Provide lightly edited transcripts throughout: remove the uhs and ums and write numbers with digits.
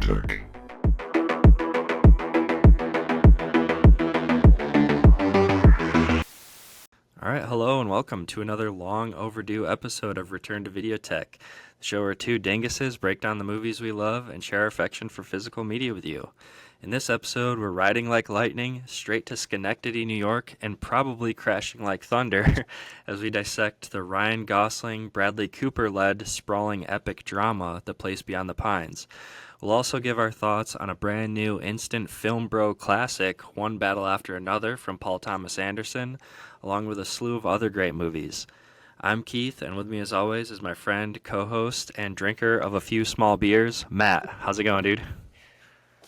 Videotech. All right, hello and welcome to another long overdue episode of Return to Videotech, the show where two dinguses break down the movies we love and share our affection for physical media with you. In this episode, we're riding like lightning straight to Schenectady, New York, and probably crashing like thunder as we dissect the Ryan Gosling, Bradley Cooper-led sprawling epic drama, The Place Beyond the Pines. We'll also give our thoughts on a brand new instant film bro classic, One Battle After Another from Paul Thomas Anderson, along with a slew of other great movies. I'm Keith, and with me as always is my friend, co-host, and drinker of a few small beers, Matt. How's it going, dude?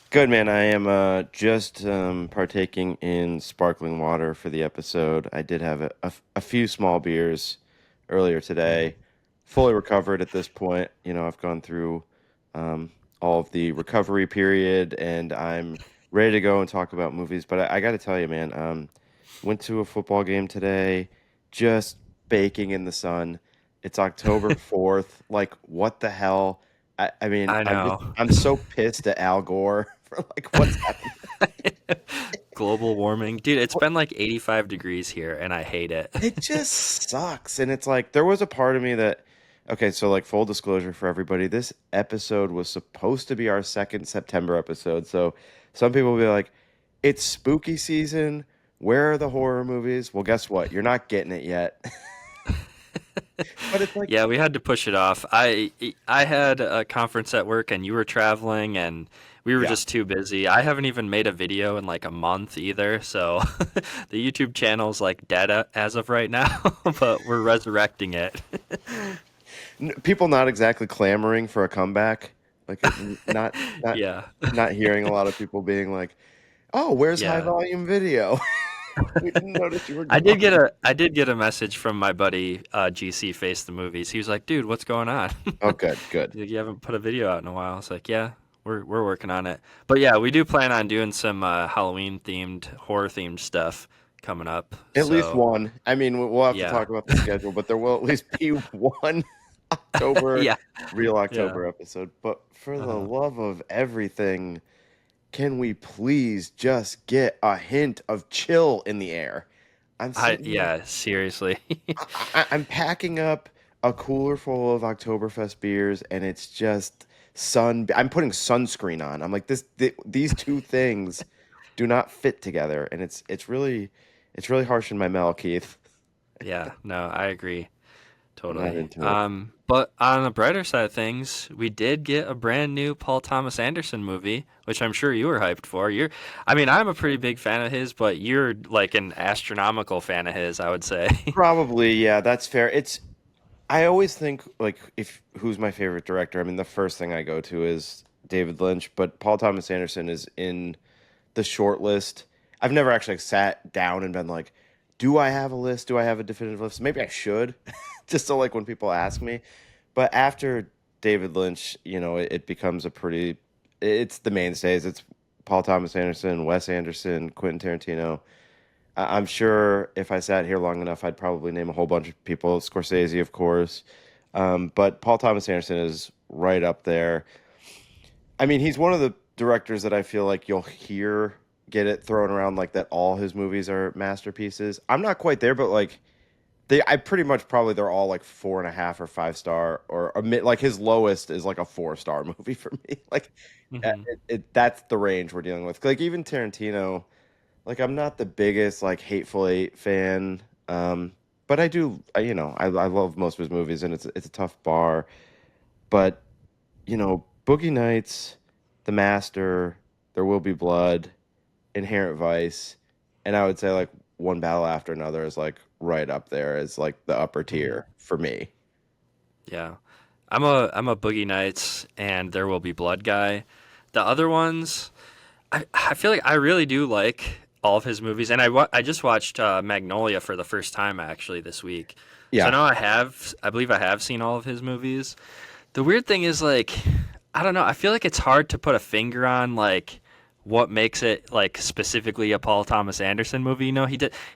Good, man. I am just partaking in sparkling water for the episode. I did have a few small beers earlier today. Fully recovered at this point. You know, I've gone through all of the recovery period, and I'm ready to go and talk about movies. But I got to tell you, man, went to a football game today, just baking in the sun. It's October 4th. Like, what the hell? I mean, I know. I'm so pissed at Al Gore for like what's happening. Global warming. Dude, it's been like 85 degrees here, and I hate it. It just sucks. And it's like there was a part of me that okay, so like full disclosure for everybody, this episode was supposed to be our second September episode. So some people will be like, it's spooky season. Where are the horror movies? Well, guess what? You're not getting it yet. But it's like Yeah, we had to push it off. I had a conference at work, and you were traveling, and we were yeah. just too busy. I haven't even made a video in like a month either, so the YouTube channel's like dead as of right now, but we're resurrecting it. People not exactly clamoring for a comeback. Like not not Yeah. not hearing a lot of people being like, "Oh, where's high Yeah. volume video?" We didn't notice you were I gone. I did get a message from my buddy GC Face the Movies. He was like, "Dude, what's going on?" Oh, good, good. He's like, "You haven't put a video out in a while." I was like, "Yeah, we're working on it." But yeah, we do plan on doing some Halloween themed, horror themed stuff coming up. At least So one. I mean, we'll have to yeah, talk about the schedule, but there will at least be one October, yeah, real yeah. October episode. But for the Uh-huh. love of everything, can we please just get a hint of chill in the air? I'm sitting here. Yeah, seriously. I'm packing up a cooler full of Oktoberfest beers, and it's just sun. I'm putting sunscreen on. I'm like these two things do not fit together, and it's really harsh in my mellow, Keith. Yeah, no, I agree. I'm not Totally. into it. But on the brighter side of things, we did get a brand new Paul Thomas Anderson movie, which I'm sure you were hyped for. I mean, I'm a pretty big fan of his, but you're like an astronomical fan of his, I would say. Probably, yeah, that's fair. I always think like if who's my favorite director? I mean, the first thing I go to is David Lynch, but Paul Thomas Anderson is in the short list. I've never actually sat down and been like, do I have a list? Do I have a definitive list? Maybe I should, just so like when people ask me. But after David Lynch, it becomes it's the mainstays. It's Paul Thomas Anderson, Wes Anderson, Quentin Tarantino. I'm sure if I sat here long enough, I'd probably name a whole bunch of people. Scorsese, of course. But Paul Thomas Anderson is right up there. I mean, he's one of the directors that I feel like you'll hear get it thrown around like that all his movies are masterpieces. I'm not quite there, but like I pretty much probably they're all like 4.5 or 5 star or like his lowest is like a 4 star movie for me. Like hmm that's the range we're dealing with. Like even Tarantino, like I'm not the biggest like Hateful Eight fan, but I do I love most of his movies and it's a tough bar. But Boogie Nights, The Master, There Will Be Blood, Inherent Vice, and I would say like One Battle After Another is like right up there as like the upper hmm tier for me. Yeah. I'm a Boogie Nights and There Will Be Blood guy. The other ones, I feel like I really do like all of his movies, and I just watched Magnolia for the first time actually this week. So I Yeah. know I believe I have seen all of his movies. The weird thing is like I don't know, I feel like it's hard to put a finger on like what makes it like specifically a Paul Thomas Anderson movie.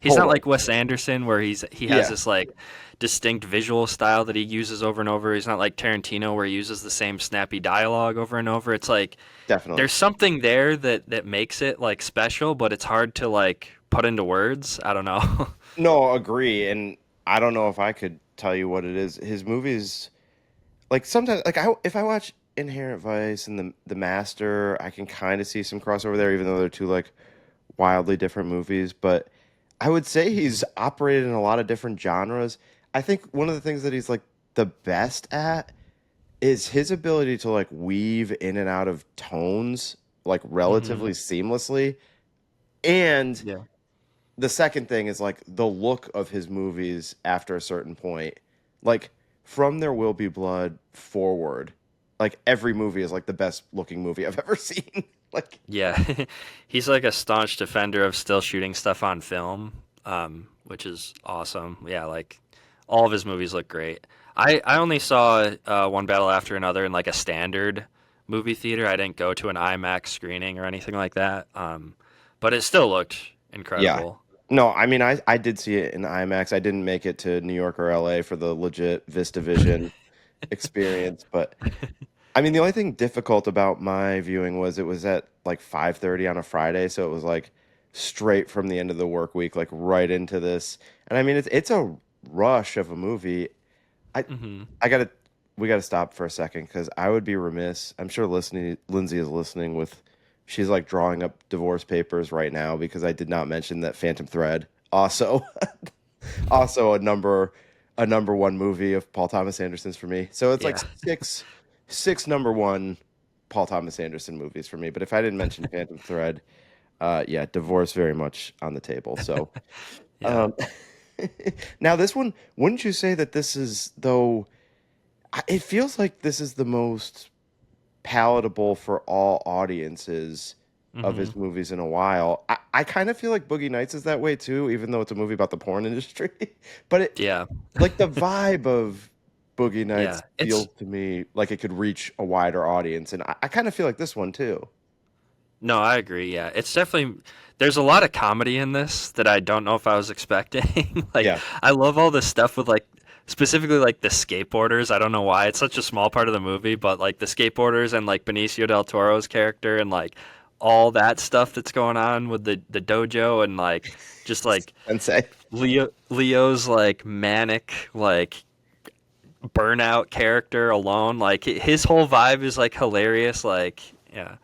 He's not Totally. like Wes Anderson where he has Yeah, this like distinct visual style that he uses over and over. He's not like Tarantino where he uses the same snappy dialogue over and over. It's like definitely. there's something there that makes it like special, but it's hard to like put into words. I don't know. No, agree. And I don't know if I could tell you what it is. His movies, like sometimes, like if I watch Inherent Vice and the Master, I can kind of see some crossover there, even though they're two like wildly different movies. But I would say he's operated in a lot of different genres. I think one of the things that he's like the best at is his ability to like weave in and out of tones like hmm relatively seamlessly. And Yeah. the second thing is like the look of his movies after a certain point. Like from There Will Be Blood forward, like every movie is like the best looking movie I've ever seen. Like Yeah, he's like a staunch defender of still shooting stuff on film, which is awesome. Yeah, like all of his movies look great. I only saw One Battle After Another in like a standard movie theater. I didn't go to an IMAX screening or anything like that. But it still looked yeah. incredible. No, I mean I did see it in IMAX. I didn't make it to New York or LA for the legit VistaVision experience, but I mean the only thing difficult about my viewing was it was at like 5:30 on a Friday, so it was like straight from the end of the work week like right into this. And I mean it's a rush of a movie. I hmm I gotta we gotta stop for a second because I would be remiss. I'm sure listening Lindsay is listening with she's like drawing up divorce papers right now because I did not mention that Phantom Thread also also a number one movie of Paul Thomas Anderson's for me. So it's like Yeah. six number one Paul Thomas Anderson movies for me. But if I didn't mention Phantom Thread, yeah, divorce very much on the table. So Yeah. um now this one, wouldn't you say that this is though it feels like this is the most palatable for all audiences of hmm his movies in a while. I kind of feel like Boogie Nights is that way too, even though it's a movie about the porn industry. But it Yeah. like the vibe of Boogie Nights Yeah. feels It's to me like it could reach a wider audience, and I kind of feel like this one too. No, I agree. Yeah, it's definitely there's a lot of comedy in this that I don't know if I was expecting. Like, Yeah, I love all this stuff with like specifically like the skateboarders. I don't know why it's such a small part of the movie, but like the skateboarders and like Benicio del Toro's character and like all that stuff that's going on with the dojo and like just like and say Leo's like manic like burnout character alone. Like his whole vibe is like hilarious. Like, yeah.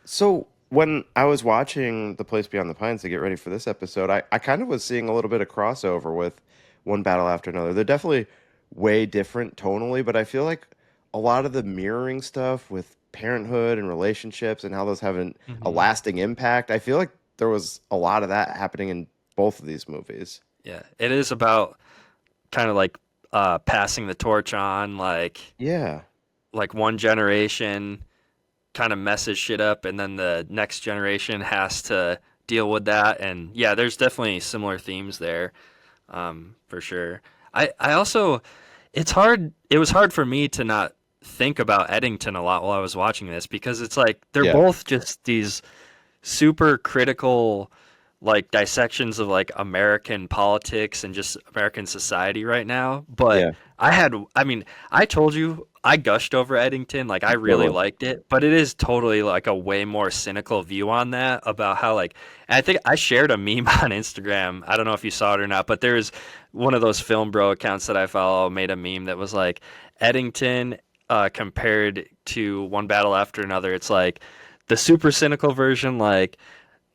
so. When I was watching The Place Beyond the Pines to get ready for this episode, I kind of was seeing a little bit of crossover with One Battle After Another. They're definitely way different tonally, but I feel like a lot of the mirroring stuff with parenthood and relationships and how those have a hmm lasting impact, I feel like there was a lot of that happening in both of these movies. Yeah, it is about kind of like passing the torch on, Yeah. like one generation kind of messes shit up, and then the next generation has to deal with that. And yeah, there's definitely similar themes there, for sure. I also, it's hard. It was hard for me to not think about Eddington a lot while I was watching this because it's like they're Yeah. both just these super critical like dissections of like American politics and just American society right now. But Yeah. I mean, I told you I gushed over Eddington, like I really Totally. liked it, but it is totally like a way more cynical view on that about how like and I think I shared a meme on Instagram. I don't know if you saw it or not, but there's one of those film bro accounts that I follow made a meme that was like Eddington compared to One Battle After Another. It's like the super cynical version, like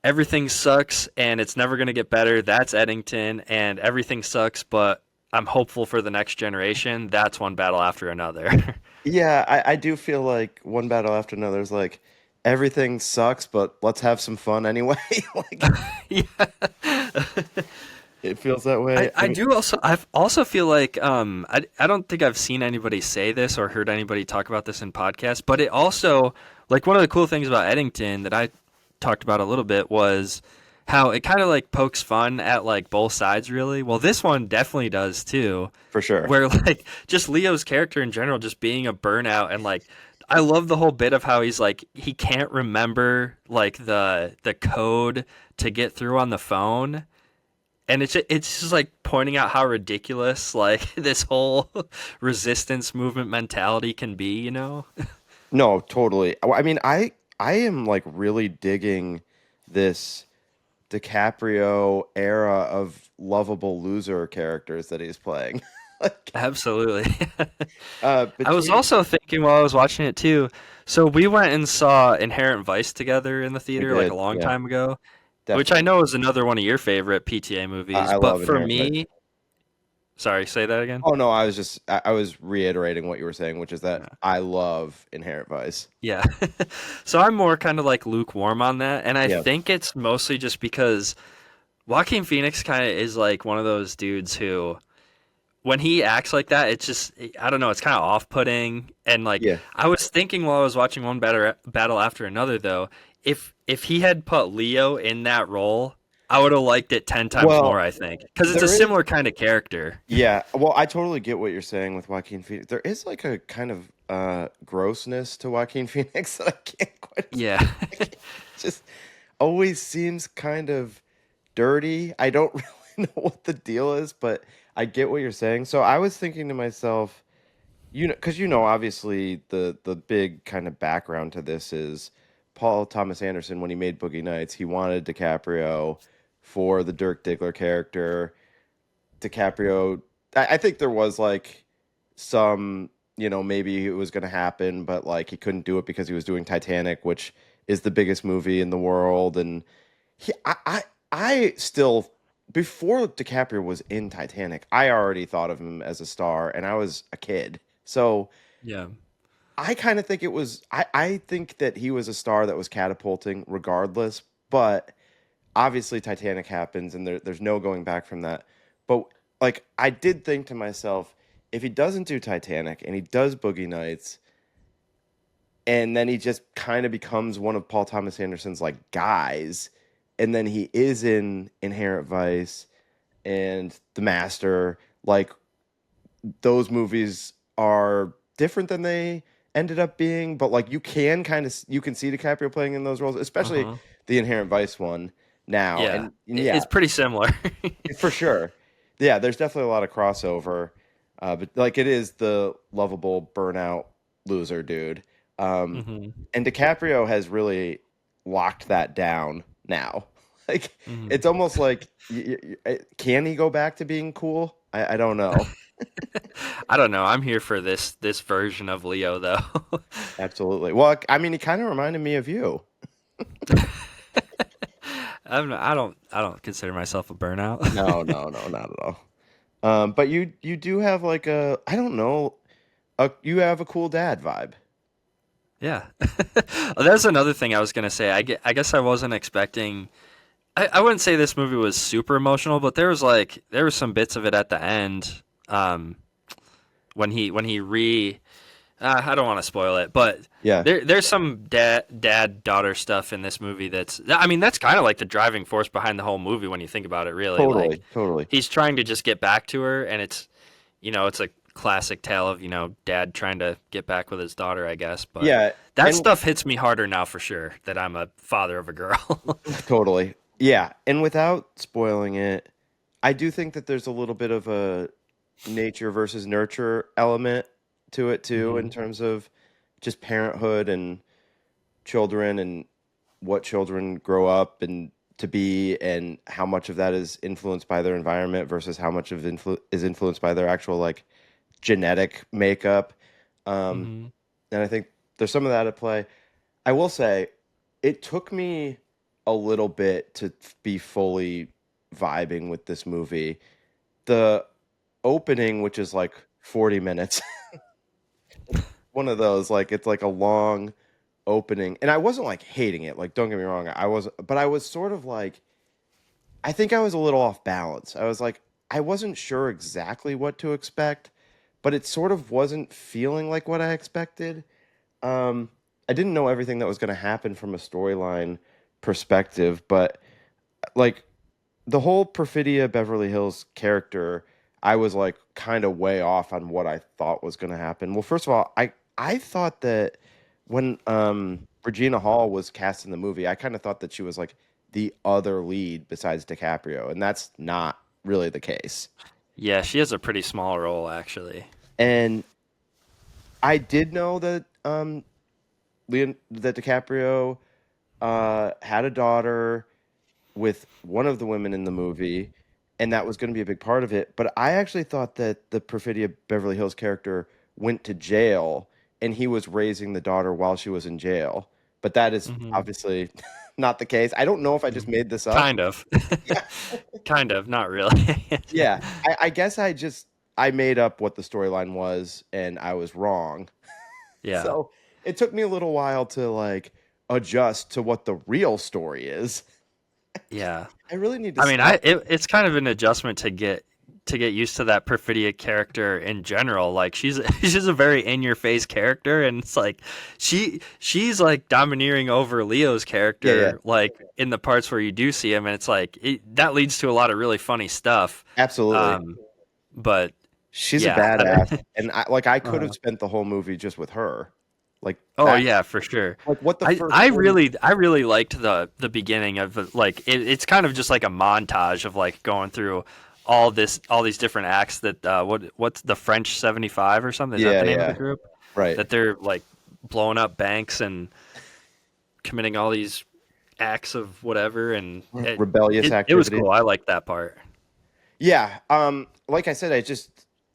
everything sucks and it's never going to get better. That's Eddington, and everything sucks, but I'm hopeful for the next generation. That's One Battle After Another. Yeah, I do feel like One Battle After Another is like everything sucks, but let's have some fun anyway. Like Yeah. it feels that I, way. I I mean, do also I also feel like I don't think I've seen anybody say this or heard anybody talk about this in podcasts, but it also like one of the cool things about Eddington that I talked about a little bit was how it kind of like pokes fun at like both sides really. Well, this one definitely does too, for sure. where like just Leo's character in general just being a burnout and like I love the whole bit of how he's like he can't remember like the code to get through on the phone, and it's just like pointing out how ridiculous like this whole resistance movement mentality can be, you know? No, totally. I mean, I am like really digging this DiCaprio era of lovable loser characters that he's playing. Like, Absolutely. I was between also thinking while I was watching it too. So we went and saw Inherent Vice together in the we theater like a did, long yeah, time ago, which I definitely. know is another one of your favorite PTA movies. I But love for Inherent Vice. me, sorry, say that again. Oh no, I was reiterating what you were saying, which is that I love Inherent Vice. Yeah. So I'm more kind of like lukewarm on that. And I Yeah. think it's mostly just because Joaquin Phoenix kind of is like one of those dudes who, when he acts like that, it's just, I don't know, it's kind of off putting. And like, Yeah. I was thinking while I was watching one battle after another, though, if he had put Leo in that role, I would have liked it 10 times Well, more, I think. Because it's a there is similar kind of character. yeah, well, I totally get what you're saying with Joaquin Phoenix. There is like a kind of grossness to Joaquin Phoenix that I can't quite Yeah. explain. Like, it just always seems kind of dirty. I don't really know what the deal is, but I get what you're saying. So I was thinking to myself, because obviously the big kind of background to this is Paul Thomas Anderson when he made Boogie Nights, he wanted DiCaprio for the Dirk Diggler character. DiCaprio, I think there was like some, maybe it was going to happen, but like he couldn't do it because he was doing Titanic, which is the biggest movie in the world. And he, I still, before DiCaprio was in Titanic, I already thought of him as a star, and I was a kid. So Yeah. I kind of think I think that he was a star that was catapulting regardless, but obviously Titanic happens and there's no going back from that. But like I did think to myself, if he doesn't do Titanic and he does Boogie Nights and then he just kind of becomes one of Paul Thomas Anderson's like guys and then he is in Inherent Vice and The Master, like those movies are different than they ended up being, but like you can see DiCaprio playing in those roles, especially Uh-huh. the Inherent Vice one now. Yeah. And yeah, It's pretty similar. for sure. Yeah, there's definitely a lot of crossover. But like it is the lovable burnout loser dude. Um, Hmm. and DiCaprio has really locked that down now. Like Hmm. it's almost like can he go back to being cool? I don't know. I don't know. I'm here for this version of Leo though. Absolutely. Well, I mean, he kind of reminded me of you. I don't consider myself a burnout. No, no, no, not at all. But you do have like I don't know, you have a cool dad vibe. Yeah. That's another thing I was gonna say. I guess I wasn't expecting. I wouldn't say this movie was super emotional, but there was some bits of it at the end. When he I don't want to spoil it, but Yeah, there's some dad daughter stuff in this movie that's kind of like the driving force behind the whole movie when you think about it, really. Like totally, totally. he's trying to just get back to her, and it's a classic tale of dad trying to get back with his daughter, I guess. But Yeah, that and stuff hits me harder now for sure that I'm a father of a girl. totally. Yeah, and without spoiling it, I do think that there's a little bit of a nature versus nurture element to it too, in Hmm. terms of just parenthood and children and what children grow up and to be and how much of that is influenced by their environment versus how much of is influenced by their actual like genetic makeup. Um, Hmm. and I think there's some of that at play. I will say it took me a little bit to be fully vibing with this movie. The opening, which is like 40 minutes, one of those, like it's like a long opening. And I wasn't like hating it. Like, don't get me wrong. I was, but I was sort of like, I think I was a little off balance. I was like, I wasn't sure exactly what to expect, but it sort of wasn't feeling like what I expected. Um, I didn't know everything that was going to happen from a storyline perspective, but like the whole Perfidia Beverly Hills character, I was like kind of way off on what I thought was going to happen. Well, first of all, I thought that. when Regina Hall was cast in the movie, I kind of thought that she was like the other lead besides DiCaprio, and that's not really the case. Yeah, she has a pretty small role actually. And I did know that that DiCaprio had a daughter with one of the women in the movie, and that was going to be a big part of it. But I actually thought that the Perfidia Beverly Hills character went to jail and he was raising the daughter while she was in jail. But that is Hmm. obviously not the case. I don't know if I just made this up. Kind of. Yeah. Kind of, not really. Yeah. I guess I made up what the storyline was and I was wrong. Yeah. So it took me a little while to like adjust to what the real story is. Yeah. I really need to I mean, I stop. it's kind of an adjustment to get used to that Perfidia character in general. Like she's a very in your face character, and it's like she's like domineering over Leo's Yeah, yeah, character, like in the parts where you do see him, and it's like that leads to a lot of really funny stuff. absolutely. Um, but She's a yeah, badass, and I could have uh, spent the whole movie just with her, like oh that. yeah, for sure. Like what the I first I 40. really I really liked the beginning of like it's kind of just like a montage of like going through all these different acts that what's the French 75 or something, is that Yeah, the name of the yeah, group, right. that they're like blowing up banks and committing all these acts of whatever, and Rebellious it was activities. cool. I liked that part. Yeah, like I said,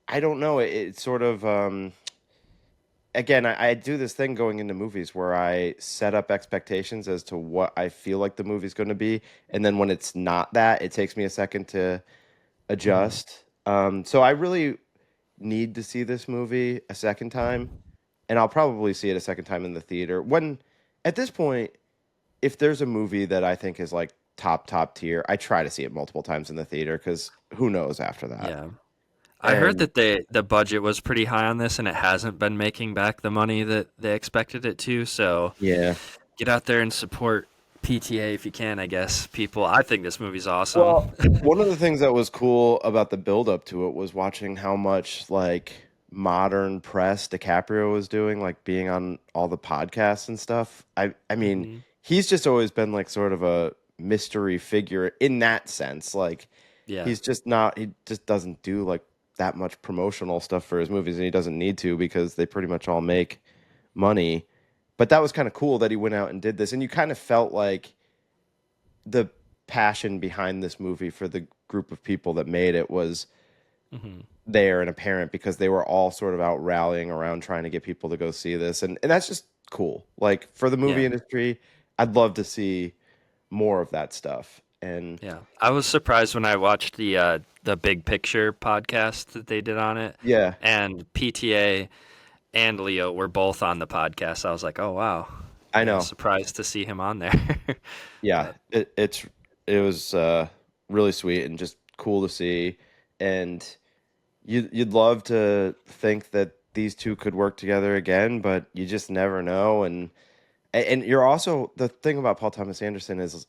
I don't know. It's sort of again, I do this thing going into movies where I set up expectations as to what I feel like the movie's going to be, and then when it's not that, it takes me a second to Hmm. adjust. So I really need to see this movie a second time, and I'll probably see it a second time in the theater. When at this point, if there's a movie that I think is like top tier, I try to see it multiple times in the theater because who knows after that. Yeah. I heard And that the budget was pretty high on this, and it hasn't been making back the money that they expected it to. So yeah. get out there and support PTA if you can. I guess people. I think this movie's awesome. Well, one of the things that was cool about the build up to it was watching how much like modern press DiCaprio was doing, like being on all the podcasts and stuff. I mean, Hmm. he's just always been like sort of a mystery figure in that sense. Like Yeah. he's just not he just doesn't do like that much promotional stuff for his movies and he doesn't need to because they pretty much all make money. But that was kind of cool that he went out and did this and you kind of felt like the passion behind this movie for the group of people that made it was Hmm. there and apparent because they were all sort of out rallying around trying to get people to go see this and that's just cool. Like for the movie Yeah. industry, I'd love to see more of that stuff. And Yeah. I was surprised when I watched the Big Picture podcast that they did on it, yeah, and PTA and Leo were both on the podcast. I was like, oh wow. I Yeah, know. surprised to see him on there. Yeah, But it was really sweet and just cool to see. And you'd love to think that these two could work together again, but you just never know. And you're also the thing about Paul Thomas Anderson is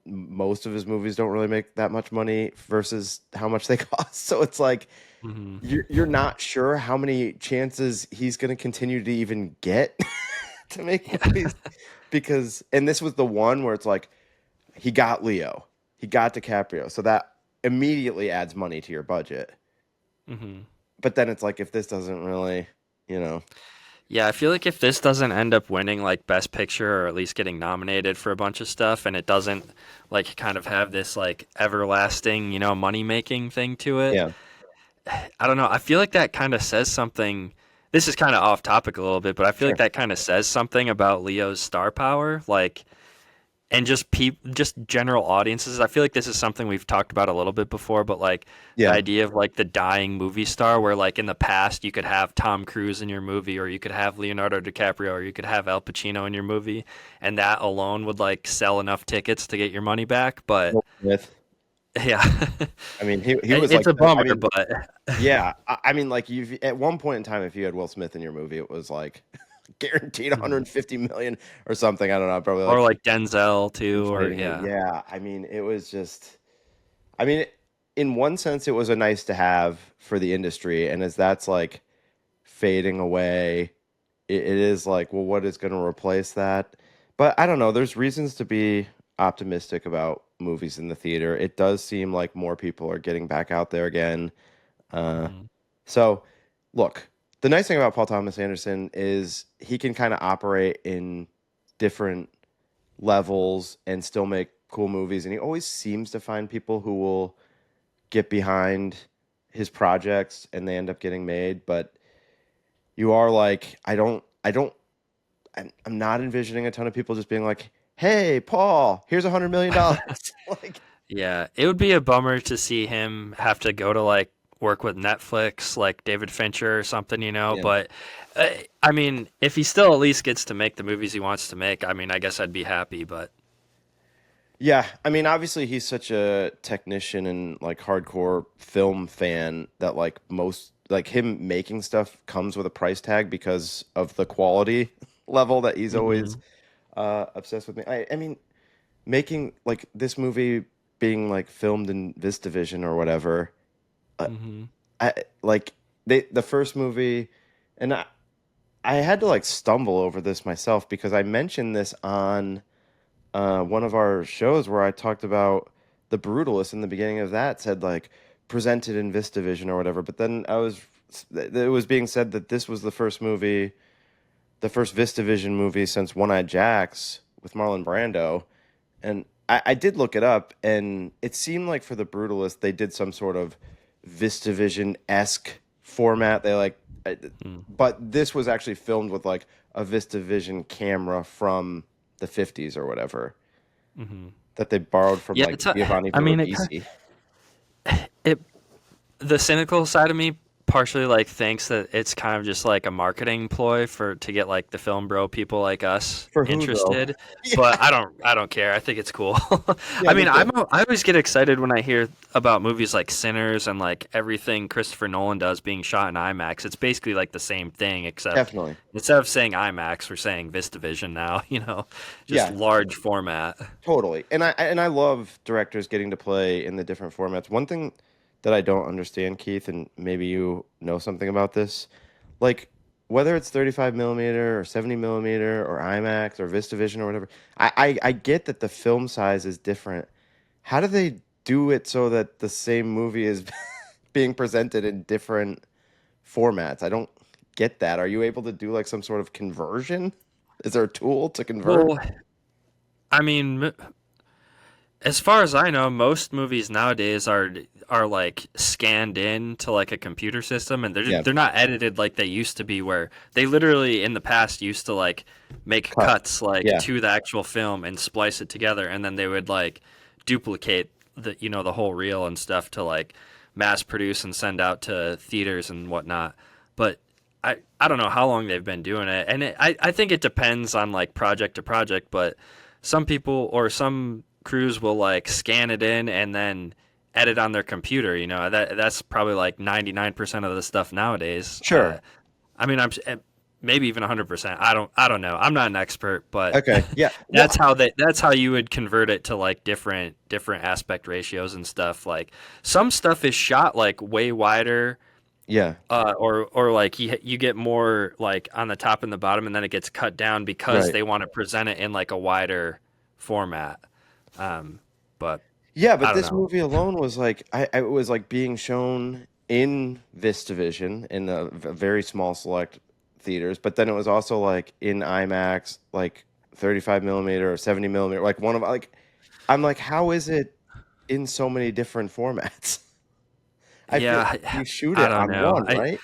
most of his movies don't really make that much money versus how much they cost. So it's like mhm. you're not sure how many chances he's going to continue to even get to make movies because and this was the one where it's like he got Leo, he got DiCaprio, so that immediately adds money to your budget. Mhm. But then it's like if this doesn't really, you know, Yeah, I feel like if this doesn't end up winning like Best Picture or at least getting nominated for a bunch of stuff, and it doesn't like kind of have this like everlasting, money making thing to it, yeah, I don't know. I feel like that kind of says something. This is kind of off topic a little bit, but I feel like sure, that kind of says something about Leo's star power. Like, and just general audiences. I feel like this is something we've talked about a little bit before, but like the yeah, idea of like the dying movie star, where like in the past you could have Tom Cruise in your movie, or you could have Leonardo DiCaprio, or you could have Al Pacino in your movie, and that alone would like sell enough tickets to get your money back. But Will Smith. yeah, I mean, he was it's like, a I bummer, mean, but yeah, I mean, like you've at one point in time, if you had Will Smith in your movie, it was like guaranteed 150 million or something. I don't know, probably or like like Denzel too, or inflating it. yeah. Yeah, I mean, it was just. I mean, in one sense, it was a nice to have for the industry, and as that's like fading away, it is like, well, what is going to replace that? But I don't know. There's reasons to be optimistic about movies in the theater. It does seem like more people are getting back out there again. Uh, Hmm. so, look, the nice thing about Paul Thomas Anderson is he can kind of operate in different levels and still make cool movies, and he always seems to find people who will get behind his projects and they end up getting made. But you are like, I'm not envisioning a ton of people just being like, "Hey, Paul, here's $100 million." Like, Yeah, it would be a bummer to see him have to go to like work with Netflix, like David Fincher or something, yeah, But I mean, if he still at least gets to make the movies he wants to make, I mean, I guess I'd be happy. But yeah. I mean, obviously, he's such a technician and like hardcore film fan that like most like him making stuff comes with a price tag because of the quality level that he's always hmm obsessed with me. I mean, making like this movie being like filmed in VistaVision or whatever. Uh, hmm I like the first movie, and I had to like stumble over this myself because I mentioned this on one of our shows where I talked about the Brutalist in the beginning of that said like presented in VistaVision or whatever, but then it was being said that this was the first movie, the first VistaVision movie since One Eyed Jacks with Marlon Brando, and I did look it up, and it seemed like for the Brutalist they did some sort of VistaVision esque format. They like, but this was actually filmed with like a VistaVision camera from the 50s or whatever hmm that they borrowed from yeah, like Giovanni I mean, Villabisi. it the cynical side of me partially like thinks that it's kind of just like a marketing ploy for to get like the film bro people like us For who though? interested. Yeah, But I don't care. I think it's cool. yeah, I me mean, too. I always get excited when I hear about movies like Sinners and like everything Christopher Nolan does being shot in IMAX. It's basically like the same thing except Definitely. instead of saying IMAX, we're saying VistaVision now, just Yeah, large format. totally. And I love directors getting to play in the different formats. One thing that I don't understand, Keith, and maybe you know something about this, like whether it's 35 millimeter or 70 millimeter or IMAX or VistaVision or whatever, I get that the film size is different. How do they do it so that the same movie is being presented in different formats? I don't get that. Are you able to do like some sort of conversion? Is there a tool to convert? Well, I mean, as far as I know, most movies nowadays are like scanned in to like a computer system, and they're Yeah, they're not edited like they used to be, where they literally in the past used to like make cut. cuts like Yeah. to the actual film and splice it together, and then they would like duplicate the whole reel and stuff to like mass produce and send out to theaters and whatnot. But I don't know how long they've been doing it, and I think it depends on like project to project, but some people or some crews will like scan it in and then edit on their computer. That's probably like 99% of the stuff nowadays. Sure. I mean, maybe even 100%. I don't know. I'm not an expert, but Okay. Yeah. Well, that's how you would convert it to like different aspect ratios and stuff. Like some stuff is shot like way wider. yeah. Or like you get more like on the top and the bottom, and then it gets cut down because Right. they want to present it in like a wider format. Um, but Yeah, I but don't this know. movie alone was like I it was like being shown in VistaVision in a very small select theaters, but then it was also like in IMAX, like 35 millimeter or 70 millimeter, like one of like I'm like, how is it in so many different formats? I feel Yeah, you shoot I it don't on know. one, right?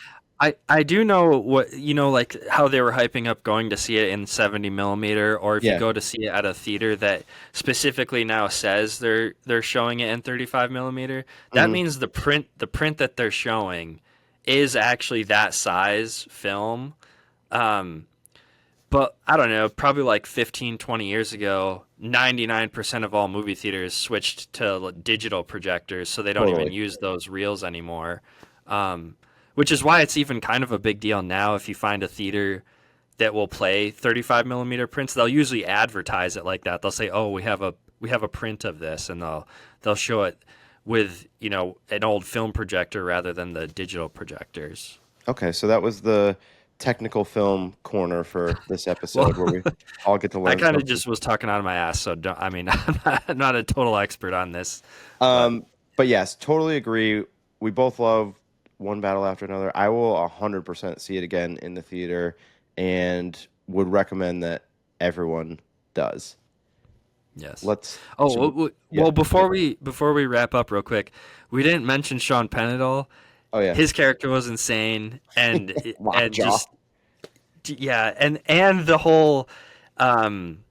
I do know what like how they were hyping up going to see it in 70 millimeter, or if you Yeah. go to see it at a theater that specifically now says they're showing it in 35 millimeter. That Hmm. means the print that they're showing is actually that size film. Um, But I don't know, probably like 15, 20 years ago, 99% of all movie theaters switched to digital projectors, so they don't even Totally. use those reels anymore. Um, which is why it's even kind of a big deal now if you find a theater that will play 35 millimeter prints. They'll usually advertise it like that. They'll say, "Oh, we have a print of this," and they'll show it with an old film projector rather than the digital projectors. Okay, so that was the technical film corner for this Well, episode where we all get to I learn kind of something. just was talking out of my ass, so I mean, I'm not a total expert on this, but Um, but yes, totally agree. We both love one battle after another. I will 100% see it again in the theater and would recommend that everyone does. yes. Let's, Oh, should we, yeah. well, before we wrap up real quick, we didn't mention Sean Penn at all. Oh, yeah. His character was insane, and Lockjaw. just yeah, and the whole um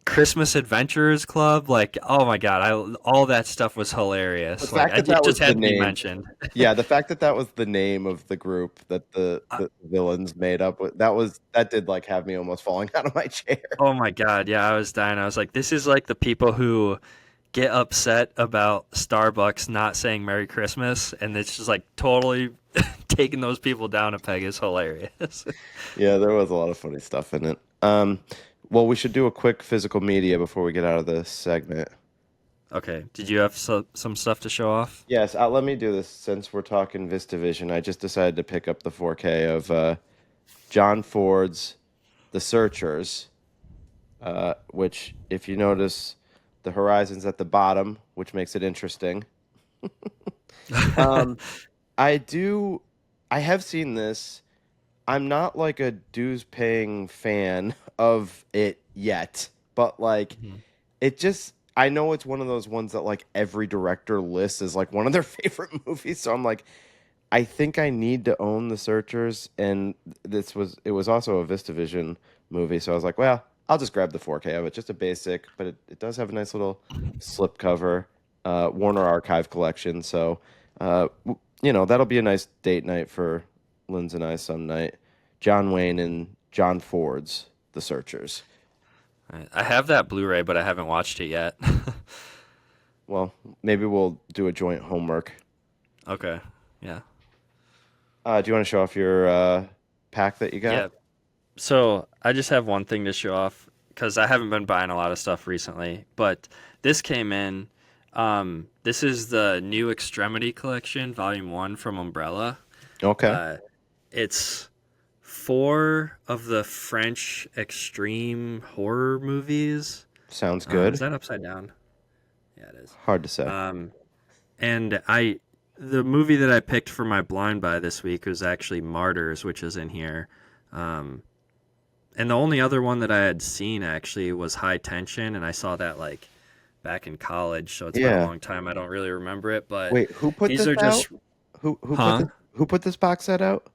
Christmas Adventurers Club, like, oh my God, all that stuff was The hilarious. Like, fact that it that just was the had to be name. mentioned. Yeah, the fact that that was the name of the group that Uh, the villains made up with, that did like have me almost falling out of my chair. oh my God, yeah, I was dying. I was like, this is like the people who get upset about Starbucks not saying Merry Christmas, and it's just like totally taking those people down a peg is hilarious. Yeah, there was a lot of funny stuff in it. Well, we should do a quick physical media before we get out of this segment. Okay, did you have some stuff to show off? Yes, let me do this since we're talking VistaVision. I just decided to pick up the 4K of John Ford's The Searchers, which, if you notice, the horizon's at the bottom, which makes it interesting. Um, I do, I have seen this. I'm not like a dues paying fan of it yet, but like Mhm. it just I know it's one of those ones that like every director lists as like one of their favorite movies. So I'm like, I think I need to own The Searchers, and it was also a VistaVision movie, so I was like, well, I'll just grab the 4K of it, just a basic, but it does have a nice little slipcover, Warner Archive collection. So, that'll be a nice date night for Lynn's and I some night. John Wayne and John Ford's The Searchers. I have that Blu-ray, but I haven't watched it yet. Well, maybe we'll do a joint homework. Okay, yeah, Do you want to show off your pack that you got? yeah. So I just have one thing to show off because I haven't been buying a lot of stuff recently, but this came in. This is the new Extremity Collection, Volume 1 from Umbrella. Okay, Uh, it's four of the French extreme horror movies. sounds Is good. that upside down? Yeah, it is. Hard to say. Um, and the movie that I picked for my blind buy this week was actually Martyrs, which is in here. Um, and the only other one that I had seen actually was High Tension, and I saw that like back in college, so it's been a Yeah. long time. I don't really remember it, but Wait, who put these this are out? just Who huh? who put this box set out?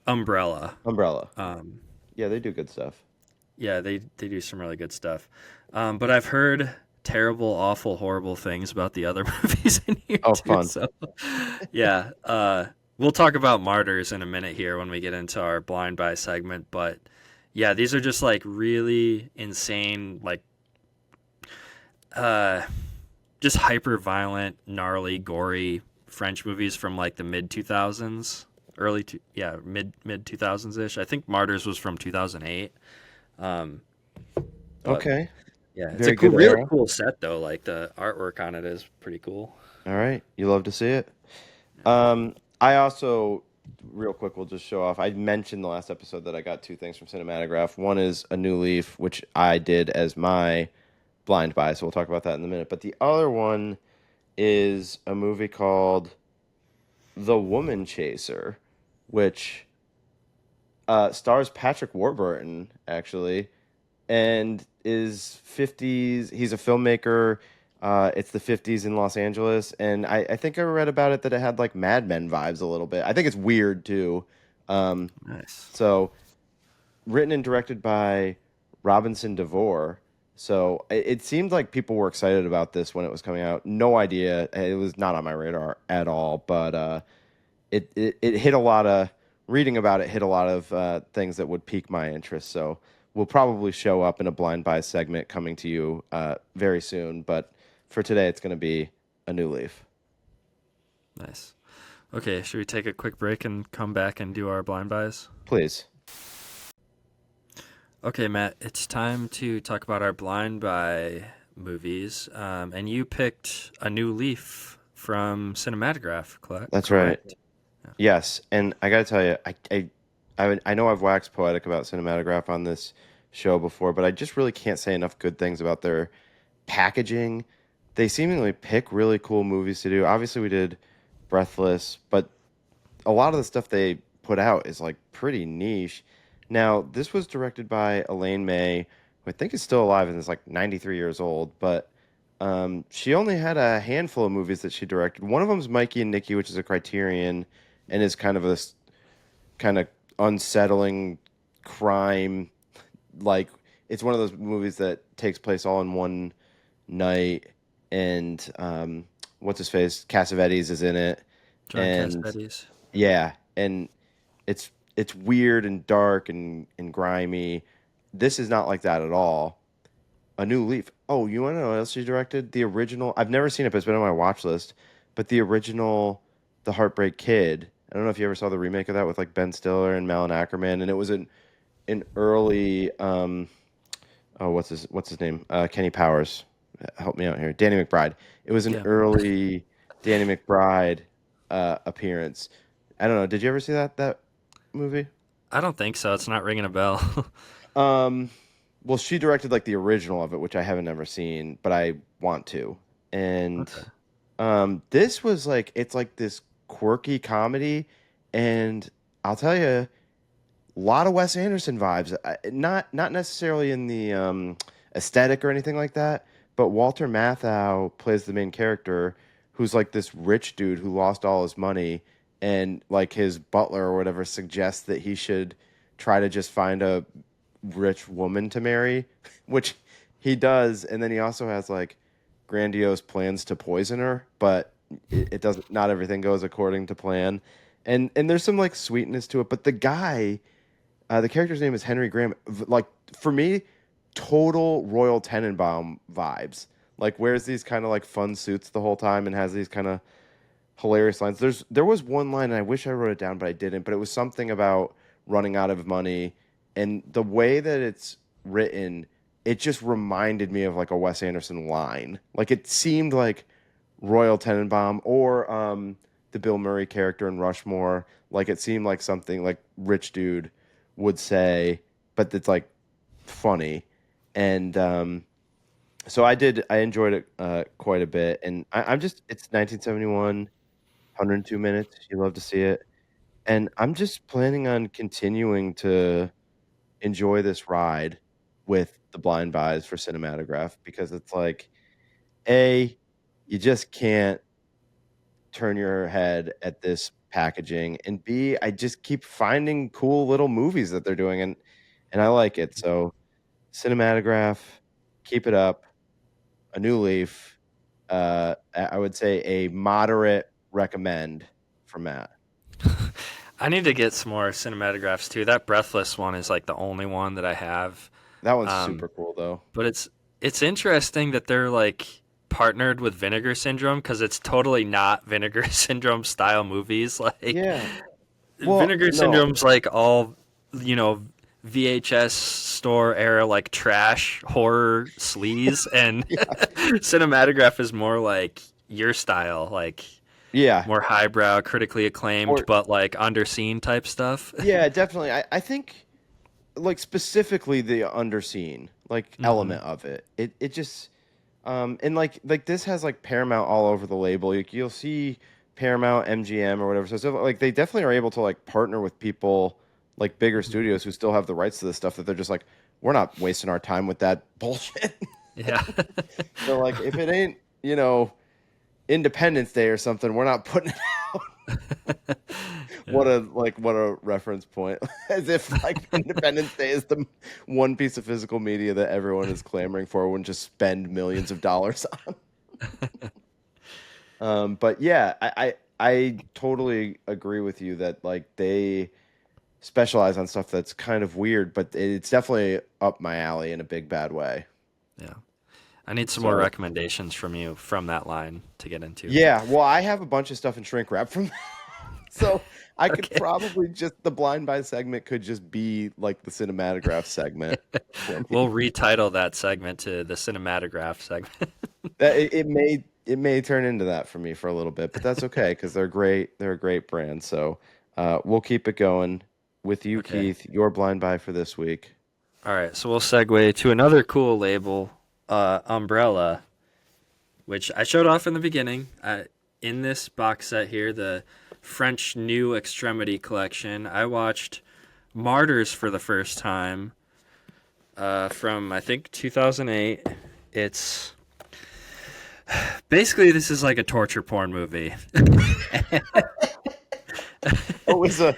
Umbrella. Umbrella. Um, Yeah, they do good stuff. yeah, they do some really good stuff. But I've heard terrible, awful, horrible things about the other movies in here Oh, too. fun. So yeah, we'll talk about Martyrs in a minute here when we get into our blind buy segment. But yeah, these are just like really insane, like uh, just hyper violent, gnarly, gory French movies from like the mid 2000s, mid 2000s ish. I think Martyrs was from 2008. Um, but Okay. yeah, it's a Very cool, good really era. cool set though. Like the artwork on it is pretty cool. All right. You love to see it. Yeah. I also, real quick, will just show off. I mentioned the last episode that I got two things from Cinematograph. One is A New Leaf, which I did as my blind buy, so we'll talk about that in a minute. But the other one is a movie called The Woman Chaser, which stars Patrick Warburton, actually, and is 50s. He's a filmmaker. It's the 50s in Los Angeles, and I think I read about it that it had like Mad Men vibes a little bit. I think it's weird too. Um, Nice. so written and directed by Robinson DeVore. So it seemed like people were excited about this when it was coming out. No idea. It was not on my radar at all, but it hit a lot of reading about it hit a lot of things that would pique my interest. So we'll probably show up in a blind buy segment coming to you very soon. But for today, it's going to be A New Leaf. Nice. Okay, should we take a quick break and come back and do our blind buys? Please. Okay, Matt, it's time to talk about our blind buy movies. And you picked A New Leaf from Cinematograph, That's right. correct? Yes, and I got to tell you, I know I've waxed poetic about Cinematograph on this show before, but I just really can't say enough good things about their packaging. They seemingly pick really cool movies to do. Obviously, we did Breathless, but a lot of the stuff they put out is like pretty niche. Now, this was directed by Elaine May, who I think is still alive and is like 93 years old, but she only had a handful of movies that she directed. One of them is Mikey and Nicky, which is a Criterion and is kind of a kind of unsettling crime. Like it's one of those movies that takes place all in one night, and what's his face, Cassavetes is in it, John and Cassavetes. yeah, and it's weird and dark and grimy. This is not like that at all. A New Leaf. Oh, you want to know what else she directed? The original. I've never seen it, but it's been on my watch list. But the original, The Heartbreak Kid. I don't know if you ever saw the remake of that with like Ben Stiller and Malin Ackerman, and it was an early oh what's his name? Kenny Powers. Help me out here. Danny McBride. It was an Yeah. early Danny McBride appearance. I don't know. Did you ever see that movie? I don't think so. It's not ringing a bell. Um, well, she directed like the original of it, which I haven't ever seen, but I want to. And Okay. this was like it's like this quirky comedy, and I'll tell you, a lot of Wes Anderson vibes. Not necessarily in the aesthetic or anything like that, but Walter Matthau plays the main character, who's like this rich dude who lost all his money, and like his butler or whatever suggests that he should try to just find a rich woman to marry, which he does, and then he also has like grandiose plans to poison her, but it doesn't. Not everything goes according to plan, and there's some like sweetness to it. But the character's name is Henry Graham. Like for me, total Royal Tenenbaum vibes. Like wears these kind of like fun suits the whole time and has these kind of hilarious lines. There was one line, and I wish I wrote it down, but I didn't. But it was something about running out of money, and the way that it's written, it just reminded me of like a Wes Anderson line. Like it seemed like Royal Tenenbaum or the Bill Murray character in Rushmore. Like it seemed like something like rich dude would say, but it's like funny. And so I enjoyed it quite a bit. And I'm just it's 1971, 102 minutes. You love to see it. And I'm just planning on continuing to enjoy this ride with the blind buys for Cinematograph because it's like, A, you just can't turn your head at this packaging, and B, I just keep finding cool little movies that they're doing, and I like it. So Cinematograph, keep it up. A New Leaf, I would say a moderate recommend for Matt. I need to get some more cinematographs too. That Breathless one is like the only one that I have. That one's Um, super cool though. but it's interesting that they're like partnered with Vinegar Syndrome because it's totally not Vinegar Syndrome style movies. Like Yeah. Well, Vinegar no. Syndrome's like all, you know, VHS store era like trash horror sleaze, and Yeah. Cinematograph is more like your style, like Yeah. more highbrow, critically acclaimed, Or but like underseen type stuff. yeah, definitely. I think like specifically the underseen like Hmm. element of it. It just and like this has like Paramount all over the label. You'll see Paramount, MGM or whatever. So like they definitely are able to like partner with people like bigger studios who still have the rights to this stuff that they're just like we're not wasting our time with that bullshit. Yeah. They're like if it ain't, Independence Day or something, we're not putting it out. Yeah. What a reference point. As if like Independence Day is the one piece of physical media that everyone is clamoring for when just spend millions of dollars on. But yeah, I totally agree with you that like they specialize on stuff that's kind of weird, but it's definitely up my alley in a big bad way. Yeah. I need some more So recommendations from you from that line to get into. yeah, well, I have a bunch of stuff in shrink wrap from so I could Okay. probably just the blind buy segment could just be like the cinematograph segment for We'll me. retitle that segment to the cinematograph segment. It may turn into that for me for a little bit, but that's okay because they're great. They're a great brand. So we'll keep it going with you, Okay. Keith, your blind buy for this week. All right. So we'll segue to another cool label, Umbrella, which I showed off in the beginning. In this box set here, the French New Extremity Collection, I watched Martyrs for the first time from, I think, 2008. It's basically, this is like a torture porn movie. Always a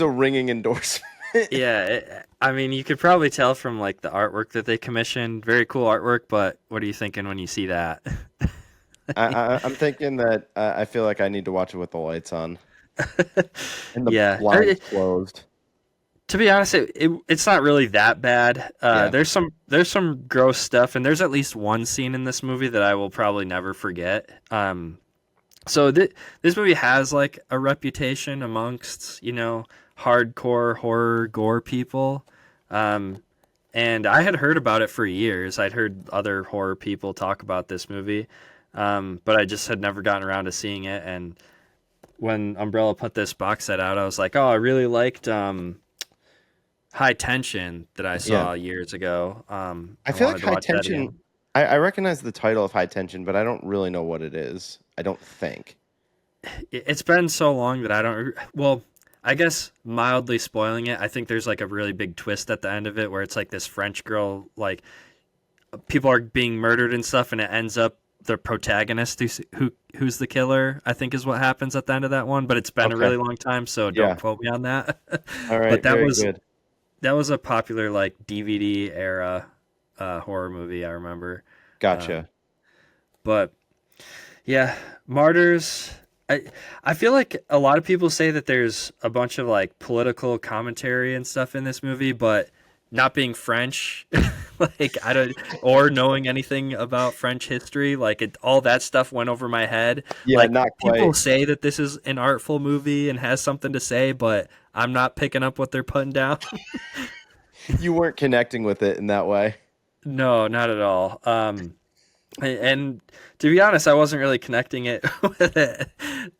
ringing endorsement. Yeah, I mean, you could probably tell from like the artwork that they commissioned. Very cool artwork, but what are you thinking when you see that? I'm thinking that I feel like I need to watch it with the lights on and the Yeah. blinds closed. To be honest, it's not really that bad. Yeah. There's some gross stuff, and there's at least one scene in this movie that I will probably never forget. This movie has like a reputation amongst hardcore horror gore people, and I had heard about it for years. I'd heard other horror people talk about this movie, but I just had never gotten around to seeing it. And when Umbrella put this box set out, I was like, oh, I really liked High Tension that I saw years ago. I feel like High Tension. I recognize the title of High Tension, but I don't really know what it is. I don't think. It's been so long that I don't. Well, I guess mildly spoiling it. I think there's like a really big twist at the end of it where it's like this French girl, like people are being murdered and stuff, and it ends up the protagonist who's the killer, I think is what happens at the end of that one. But it's been a really long time, so don't quote me on that. All right, but very good. That was a popular like DVD era horror movie, I remember. Gotcha. But yeah, Martyrs. I feel like a lot of people say that there's a bunch of like political commentary and stuff in this movie, but not being French, like I don't, or knowing anything about French history, like all that stuff went over my head. Yeah, like not quite. People say that this is an artful movie and has something to say, but I'm not picking up what they're putting down. You weren't connecting with it in that way. No, not at all. And to be honest, I wasn't really connecting it with it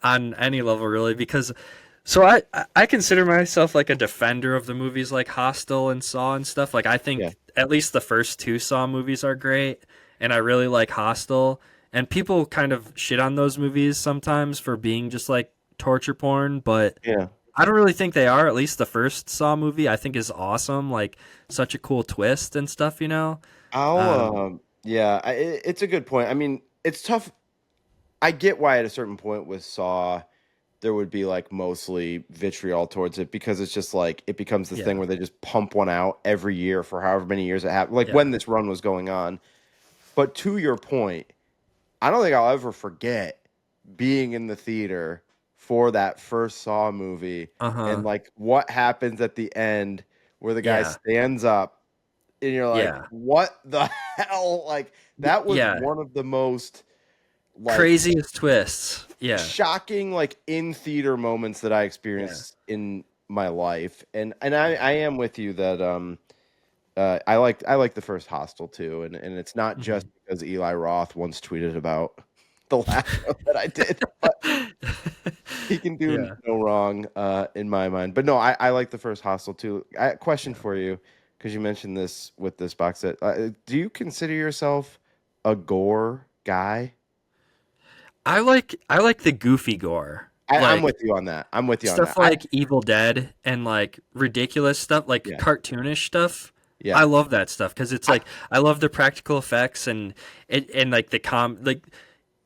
on any level, really, because so I consider myself like a defender of the movies like Hostel and Saw and stuff. Like I think at least the first two Saw movies are great, and I really like Hostel. And people kind of shit on those movies sometimes for being just like torture porn, but I don't really think they are. At least the first Saw movie I think is awesome, like such a cool twist and stuff, It's a good point. I mean, it's tough. I get why at a certain point with Saw, there would be like mostly vitriol towards it because it's just like it becomes this thing where they just pump one out every year for however many years it happened. Like when this run was going on. But to your point, I don't think I'll ever forget being in the theater for that first Saw movie and like what happens at the end where the guy stands up and you're like, what the hell? Like that was one of the most like, craziest twists. Yeah. Shocking, like in theater moments that I experienced in my life. And I am with you that I like the first Hostel too. And it's not just because Eli Roth once tweeted about the last one that I did, but he can do no wrong in my mind. But no, I like the first Hostel too. Question for you, because you mentioned this with this box set. Do you consider yourself a gore guy? I like the goofy gore. I'm with you on that. I'm with you on that. Stuff like Evil Dead and like ridiculous stuff, like cartoonish stuff. Yeah. I love that stuff because it's like I love the practical effects and like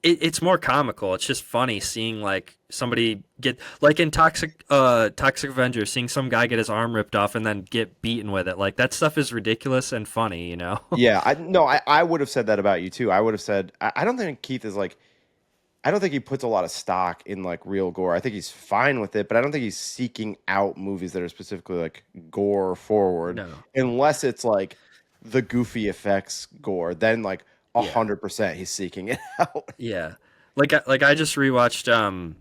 it's more comical. It's just funny seeing like somebody get like in Toxic Avenger, seeing some guy get his arm ripped off and then get beaten with it. Like that stuff is ridiculous and funny, Yeah, I would have said that about you too. I would have said I don't think Keith is like. I don't think he puts a lot of stock in like real gore. I think he's fine with it, but I don't think he's seeking out movies that are specifically like gore forward. No. Unless it's like the goofy effects gore, then like 100% he's seeking it out. Yeah. Like I just rewatched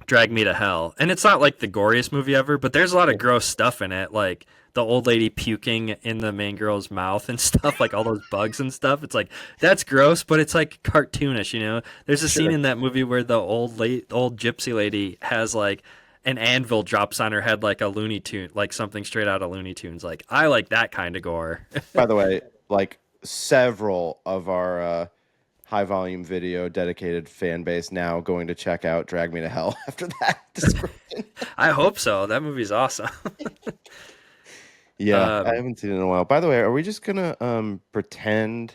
Drag Me to Hell, and it's not like the goriest movie ever, but there's a lot of gross stuff in it, like the old lady puking in the main girl's mouth and stuff, like all those bugs and stuff. It's like that's gross, but it's like cartoonish, There's a scene in that movie where the old gypsy lady has like an anvil drops on her head like a Looney Tune, like something straight out of Looney Tunes. Like I like that kind of gore. By the way, like several of our high volume video dedicated fan base now going to check out Drag Me to Hell after that description. I hope so. That movie's awesome. Yeah, I um, haven't seen it in a while. By the way, are we just gonna pretend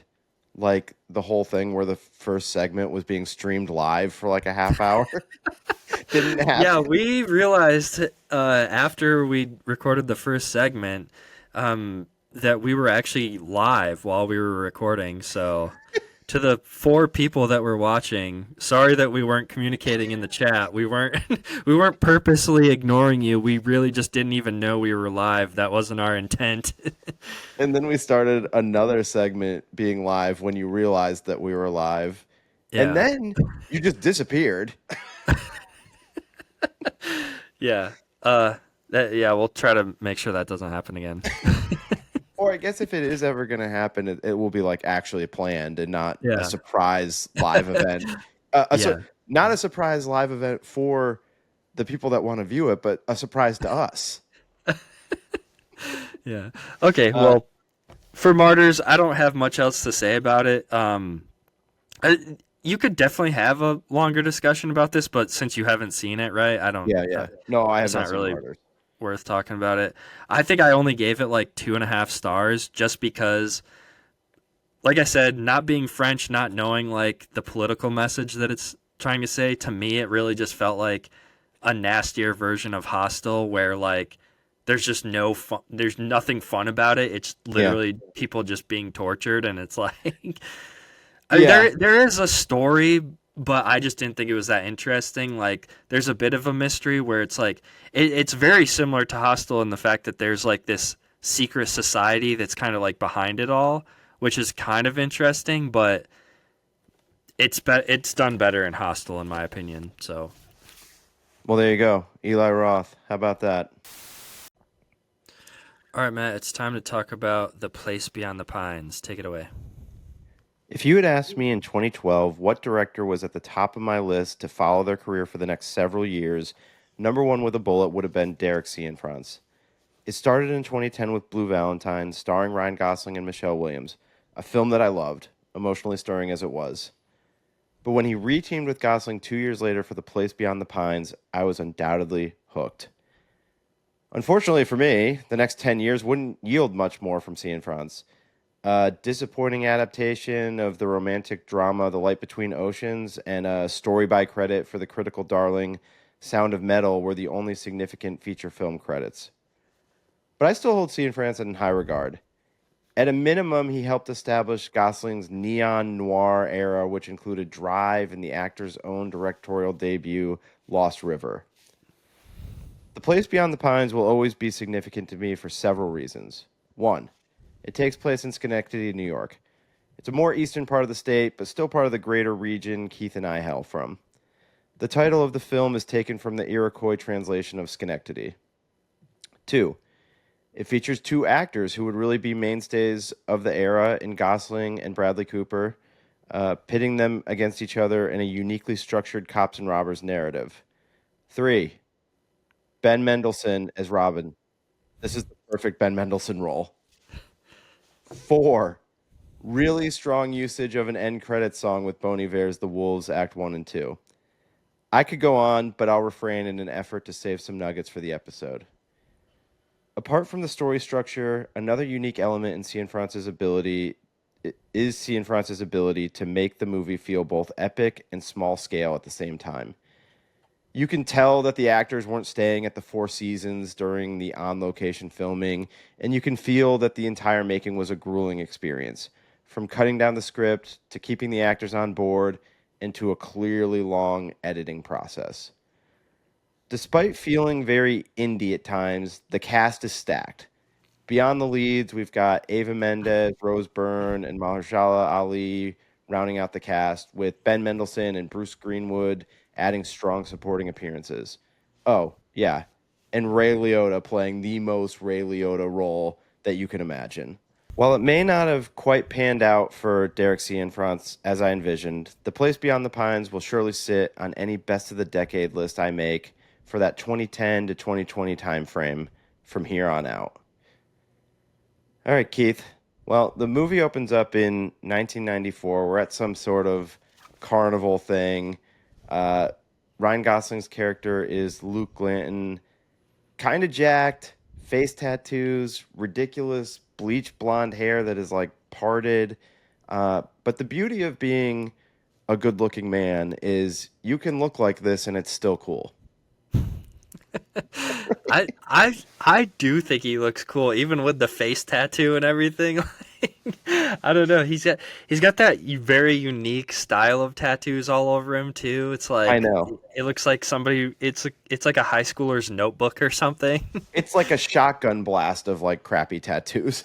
like the whole thing where the first segment was being streamed live for like a half hour didn't yeah, happen? we realized after we recorded the first segment that we were actually live while we were recording. So to the 4 people that were watching, sorry that we weren't communicating in the chat. We weren't we weren't purposely ignoring you. We really just didn't even know we were live. That wasn't our intent. And then we started another segment being live when you realized that we were live. And Yeah. then you just disappeared. Yeah. We'll try to make sure that doesn't happen again. Or I guess if it is ever going to happen, it will be like actually planned and not a Yeah. surprise live event. Yeah. Not a surprise live event for the people that want to view it, but a surprise to us. Yeah. Okay, Uh, well, for Martyrs, I don't have much else to say about it. You could definitely have a longer discussion about this, but since you haven't seen it, right? I don't. yeah. No, I have It's not not seen really Martyrs. worth talking about it. I think I only gave it like 2.5 stars, just because, like I said, not being French, not knowing like the political message that it's trying to say. To me, it really just felt like a nastier version of Hostel, where like there's just no fun, there's nothing fun about it. It's Yeah. literally people just being tortured, and it's like, I mean, Yeah. there is a story, but I just didn't think it was that interesting. Like, there's a bit of a mystery where it's like it's very similar to Hostel in the fact that there's like this secret society that's kind of like behind it all, which is kind of interesting, but it's done better in Hostel in my opinion. So, Well, there you go. Eli Roth. How about that? all right, Matt, it's time to talk about The Place Beyond the Pines. Take it away. If you had asked me in 2012 what director was at the top of my list to follow their career for the next several years, number one with a bullet would have been Derek Cianfrance. It started in 2010 with Blue Valentine, starring Ryan Gosling and Michelle Williams, a film that I loved, emotionally stirring as it was. But when he reteamed with Gosling 2 years later for The Place Beyond the Pines, I was undoubtedly hooked. Unfortunately for me, the next 10 years wouldn't yield much more from Cianfrance. A disappointing adaptation of the romantic drama The Light Between Oceans and a story by credit for the critical darling Sound of Metal were the only significant feature film credits. But I still hold Cianfrance in high regard. At a minimum, he helped establish Gosling's neon noir era, which included Drive and the actor's own directorial debut, Lost River. The Place Beyond the Pines will always be significant to me for several reasons. One, it takes place in Schenectady, New York. It's a more eastern part of the state, but still part of the greater region Keith and I hail from. The title of the film is taken from the Iroquois translation of Schenectady. Two, it features 2 actors who would really be mainstays of the era in Gosling and Bradley Cooper, pitting them against each other in a uniquely structured cops and robbers narrative. Three, Ben Mendelsohn as Robin. This is the perfect Ben Mendelsohn role. Four, really strong usage of an end credit song with Bon Iver's The Wolves Act 1 and 2. I could go on, but I'll refrain in an effort to save some nuggets for the episode. Apart from the story structure, another unique element in Cianfrance's ability is Cianfrance's ability to make the movie feel both epic and small scale at the same time. You can tell that the actors weren't staying at the Four Seasons during the on-location filming, and you can feel that the entire making was a grueling experience, from cutting down the script to keeping the actors on board and to a clearly long editing process. Despite feeling very indie at times, the cast is stacked. Beyond the leads, we've got Ava Mendes, Rose Byrne, and Mahershala Ali rounding out the cast, with Ben Mendelsohn and Bruce Greenwood adding strong supporting appearances. Oh, yeah, and Ray Liotta playing the most Ray Liotta role that you can imagine. While it may not have quite panned out for Derek Cianfrance as I envisioned, The Place Beyond the Pines will surely sit on any best of the decade list I make for that 2010 to 2020 time frame from here on out. All right, Keith. Well, the movie opens up in 1994. We're at some sort of carnival thing. Uh, Ryan Gosling's character is Luke Glanton, kind of jacked, face tattoos, ridiculous bleach blonde hair that is like parted. But the beauty of being a good-looking man is you can look like this and it's still cool. I do think he looks cool, even with the face tattoo and everything. I don't know. He's got that very unique style of tattoos all over him too. It's I like know. it looks like somebody. It's like a high schooler's notebook or something. It's like a shotgun blast of like crappy tattoos.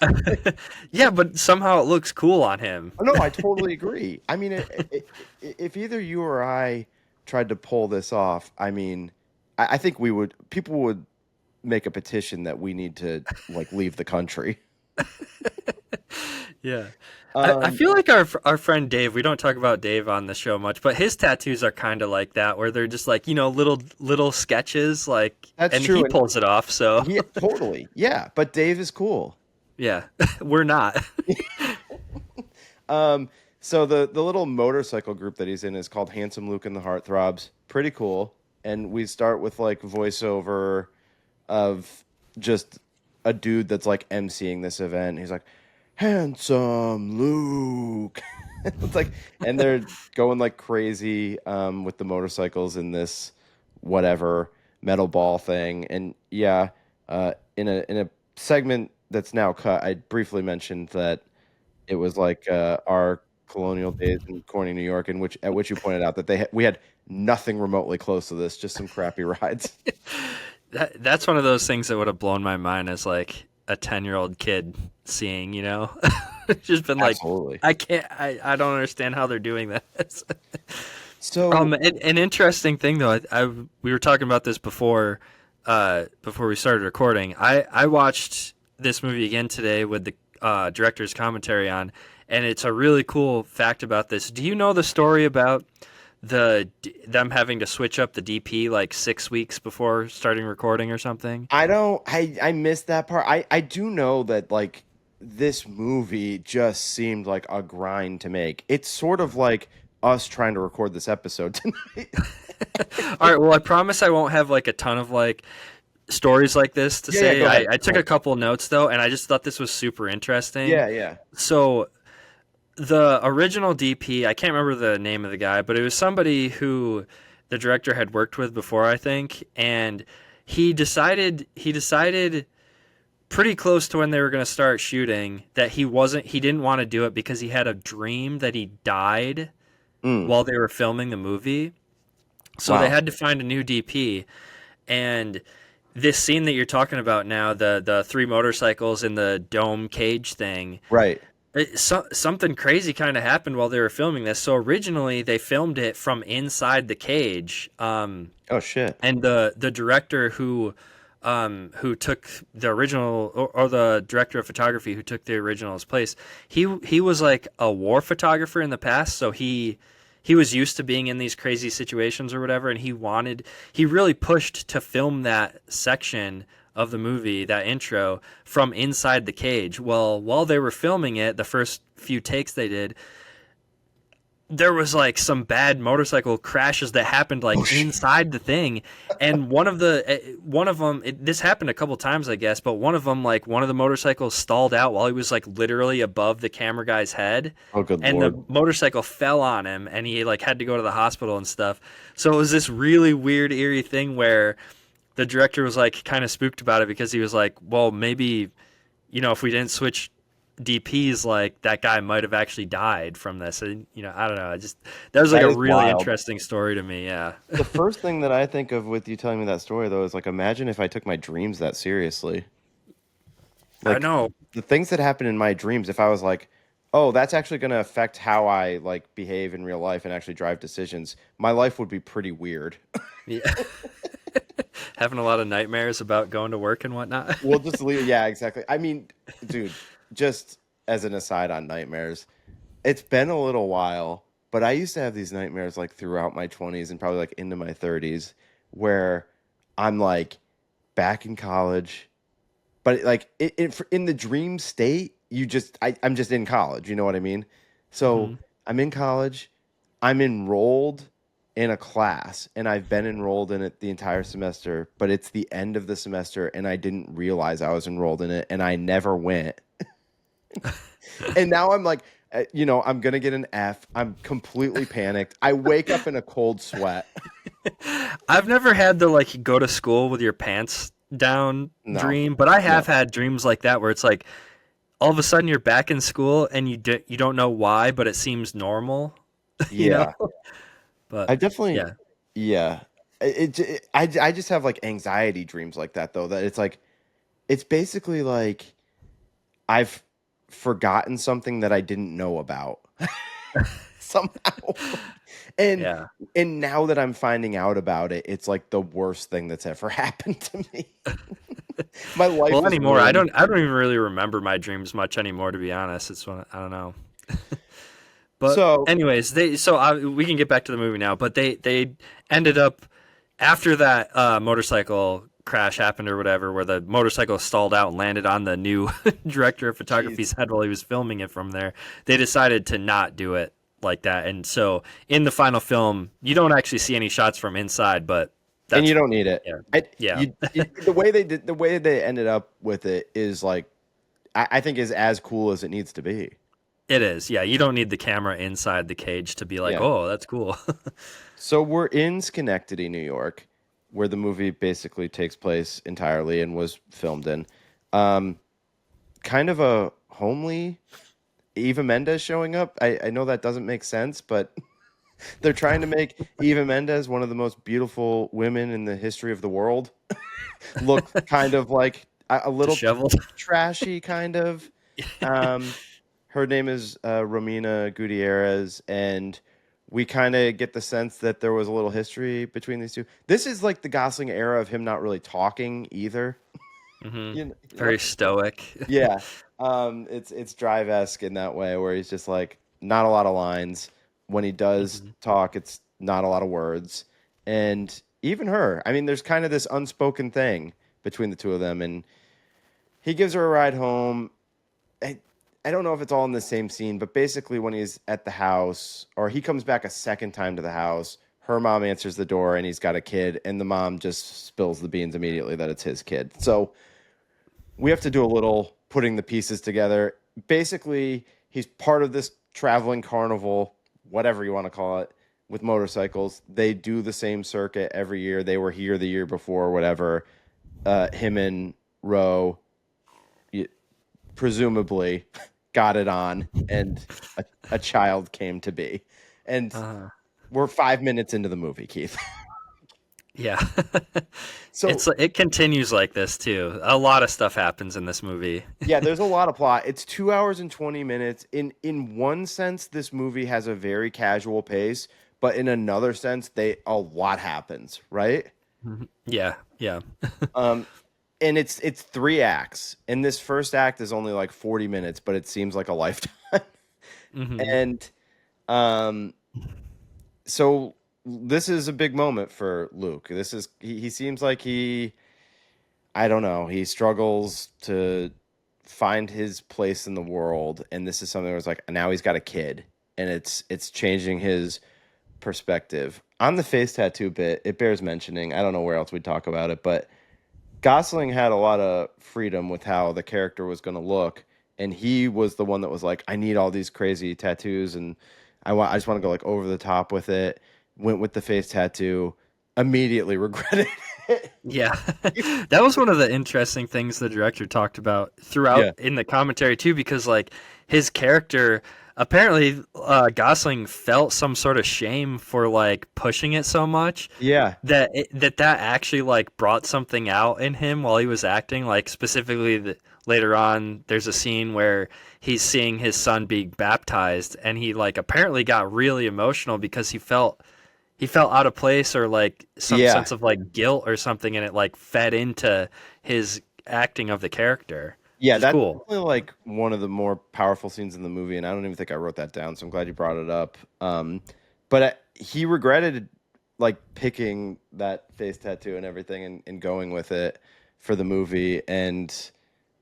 Yeah, but somehow it looks cool on him. No, I totally agree. I mean, if either you or I tried to pull this off, I mean, I think people would make a petition that we need to like leave the country. Yeah. I Um, feel like our friend Dave, we don't talk about Dave on the show much, but his tattoos are kind of like that, where they're just like, little sketches, like, that's and true, he and pulls it off. So he totally, yeah. But Dave is cool. yeah, we're not. Um, so the little motorcycle group that he's in is called Handsome Luke and the Heartthrobs. Pretty cool. And we start with like voiceover of just a dude that's like emceeing this event. He's like, "Handsome Luke." It's like, and they're going like crazy with the motorcycles in this whatever metal ball thing. And yeah, in a segment that's now cut, I briefly mentioned that it was like our colonial days in Corny, New York, in which at which you pointed out that we had nothing remotely close to this, just some crappy rides. That's one of those things that would have blown my mind as like a 10-year-old kid seeing, just been like, Absolutely. I don't understand how they're doing this. So An interesting thing though, we were talking about this before we started recording. I watched this movie again today with the director's commentary on, and it's a really cool fact about this. Do you know the story about them having to switch up the DP like 6 weeks before starting recording or something? I don't. I missed that part. I do know that like this movie just seemed like a grind to make. It's sort of like us trying to record this episode tonight. All right, well, I promise I won't have like a ton of like stories like this to Yeah, say. go ahead. I took a couple notes though, and I just thought this was super interesting. Yeah, yeah. So the original DP, I can't remember the name of the guy, but it was somebody who the director had worked with before, I think, and he decided pretty close to when they were going to start shooting that he didn't want to do it because he had a dream that he died Mm, while they were filming the movie. So they wow. had to find a new DP, and this scene that you're talking about now, the three motorcycles in the dome cage thing, Right. something crazy kind of happened while they were filming this. So originally they filmed it from inside the cage, Oh shit. and the director who took the original, or the director of photography who took the original's place, he was like a war photographer in the past, so he was used to being in these crazy situations or whatever, and he really pushed to film that section of the movie, that intro, from inside the cage. Well, while they were filming it, the first few takes they did, there was like some bad motorcycle crashes that happened like Oh shit. inside the thing, and one of them, this happened a couple times I guess, but one of them, like, one of the motorcycles stalled out while he was like literally above the camera guy's head, Oh good and the lord. motorcycle fell on him and he like had to go to the hospital and stuff. So it was this really weird, eerie thing where the director was like kind of spooked about it because he was like, well, maybe, if we didn't switch DPs, like, that guy might have actually died from this. And, I don't know. That was like That a is really wild. interesting story to me. Yeah. The first thing that I think of with you telling me that story though is like imagine if I took my dreams that seriously. I Like know. the things that happen in my dreams, if I was like, oh, that's actually going to affect how I like behave in real life and actually drive decisions, my life would be pretty weird. Yeah. Having a lot of nightmares about going to work and whatnot. We'll just leave. Yeah, exactly. I mean, dude, just as an aside on nightmares, it's been a little while, but I used to have these nightmares like throughout my 20s and probably like into my 30s where I'm like back in college, but like in the dream state, I'm just in college. You know what I mean? So Hmm. I'm in college. I'm enrolled in a class, and I've been enrolled in it the entire semester. But it's the end of the semester, and I didn't realize I was enrolled in it, and I never went. And now I'm like, I'm gonna get an F. I'm completely panicked. I wake up in a cold sweat. I've never had the like go to school with your pants down No, dream, but I no, have had dreams like that where it's like all of a sudden you're back in school and you don't know why, but it seems normal, you know? yeah. But I definitely, yeah, yeah. I just have like anxiety dreams like that though. That it's like it's basically like I've forgotten something that I didn't know about somehow. And yeah. and now that I'm finding out about it, it's like the worst thing that's ever happened to me. My life Well, is anymore, ruined. I don't even really remember my dreams much anymore, to be honest. It's one, I don't know. But So, anyways, we can get back to the movie now. But they ended up after that motorcycle crash happened or whatever, where the motorcycle stalled out and landed on the new director of jeez. photography's head while he was filming it from there. They decided to not do it like that, and so in the final film, you don't actually see any shots from inside, but And that's you don't need it. yeah, I, yeah. the way the way they ended up with it is like I think is as cool as it needs to be. It is. Yeah, you don't need the camera inside the cage to be like, Yeah. "Oh, that's cool." So we're in Schenectady, New York, where the movie basically takes place entirely and was filmed in. Um, Kind of a homely Eva Mendes showing up. I know that doesn't make sense, but they're trying to make Eva Mendes one of the most beautiful women in the history of the world look kind of like a little Disheveled. trashy, kind of. Um, Her name is Romina Gutierrez, and we kind of get the sense that there was a little history between these two. This is like the Gosling era of him not really talking either. Hmm. You know? Very stoic. Yeah. It's Drive-esque in that way, where he's just like not a lot of lines. When he does Hmm. talk, it's not a lot of words. And even her, I mean, there's kind of this unspoken thing between the two of them, and he gives her a ride home. I, I don't know if it's all in the same scene, but basically when he's at the house, or he comes back a second time to the house, her mom answers the door and he's got a kid, and the mom just spills the beans immediately that it's his kid. So we have to do a little putting the pieces together. Basically, he's part of this traveling carnival, whatever you want to call it, with motorcycles. They do the same circuit every year. They were here the year before, whatever. Him and Roe presumably got it on, and a child came to be. And Uh, we're 5 minutes into the movie, Keith. yeah. So It continues like this too. A lot of stuff happens in this movie. yeah, there's a lot of plot. It's 2 hours and 20 minutes. In one sense, this movie has a very casual pace, but in another sense, they a lot happens, right? Mhm. Yeah, yeah. Um, and it's three acts, and this first act is only like 40 minutes, but it seems like a lifetime. Hmm. And um, so this is a big moment for Luke. He seems like I don't know, he struggles to find his place in the world, and this is something where it's like now he's got a kid, and it's changing his perspective. On the face tattoo bit, it bears mentioning. I don't know where else we'd talk about it, but Gosling had a lot of freedom with how the character was going to look, and he was the one that was like, I need all these crazy tattoos, and I just want to go like over the top with it. Went with the face tattoo, immediately regretted it. Yeah. That was one of the interesting things the director talked about throughout Yeah, in the commentary too, because like his character apparently Gosling felt some sort of shame for like pushing it so much yeah, that actually like brought something out in him while he was acting. Like specifically, later on, there's a scene where he's seeing his son being baptized, and he like apparently got really emotional because he felt out of place or like some yeah. sense of like guilt or something, and it like fed into his acting of the character, which Yeah, is that's cool. definitely like one of the more powerful scenes in the movie, and I don't even think I wrote that down, so I'm glad you brought it up. But he regretted like picking that face tattoo and everything and going with it for the movie. And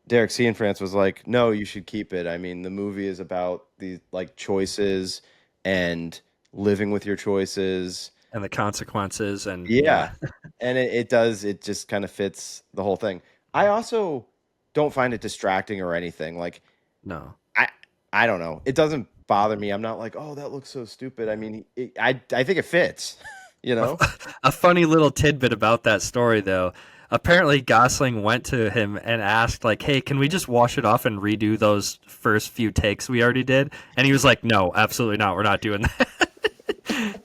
Derek Cianfrance was like, "No, you should keep it. I mean, the movie is about these like choices and living with your choices." And the consequences, and Yeah. yeah, And it does, it just kind of fits the whole thing. I also don't find it distracting or anything. Like no. I I don't know. It doesn't bother me. I'm not like, "Oh, that looks so stupid." I mean, I think it fits, you A, know? a funny little tidbit about that story, though. Apparently, Gosling went to him and asked, like, "Hey, can we just wash it off and redo those first few takes we already did?" And he was like, "No, absolutely not. We're not doing that."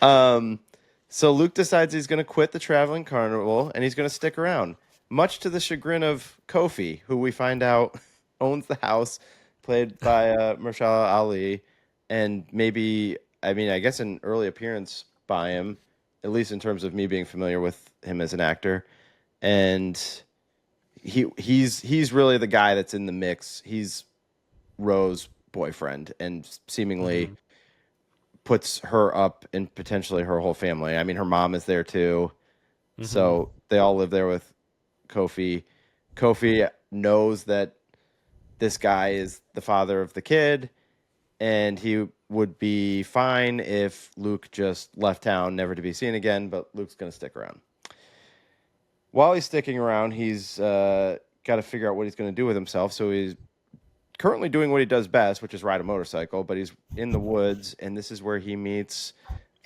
Um, so Luke decides he's going to quit the traveling carnival and he's going to stick around, much to the chagrin of Kofi, who we find out owns the house, played by Mahershala Ali, and maybe, I mean, I guess an early appearance by him, at least in terms of me being familiar with him as an actor. And he's really the guy that's in the mix. He's Rose's boyfriend and seemingly Hmm. puts her up and potentially her whole family. I mean, her mom is there too. Hmm. So they all live there with Kofi. Kofi knows that this guy is the father of the kid, and he would be fine if Luke just left town, never to be seen again, but Luke's going to stick around. While he's sticking around, he's got to figure out what he's going to do with himself. So he's currently doing what he does best, which is ride a motorcycle, but he's in the woods, and this is where he meets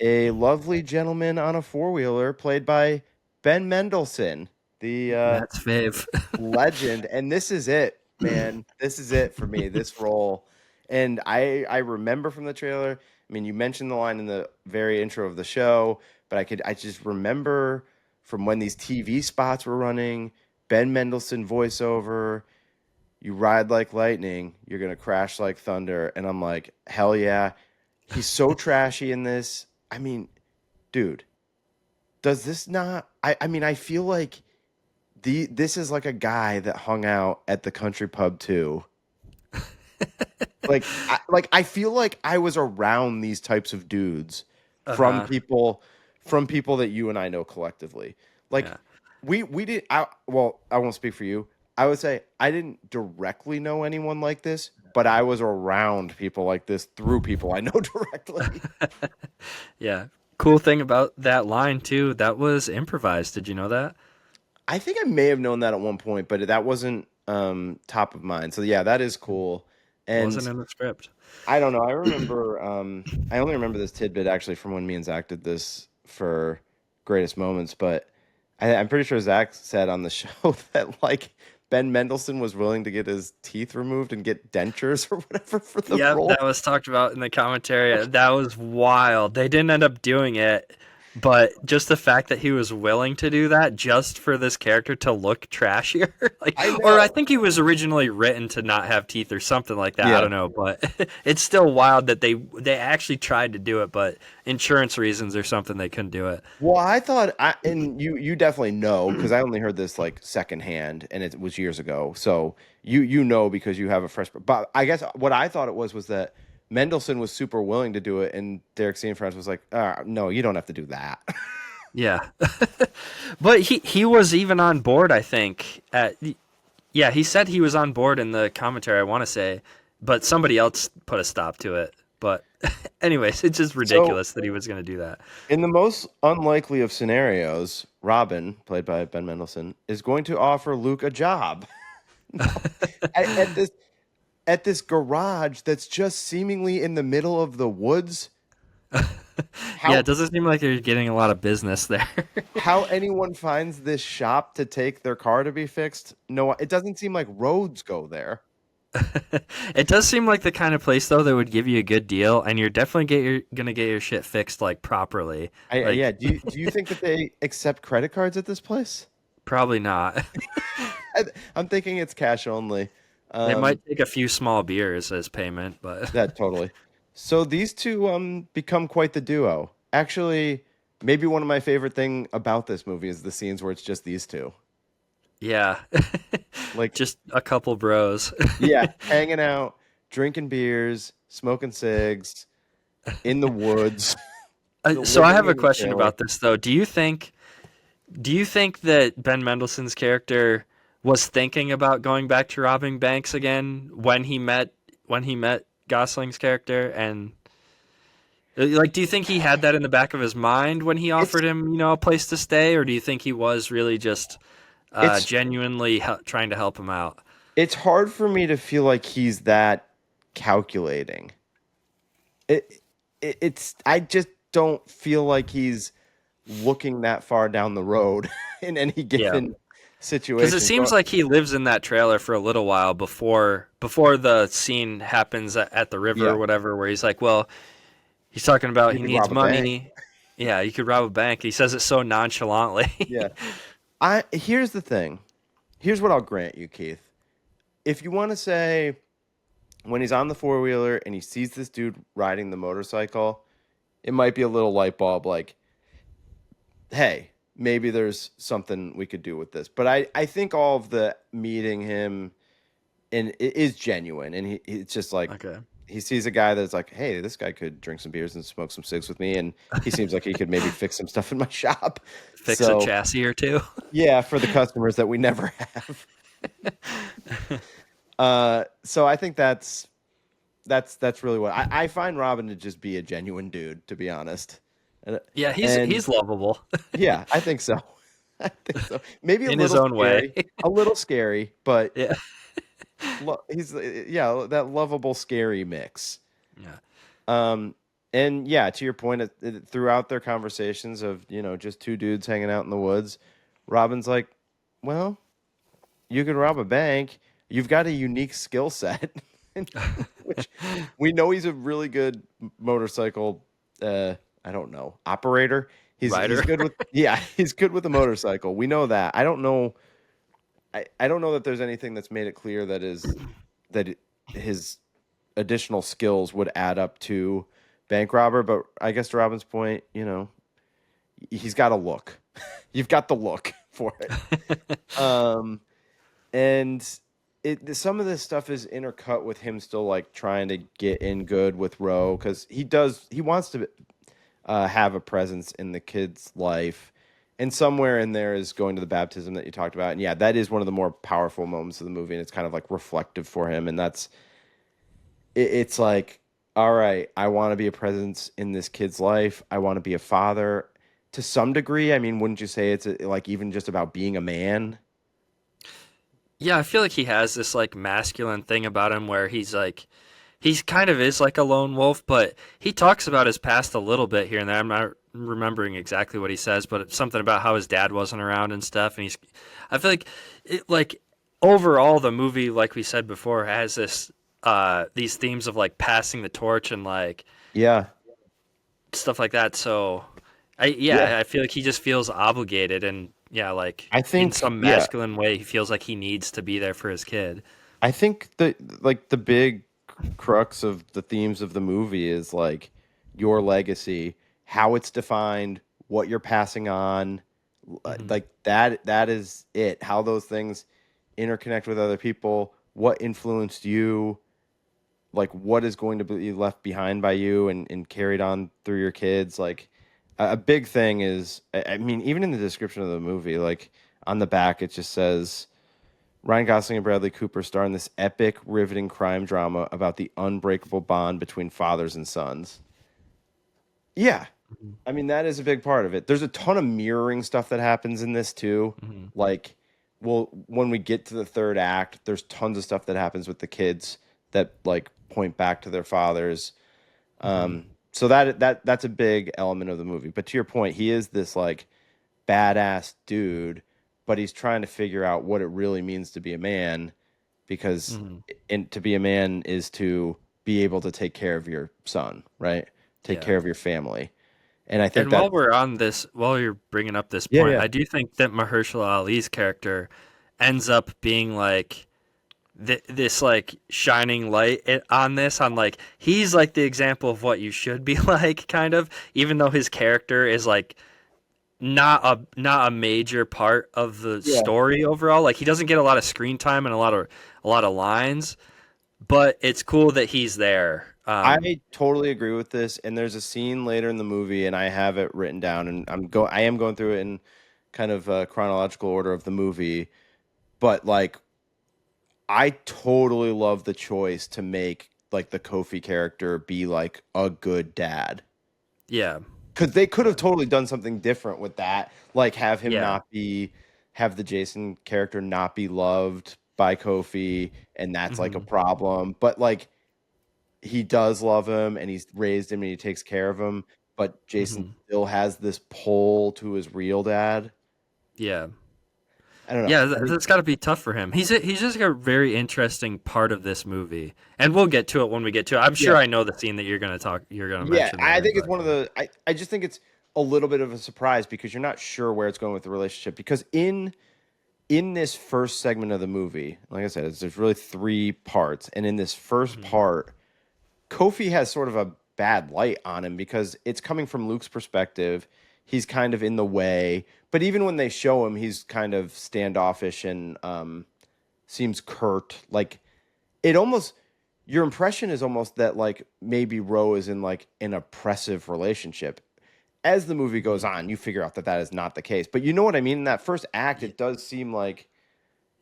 a lovely gentleman on a four-wheeler played by Ben Mendelsohn, the Matt's fave. legend. And this is it, man. This is it for me, this role. And I remember from the trailer, I mean, you mentioned the line in the very intro of the show, but I just remember from when these TV spots were running, Ben Mendelsohn voiceover, "You ride like lightning, you're gonna crash like thunder." And I'm like, hell yeah. He's so trashy in this. I mean, dude, does this not I mean, I feel like this is like a guy that hung out at the country pub too. I feel like I was around these types of dudes Uh from huh. people that you and I know collectively. Like Yeah. we did I well, I won't speak for you. I would say I didn't directly know anyone like this, but I was around people like this through people I know directly. Yeah. Cool thing about that line too, that was improvised. Did you know that? I think I may have known that at one point, but that wasn't top of mind. So yeah, that is cool. Wasn't And in the script. I don't know. I remember. I only remember this tidbit actually from when me and Zach did this for Greatest Moments. But I'm pretty sure Zach said on the show that like Ben Mendelsohn was willing to get his teeth removed and get dentures or whatever for the Yep, role. that was talked about in the commentary. That was wild. They didn't end up doing it, but just the fact that he was willing to do that just for this character to look trashier, like, I or I know. think he was originally written to not have teeth or something like that. I Yeah. don't know, but it's still wild that they actually tried to do it, but insurance reasons or something they couldn't do it. Well, I thought, and you definitely know because I only heard this like secondhand, and it was years ago. So you know because you have a fresh. But I guess what I thought it was that Mendelssohn was super willing to do it, and Derek Cianfrance was like, "No, you don't have to do that." Yeah, but he was even on board. I think at yeah, he said he was on board in the commentary, I want to say, but somebody else put a stop to it. But anyways, it's just So ridiculous that he was going to do that. in the most unlikely of scenarios, Robin, played by Ben Mendelsohn, is going to offer Luke a job at this garage that's just seemingly in the middle of the woods. Yeah, How it doesn't seem like you're getting a lot of business there. how anyone finds this shop to take their car to be fixed? No, it doesn't seem like roads go there. It does seem like the kind of place though that would give you a good deal, and you're definitely gonna get your shit fixed like properly. Yeah. Like Do you think that they accept credit cards at this place? probably not. I'm thinking it's cash only. They Um, might take a few small beers as payment, but that totally. So these two become quite the duo. Actually, maybe one of my favorite thing about this movie is the scenes where it's just these two. yeah, Like, just a couple bros. yeah, hanging out, drinking beers, smoking cigs in the woods. So I have living a in the question trailer. about this though. Do you think that Ben Mendelsohn's character was thinking about going back to robbing banks again when he met Gosling's character, and like, do you think he had that in the back of his mind when he It's offered him, a place to stay, or do you think he was really just it's genuinely trying to help him out? it's hard for me to feel like he's that calculating. It's I just don't feel like he's looking that far down the road in any Yeah, given because it situation. seems So like he lives in that trailer for a little while before the scene happens at the river or yeah, whatever, where he's like, well, he's talking about you he could needs rob a bank. money. Yeah, you could rob a bank. He says it so nonchalantly. Yeah. I Here's the thing. Here's what I'll grant you, Keith. If you want to say when he's on the four wheeler and he sees this dude riding the motorcycle, it might be a little light bulb like, hey, maybe there's something we could do with this. But I think all of the meeting him and it is genuine. And it's just like Okay. he sees a guy that's like, hey, this guy could drink some beers and smoke some cigs with me. And he seems like he could maybe fix some stuff in my shop. Fix a So, chassis or two. yeah, for the customers that we never have. So I think that's really what I find Robin to just be a genuine dude, to be honest. And, Yeah, he's and he's lovable yeah, I think so. I think so. Maybe in his own way. a little scary, but Yeah. he's yeah, that lovable scary mix. Yeah. Um, and yeah, to your point, throughout their conversations of just two dudes hanging out in the woods, Robin's like, well, you could rob a bank. You've got a unique skill set, which we know he's a really good motorcycle. I don't know, operator. He's Ryder. good with yeah, he's good with a motorcycle. We know that. I don't know. I don't know that there's anything that's made it clear his additional skills would add up to bank robber. But I guess to Robin's point, he's got a look. You've got the look for it. And some of this stuff is intercut with him still like trying to get in good with Roe because he wants to have a presence in the kid's life, and somewhere in there is going to the baptism that you talked about, and yeah, that is one of the more powerful moments of the movie, and it's kind of like reflective for him, and it's like, all right, I want to be a presence in this kid's life. I want to be a father to some degree. I mean, wouldn't you say it's like even just about being a man? Yeah, I feel like he has this like masculine thing about him where he's kind of is like a lone wolf, but he talks about his past a little bit here and there. I'm not remembering exactly what he says, but it's something about how his dad wasn't around and stuff. And I feel like overall the movie, like we said before, has these themes of like passing the torch and like Yeah, stuff like that. So yeah. I feel like he just feels obligated and yeah, like I in think some yeah, masculine way, he feels like he needs to be there for his kid. I think the big crux of the themes of the movie is like your legacy, how it's defined, what you're passing on, Hmm. like that is it. How those things interconnect with other people, what influenced you, like what is going to be left behind by you and carried on through your kids. Like a big thing is, I mean, even in the description of the movie, like on the back, it just says Ryan Gosling and Bradley Cooper star in this epic, riveting crime drama about the unbreakable bond between fathers and sons. Yeah, I mean that is a big part of it. There's a ton of mirroring stuff that happens in this too. Hmm. Like, well, when we get to the third act, there's tons of stuff that happens with the kids that like point back to their fathers. Hmm. So that's a big element of the movie. But to your point, he is this like badass dude, but he's trying to figure out what it really means to be a man because Hmm. to be a man is to be able to take care of your son, right? Take Yeah. care of your family. And I think And that while you're bringing up this yeah, point, yeah. I do think that Mahershala Ali's character ends up being like this like shining light on like he's like the example of what you should be like, kind of, even though his character is like not a major part of the Yeah. story overall. Like he doesn't get a lot of screen time and a lot of lines, but it's cool that he's there. I totally agree with this. And there's a scene later in the movie, and I have it written down, and I am going through it in kind of chronological order of the movie. But like, I totally love the choice to make like the Kofi character be like a good dad. Yeah. Because they could have totally done something different with that, like have him Yeah. not be, have the Jason character not be loved by Kofi, and that's like a Hmm. problem. But like he does love him, and he's raised him, and he takes care of him. But Jason Hmm. still has this pull to his real dad. Yeah. I don't know. Yeah, I think that's got to be tough for him. He's just a very interesting part of this movie, and we'll get to it when we get to it. I'm yeah, sure I know the scene that you're gonna yeah. mention I there, think it's but one of the. I just think it's a little bit of a surprise because you're not sure where it's going with the relationship. Because in this first segment of the movie, like I said, there's really three parts, and in this first Mhm. part, Kofi has sort of a bad light on him because it's coming from Luke's perspective. He's kind of in the way, but even when they show him, he's kind of standoffish and seems curt. Like it almost, your impression is almost that like maybe Ro is in like an oppressive relationship. As the movie goes Mhm. on, you figure out that that is not the case. But you know what I mean? In that first act, Y- it does seem like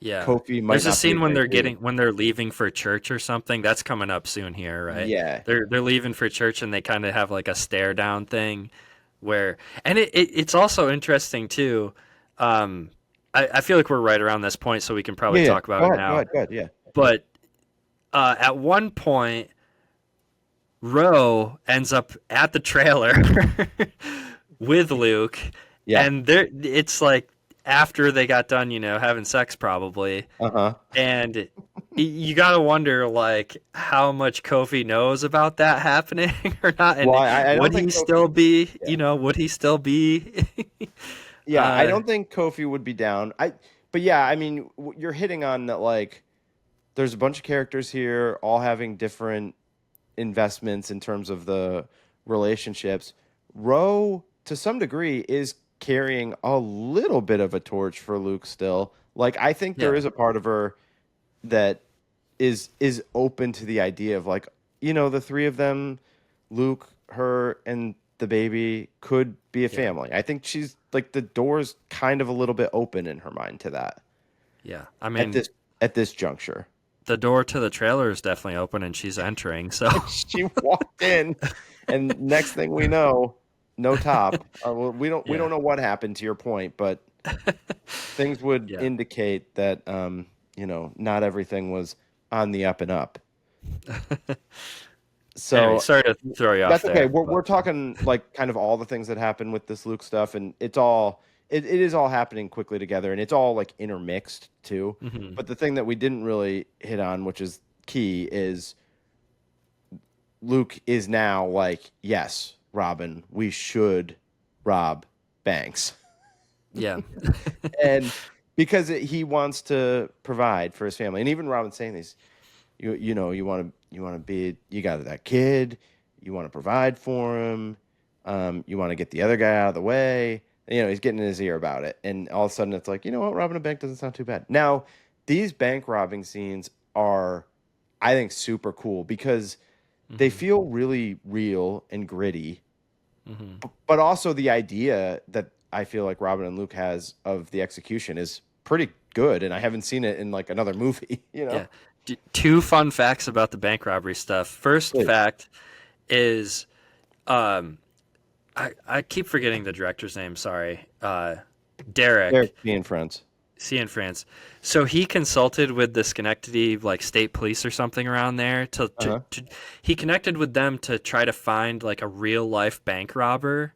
Yeah, Kofi might there's a not be a scene when great leader. when they're leaving for church or something. That's coming up soon here, right? Yeah. They're leaving for church and they kind of have like a stare down thing where, and it's also interesting too. Um, I feel like we're right around this point, so we can probably Yeah, yeah. talk about it Go now. ahead, go ahead. Yeah. But at one point, Ro ends up at the trailer with Luke, Yeah. and it's like after they got done, having sex probably, Uh-huh. and you gotta wonder like how much Kofi knows about that happening or not, Well, and I don't would think he Kofi. still be, Yeah. would he still be? Yeah, I uh, don't think Kofi would be down. But yeah, I mean, you're hitting on that. Like, there's a bunch of characters here, all having different investments in terms of the relationships. Ro, to some degree, is carrying a little bit of a torch for Luke still. Like, I think there yeah, is a part of her that is open to the idea of like, the three of them, Luke, her, and the baby could be a yeah, family. I think she's like the door's kind of a little bit open in her mind to that yeah. I at mean, this juncture. the door to the trailer is definitely open, and she's entering. So, She walked in, and next thing we know, no top. Well, we yeah, don't know what happened to your point, but things would yeah. indicate that not everything was on the up and up. Anyway, So sorry to throw you off that's okay. there, We're but talking like kind of all the things that happen with this Luke stuff, and it is all happening quickly together, and it's all like intermixed too. mhm. But the thing that we didn't really hit on, which is key, is Luke is now like, yes, Robin, we should rob banks, Yeah, and because he wants to provide for his family, and even Robin saying these, you want to be, you got that kid, you want to provide for him, you want to get the other guy out of the way. He's getting in his ear about it, and all of a sudden it's like, you know what, robbing a bank doesn't sound too bad. Now, these bank robbing scenes are, I think, super cool because they hmm feel really real and gritty, hmm but also the idea that I feel like Robin and Luke has of the execution is pretty good, and I haven't seen it in like another movie. yeah. Two fun facts about the bank robbery stuff. First Please. fact is, um, I keep forgetting the director's name. Sorry, They're Derek. being friends. See in France. So he consulted with the Schenectady like state police or something around there Uh-huh. he connected with them to try to find like a real life bank robber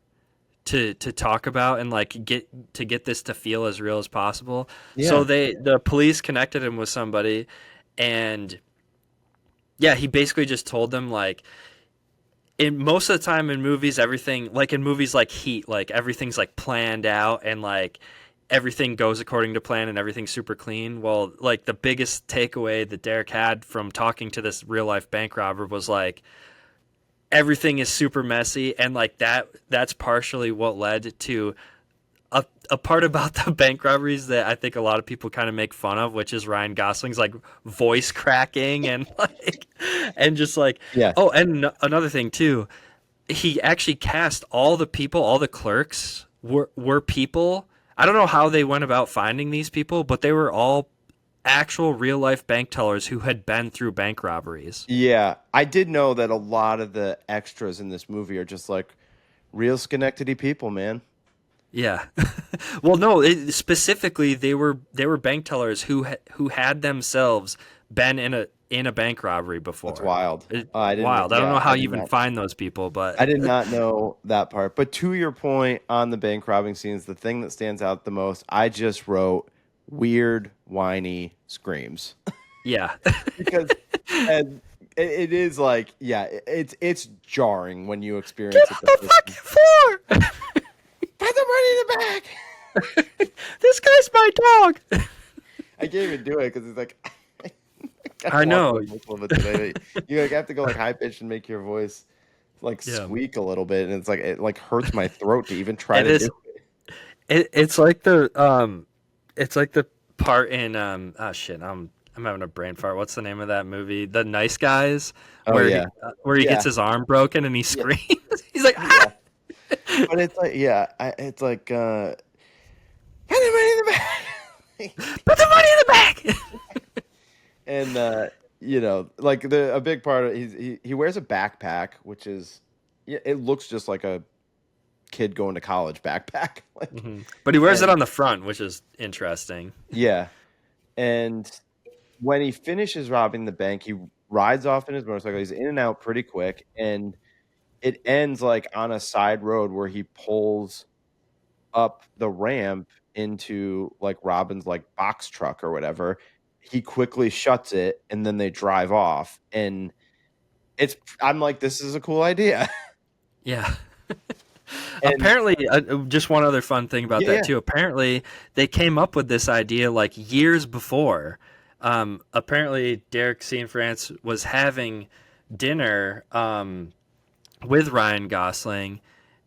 to talk about and like get this to feel as real as possible. So Yeah. the police connected him with somebody, and yeah, he basically just told them like in most of the time in movies, everything like in movies like Heat, like everything's like planned out and like everything goes according to plan and everything's super clean. Well, like the biggest takeaway that Derek had from talking to this real life bank robber was like everything is super messy, and like that's partially what led to a part about the bank robberies that I think a lot of people kind of make fun of, which is Ryan Gosling's like voice cracking and like And just like, Yeah. oh, and another thing too, he actually cast all the people, all the clerks were people. I don't know how they went about finding these people, but they were all actual real life bank tellers who had been through bank robberies. Yeah, I did know that a lot of the extras in this movie are just like real Schenectady people, man. Yeah. Well, no, specifically they were bank tellers who had themselves been in a bank robbery That's before. wild. I didn't. Wild. I don't know Yeah, how you even find those people, I but did not know that part. But to your point on the bank robbing scenes, the thing that stands out the most, I just wrote weird, whiny screams yeah. because, and it is like, yeah, it's jarring when you Get experience it on the the first time. fucking floor. Put the money in the bag. This guy's my dog. I can't even do it because it's like I kind I of lost know. my voice a little bit today. You like have to go like high pitched and make your voice like Yeah. squeak a little bit, and it's like it like hurts my throat to even try It to do is it. it's like the part in oh shit, I'm having a brain fart. What's the name of that movie? The Nice Guys, Oh yeah, where he gets yeah, his arm broken and he yeah, screams. He's like, ah! yeah. But it's like yeah, it's like put the money in the bag. Put the money in the bag. And you know, like the a big part of he wears a backpack, which is yeah, it looks just like a kid going to college backpack, like But he wears it and on the front, which is interesting. yeah. And when he finishes robbing the bank, he rides off in his motorcycle. He's in and out pretty quick, and it ends like on a side road where he pulls up the ramp into like Robin's like box truck or whatever. He quickly shuts it, and then they drive off. And it's I'm like, this is a cool idea. Yeah. And Apparently, just one other fun thing about yeah, that yeah, too. Apparently, they came up with this idea like years before. Apparently, Derek Cianfrance was having dinner with Ryan Gosling,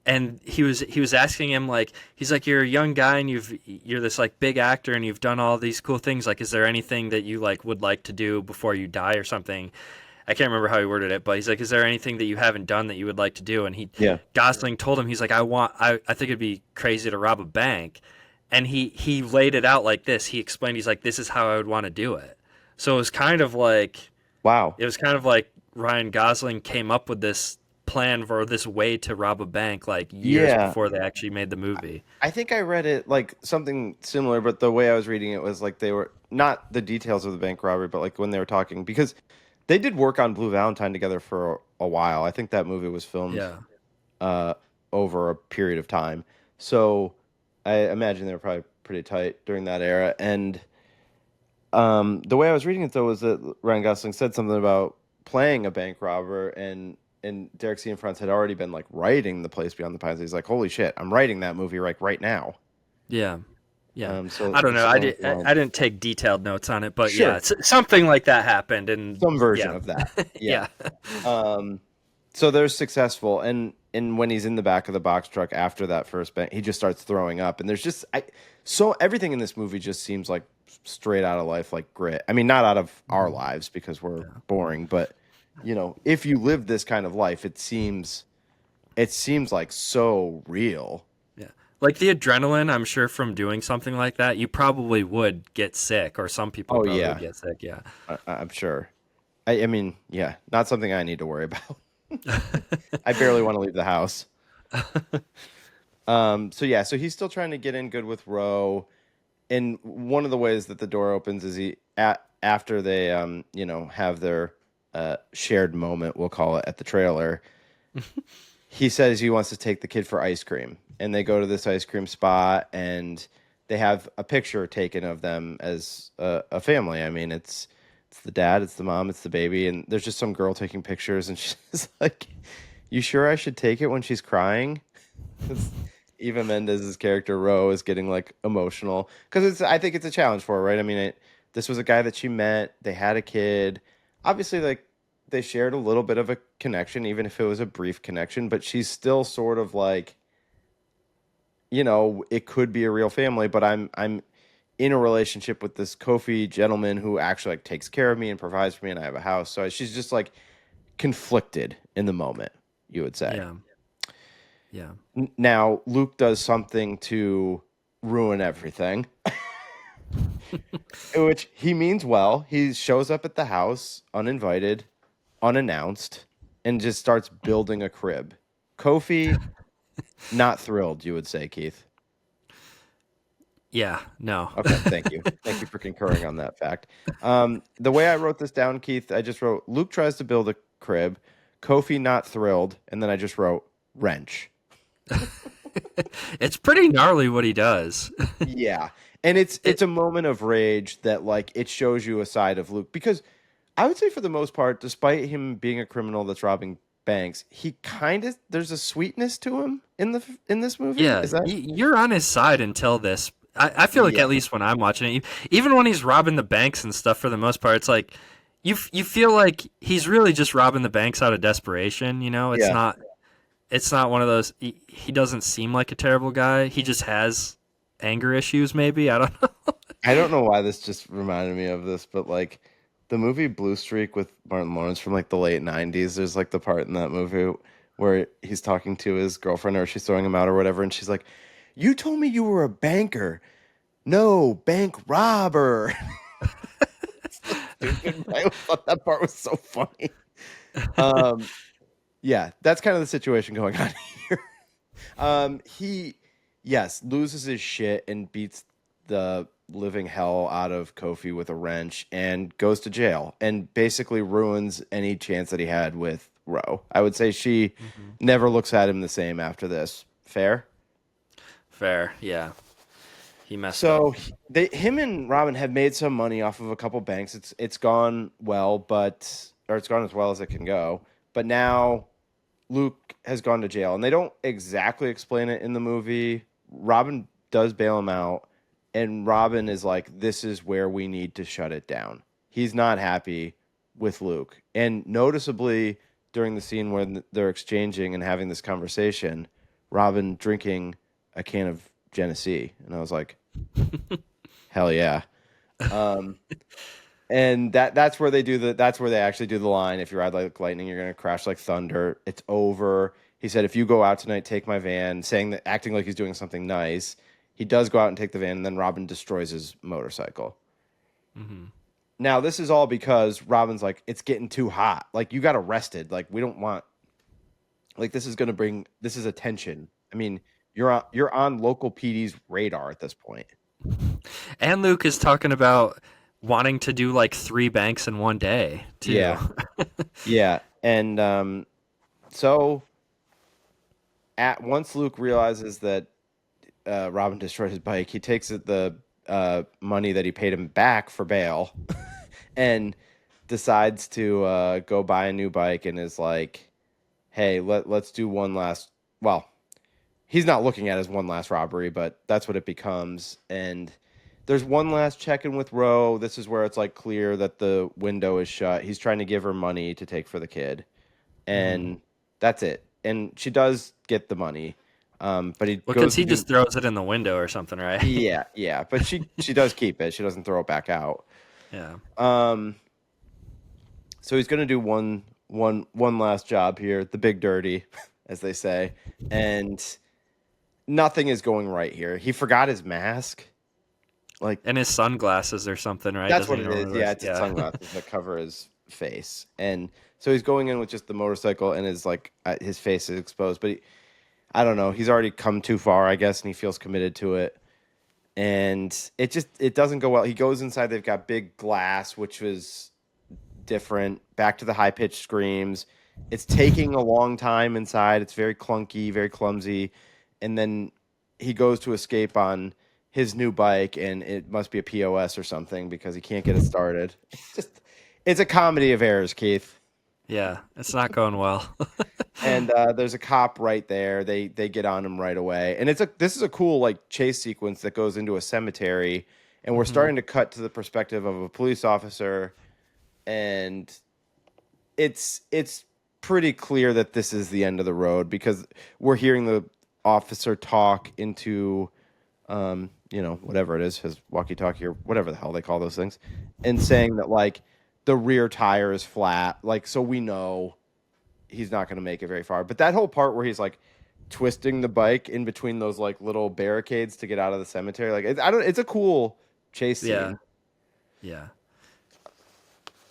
and he was asking him like he's like, you're a young guy and you're this like big actor and you've done all these cool things, like is there anything that you like would like to do before you die or something. I can't remember how he worded it, but he's like, is there anything that you haven't done that you would like to do? And yeah, Gosling told him, he's like, I think it'd be crazy to rob a bank. And he laid it out like this. He explained, he's like, this is how I would want to do it. So wow, it was kind of like Ryan Gosling came up with this plan for this way to rob a bank like years yeah. before they actually made the movie. I think I read it like something similar, but the way I was reading it was like they were not the details of the bank robbery, but like when they were talking because they did work on Blue Valentine together for a while. I think that movie was filmed Yeah. uh, over a period of time, so I imagine they were probably pretty tight during that era. And the way I was reading it though was that Ryan Gosling said something about playing a bank robber, and Derek Cianfrance had already been like writing The Place Beyond the Pines. He's like, "Holy shit, I'm writing that movie like right now." Yeah. Yeah. So I don't know. it's along those I lines. didn't take detailed notes on it, but yeah, Sure, something like that happened. And some version yeah. of that. Yeah. Yeah. Um, so they're successful, and when he's in the back of the box truck after that first bang, he just starts throwing up, and there's just so everything in this movie just seems like straight out of life, like grit. I mean, not out of our lives because we're boring, but you know, if you live this kind of life, it seems like so real. Yeah. Like the adrenaline, I'm sure from doing something like that, you probably would get sick, or some people Oh probably would yeah, get sick. Yeah. I'm sure. I mean, yeah, not something I need to worry about. I barely want to leave the house. So yeah, so he's still trying to get in good with Roe, and one of the ways that the door opens is after they have their shared moment, we'll call it, at the trailer. He says he wants to take the kid for ice cream, and they go to this ice cream spot, and they have a picture taken of them as a family. I mean, it's the dad, it's the mom, it's the baby, and there's just some girl taking pictures, and she's like, "You sure I should take it when she's crying?" 'Cause Eva Mendez's character Ro is getting like emotional because I think it's a challenge for her, right? I mean, this was a guy that she met, they had a kid, obviously, like they shared a little bit of a connection, even if it was a brief connection, but she's still sort of like, it could be a real family, but I'm in a relationship with this Kofi gentleman who actually like takes care of me and provides for me, and I have a house. So she's just like conflicted in the moment, you would say. Yeah. Yeah. Now Luke does something to ruin everything, in which he means well. He shows up at the house uninvited, unannounced, and just starts building a crib. Kofi, not thrilled, you would say, Keith. Yeah. No. Okay, thank you. Thank you for concurring on that fact. The way I wrote this down, Keith, I just wrote Luke tries to build a crib, Kofi not thrilled, and then I just wrote wrench. It's pretty gnarly what he does. Yeah. And it's a moment of rage that like it shows you a side of Luke because I would say for the most part, despite him being a criminal that's robbing banks, he kind of there's a sweetness to him in this movie. Yeah, Is that? you're on his side until this. I feel like Yeah. at least when I'm watching it, even when he's robbing the banks and stuff, for the most part, it's like you feel like he's really just robbing the banks out of desperation. You know, Yeah. it's not one of those. He doesn't seem like a terrible guy. He just has anger issues. Maybe I don't know. I don't know why this just reminded me of this, but like the movie Blue Streak with Martin Lawrence from like the late 90s, there's like the part in that movie where he's talking to his girlfriend or she's throwing him out or whatever, and she's like, "You told me you were a banker." "No, bank robber." Stupid. I thought that part was so funny. Um, yeah, that's kind of the situation going on here. He, yes, loses his shit and beats the living hell out of Kofi with a wrench and goes to jail and basically ruins any chance that he had with Ro. I would say she Mhm. never looks at him the same after this. Fair? Fair, yeah. He messed up. So him and Robin have made some money off of a couple banks. It's gone well, or it's gone as well as it can go. But now Luke has gone to jail, and they don't exactly explain it in the movie. Robin does bail him out, and Robin is like, "This is where we need to shut it down." He's not happy with Luke, and noticeably during the scene when they're exchanging and having this conversation, Robin drinking a can of Genesee, and I was like, hell yeah. Um, and that's where that's where they actually do the line. If you ride like lightning, you're gonna crash like thunder. It's over. He said, "If you go out tonight, take my van," saying that, acting like he's doing something nice. He does go out and take the van, and then Robin destroys his motorcycle. Hmm. Now, this is all because Robin's like, "It's getting too hot. Like, you got arrested. Like, we don't want, like, this is attention. I mean, you're on local PD's radar at this point." And Luke is talking about wanting to do like 3 banks in one day too. Yeah. Yeah. And so at once Luke realizes that Robin destroyed his bike, he takes the money that he paid him back for bail and decides to go buy a new bike and is like, "Hey, let's do one last." Well, he's not looking at it as one last robbery, but that's what it becomes. And there's one last check-in with Ro. This is where it's like clear that the window is shut. He's trying to give her money to take for the kid, Hmm. and that's it. And she does get the money, but he Well, goes because to he do. just throws it in the window or something, right? Yeah, yeah, but she does keep it. She doesn't throw it back out. Yeah. Um, so he's gonna do one last job here, the big dirty, as they say, and nothing is going right here. He forgot his mask. Like, And his sunglasses or something, right? that's Doesn't what he it normally is. wear? Yeah, it's his Yeah. sunglasses that cover his face, and so he's going in with just the motorcycle, and his like his face is exposed. But I don't know. He's already come too far, I guess, and he feels committed to it. And it doesn't go well. He goes inside. They've got big glass, which was different. Back to the high pitched screams. It's taking a long time inside. It's very clunky, very clumsy, and then he goes to escape on his new bike, and it must be a POS or something because he can't get it started. It's a comedy of errors, Keith. Yeah. It's not going well. And there's a cop right there. They get on him right away, and this is a cool like chase sequence that goes into a cemetery, and we're Hmm. starting to cut to the perspective of a police officer, and it's pretty clear that this is the end of the road because we're hearing the officer talk into whatever it is, his walkie-talkie or whatever the hell they call those things, and saying that like the rear tire is flat, like so we know he's not going to make it very far. But that whole part where he's like twisting the bike in between those like little barricades to get out of the cemetery, like I don't, it's a cool chase Yeah. scene. Yeah.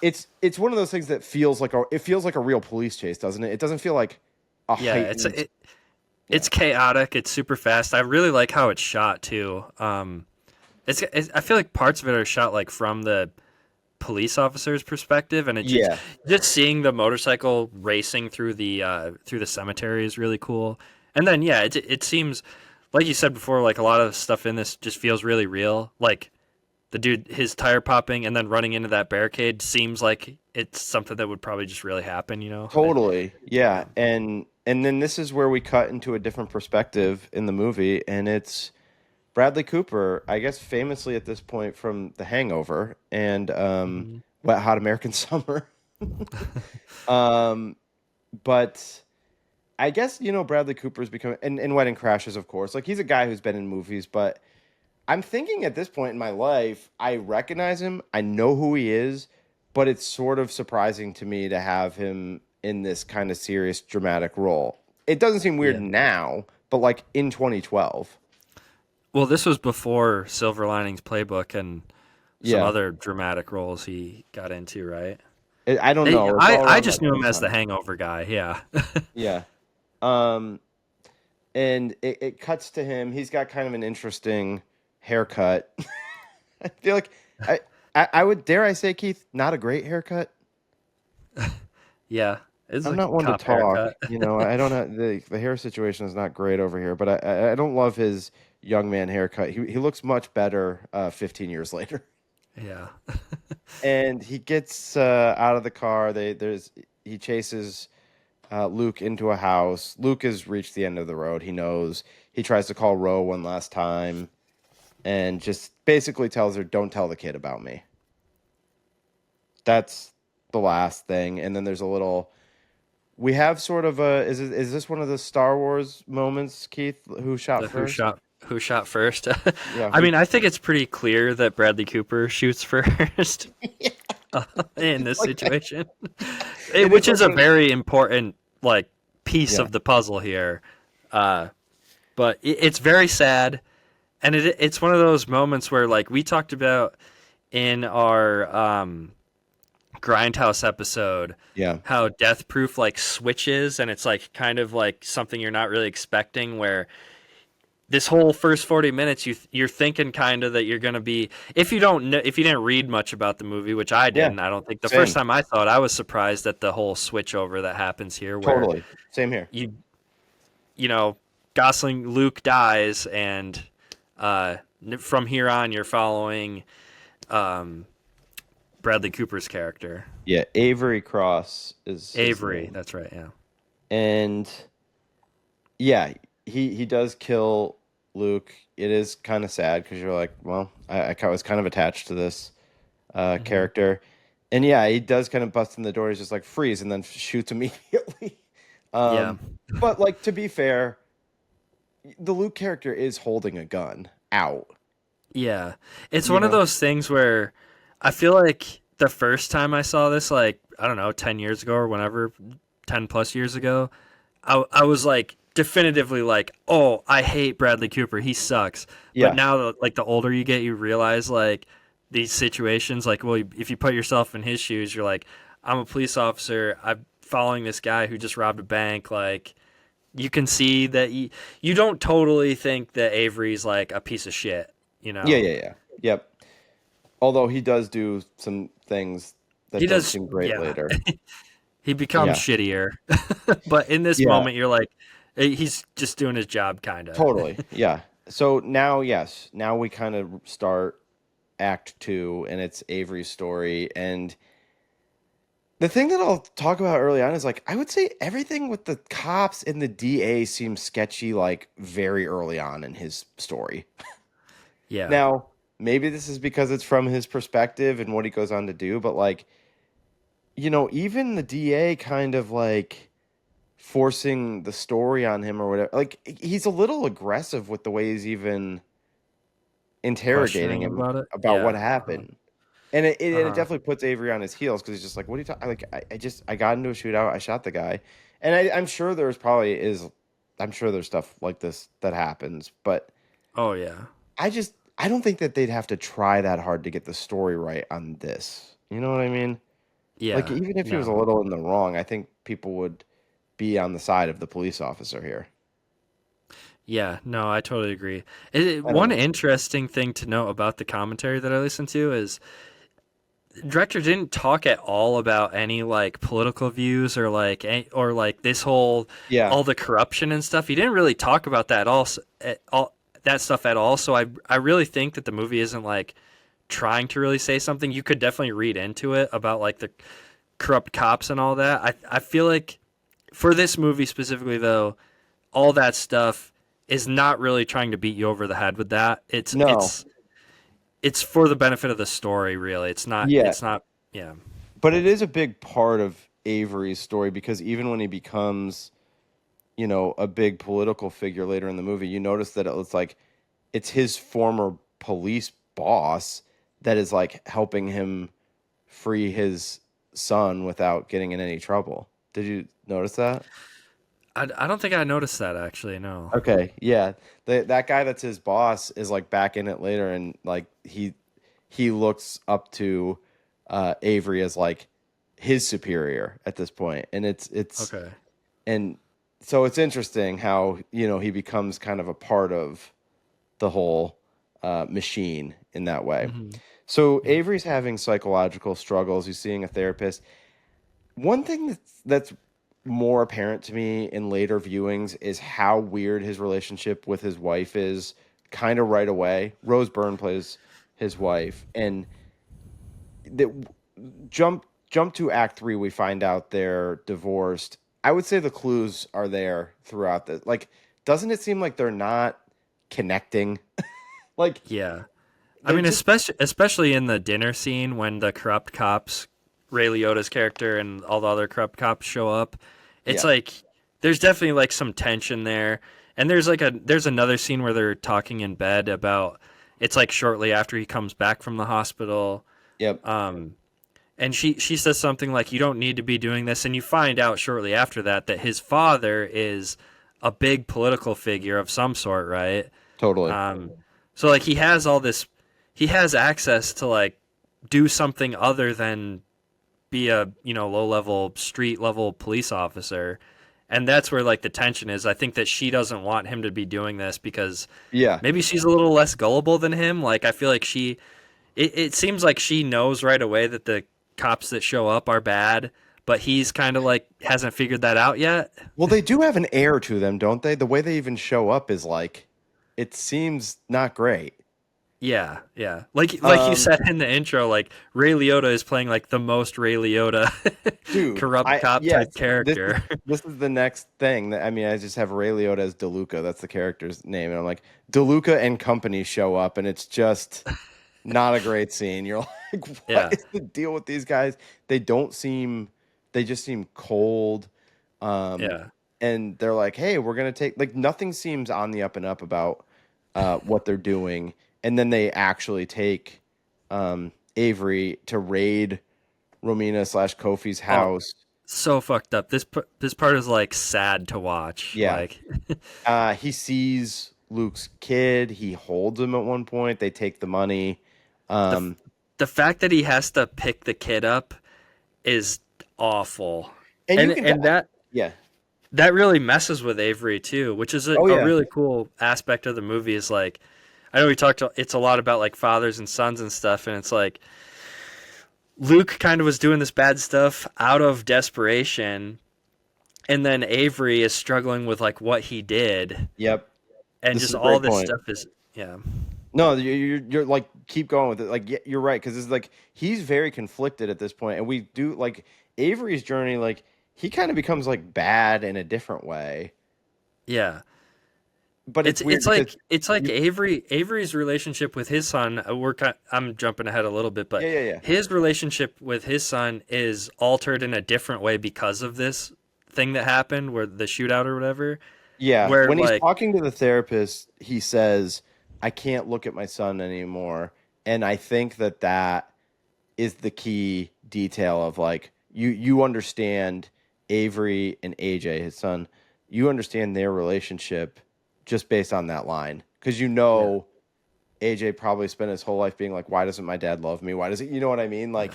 It's one of those things that feels like a real police chase, doesn't it? It doesn't feel like a Yeah. heightened. It's chaotic. It's super fast. I really like how it's shot too. I feel like parts of it are shot like from the police officer's perspective, and Yeah, just seeing the motorcycle racing through the cemetery is really cool. And then yeah, it seems like you said before, like a lot of the stuff in this just feels really real. Like the dude, his tire popping and then running into that barricade seems like it's something that would probably just really happen. totally. Yeah. Yeah, and then this is where we cut into a different perspective in the movie, and it's Bradley Cooper, I guess famously at this point from The Hangover and Hmm. Wet Hot American Summer. um, but I guess Bradley Cooper's become and Wedding Crashes, of course. Like he's a guy who's been in movies, but I'm thinking at this point in my life, I recognize him, I know who he is, but it's sort of surprising to me to have him in this kind of serious dramatic role. It doesn't seem weird Yeah. now, but like in 2012. Well, this was before Silver Linings Playbook and some Yeah. other dramatic roles he got into, right? I don't know. It's all I around just that knew same him as the time. Hangover guy. Yeah. Yeah. Um, and it cuts to him. He's got kind of an interesting haircut. I feel like I would dare I say, Keith, not a great haircut. Yeah. It's I'm like not a one to cop talk. haircut. I don't have the hair situation is not great over here, but I don't love his young man haircut. He looks much better 15 years later. Yeah. And he gets out of the car. He chases Luke into a house. Luke has reached the end of the road. He knows. He tries to call Ro one last time and just basically tells her, "Don't tell the kid about me." That's the last thing. And then there's a little. We have sort of a. Is this one of the Star Wars moments, Keith? Who shot The first? who shot first? Yeah. I mean, I think it's pretty clear that Bradley Cooper shoots first in this Like situation, it is which like is a one of. very important like piece Yeah. of the puzzle here. Uh, but it's very sad, and it's one of those moments where like we talked about in our Grindhouse episode, Yeah. how Death Proof like switches, and it's like kind of like something you're not really expecting, where this whole first 40 minutes you're thinking kind of that you're going to be, if you don't know, if you didn't read much about the movie, which I Yeah. didn't. I don't think the first Same. time I thought, I was surprised at the whole switch over that happens here, where Totally. Same here. you you know Gosling Luke dies, and uh from here on you're following um Bradley Cooper's character. Yeah. Avery Cross is his Avery, name. that's right. Yeah. And yeah, he does kill Luke. It is kind of sad because you're like, well, I was kind of attached to this Hmm. character, and yeah, he does kind of bust in the door. He's just like freeze, and then shoots immediately. Yeah. um, but like to be fair, the Luke character is holding a gun out. Yeah. It's You one of know? those things where I feel like the first time I saw this, like, I don't know, 10 years ago or whenever, 10 plus years ago, I was like, definitively like, oh, I hate Bradley Cooper. He sucks. But Yeah, now, like, the older you get, you realize, like, these situations, like, well, if you put yourself in his shoes, you're like, I'm a police officer. I'm following this guy who just robbed a bank. Like, you can see that you don't totally think that Avery's like a piece of shit, you yeah, know? yeah, yeah. Yep. Although he does do some things that He don't does, seem great yeah. later. He becomes Yeah, shittier, but in this yeah, moment, you're like, he's just doing his job, kind of. totally. Yeah. So now, yes, now we kind of start Act Two, and it's Avery's story. And the thing that I'll talk about early on is like, I would say everything with the cops and the DA seems sketchy, like very early on in his story. Yeah, Now, maybe this is because it's from his perspective and what he goes on to do, but like, even the DA kind of like forcing the story on him or whatever. Like, he's a little aggressive with the way he's even interrogating questioning him him about it. about what Yeah. Uh-huh. happened. And it Uh-huh. definitely puts Avery on his heels because he's just like, "What are you talking? Like, I got into a shootout. I shot the guy, and I'm sure there's probably is, I'm sure there's stuff like this that happens, but Oh yeah. I don't think that they'd have to try that hard to get the story right on this. You know what I mean? Like, Yeah. even if he was a No. little in the wrong, I think people would be on the side of the police officer here. Yeah, no, I totally agree. I don't One know. interesting thing to note about the commentary that I listened to is the director didn't talk at all about any like political views or like or like this whole Yeah, all the corruption and stuff. He didn't really talk about that at all that stuff at all. So I really think that the movie isn't like trying to really say something. You could definitely read into it about like the corrupt cops and all that. I feel like for this movie specifically though, all that stuff is not really trying to beat you over the head with that. no, It's for the benefit of the story, really. yeah, It's not yeah. but it is a big part of Avery's story because even when he becomes, a big political figure later in the movie, you notice that it's like it's his former police boss that is like helping him free his son without getting in any trouble. Did you notice that? I don't think I noticed that actually, no. Okay, yeah. That guy that's his boss is like back in it later, and like he looks up to Avery as like his superior at this point, and it's Okay. and so it's interesting how he becomes kind of a part of the whole machine in that way. Hmm. So Yeah. Avery's having psychological struggles. He's seeing a therapist. One thing that's more apparent to me in later viewings is how weird his relationship with his wife is kind of right away. Rose Byrne plays his wife, and that jump to act 3, we find out they're divorced. I would say the clues are there throughout the, like, doesn't it seem like they're not connecting? Like Yeah. I they're mean, just, especially in the dinner scene when the corrupt cops, Ray Liotta's character and all the other corrupt cops show up. It's yeah. like there's definitely like some tension there. And there's another scene where they're talking in bed about it's like shortly after he comes back from the hospital. Yep. Um and she says something like you don't need to be doing this, and you find out shortly after that that his father is a big political figure of some sort, right? Totally. Um, so like he has access to like do something other than be a low level street level police officer, and that's where like the tension is. I think that she doesn't want him to be doing this because Yeah. maybe she's a little less gullible than him. Like I feel like it seems like she knows right away that the cops that show up are bad, but he's kind of like hasn't figured that out yet. Well, they do have an air to them, don't they? The way they even show up is like, it seems not great. Yeah, yeah. Like you Um, said in the intro, like Ray Liotta is playing like the most Ray Liotta Dude, corrupt cop type yes, character. this is the next thing that, I mean, I just have Ray Liotta as DeLuca. That's the character's name, and I'm like, DeLuca and company show up, and it's just not a great scene. You're like, what Yeah, is the deal with these guys? They don't seem, they just seem cold. Um, yeah. and they're like, hey, we're gonna take, like, nothing seems on the up and up about what they're doing, and then they actually take Avery to raid Romina slash Kofi's Oh, house. so fucked up. This part is like sad to watch. Yeah. Like, He sees Luke's kid. He holds him at one point. They take the money. the Um, the fact that he has to pick the kid up is awful, and you can, and yeah. that really messes with Avery too, which is Oh a yeah. really cool aspect of the movie. Is like, I know we talked. It's a lot about like fathers and sons and stuff, and it's like Luke kind of was doing this bad stuff out of desperation, and then Avery is struggling with like what he did, Yep. and This is just a all great this point. stuff is yeah, No, you're like, keep going with it. Like, yeah, you're right, because it's like he's very conflicted at this point, and we do like Avery's journey. Like, he kind of becomes like bad in a different way, yeah. but it's weird because It's like you, Avery's relationship with his son. I'm jumping ahead a little bit, but yeah, yeah, yeah. his relationship with his son is altered in a different way because of this thing that happened, where the shootout or whatever. Yeah, Where when he's like talking to the therapist, he says, I can't look at my son anymore. And I think that that is the key detail of like you understand Avery and AJ, his son, you understand their relationship just based on that line because you Yeah. know AJ probably spent his whole life being like, why doesn't my dad love me? Why does it? You know what I mean? Yeah. Like,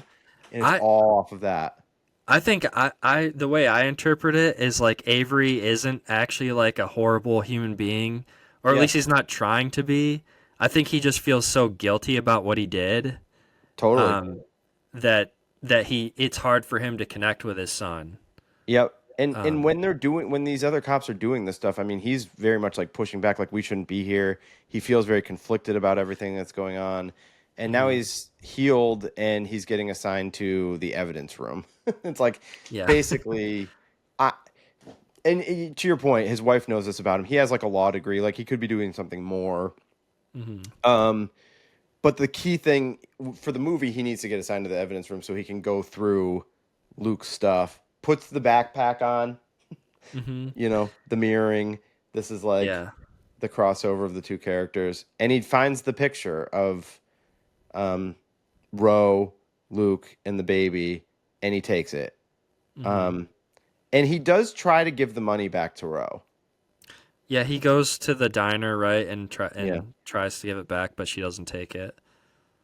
and it's I all off of that. I think I the way I interpret it is like Avery isn't actually like a horrible human being, or at least Yes, he's not trying to be. I think he just feels so guilty about what he did, totally. um, that he it's hard for him to connect with his son. Yep. And Um, when they're doing when these other cops are doing this stuff, I mean, he's very much like pushing back, like we shouldn't be here. He feels very conflicted about everything that's going on. And now mhm. he's healed and he's getting assigned to the evidence room. It's like Yeah. basically I to your point, his wife knows this about him. He has like a law degree, like he could be doing something more. Hmm. Um, but the key thing for the movie, he needs to get assigned to the evidence room so he can go through Luke's stuff, puts the backpack on, Hmm. the mirroring. This is like Yeah. the crossover of the two characters. And he finds the picture of um, Ro, Luke, and the baby, and he takes it. Hmm. Um, and he does try to give the money back to Ro. Yeah. He goes to the diner, right, and Yeah. tries to give it back, but she doesn't take it.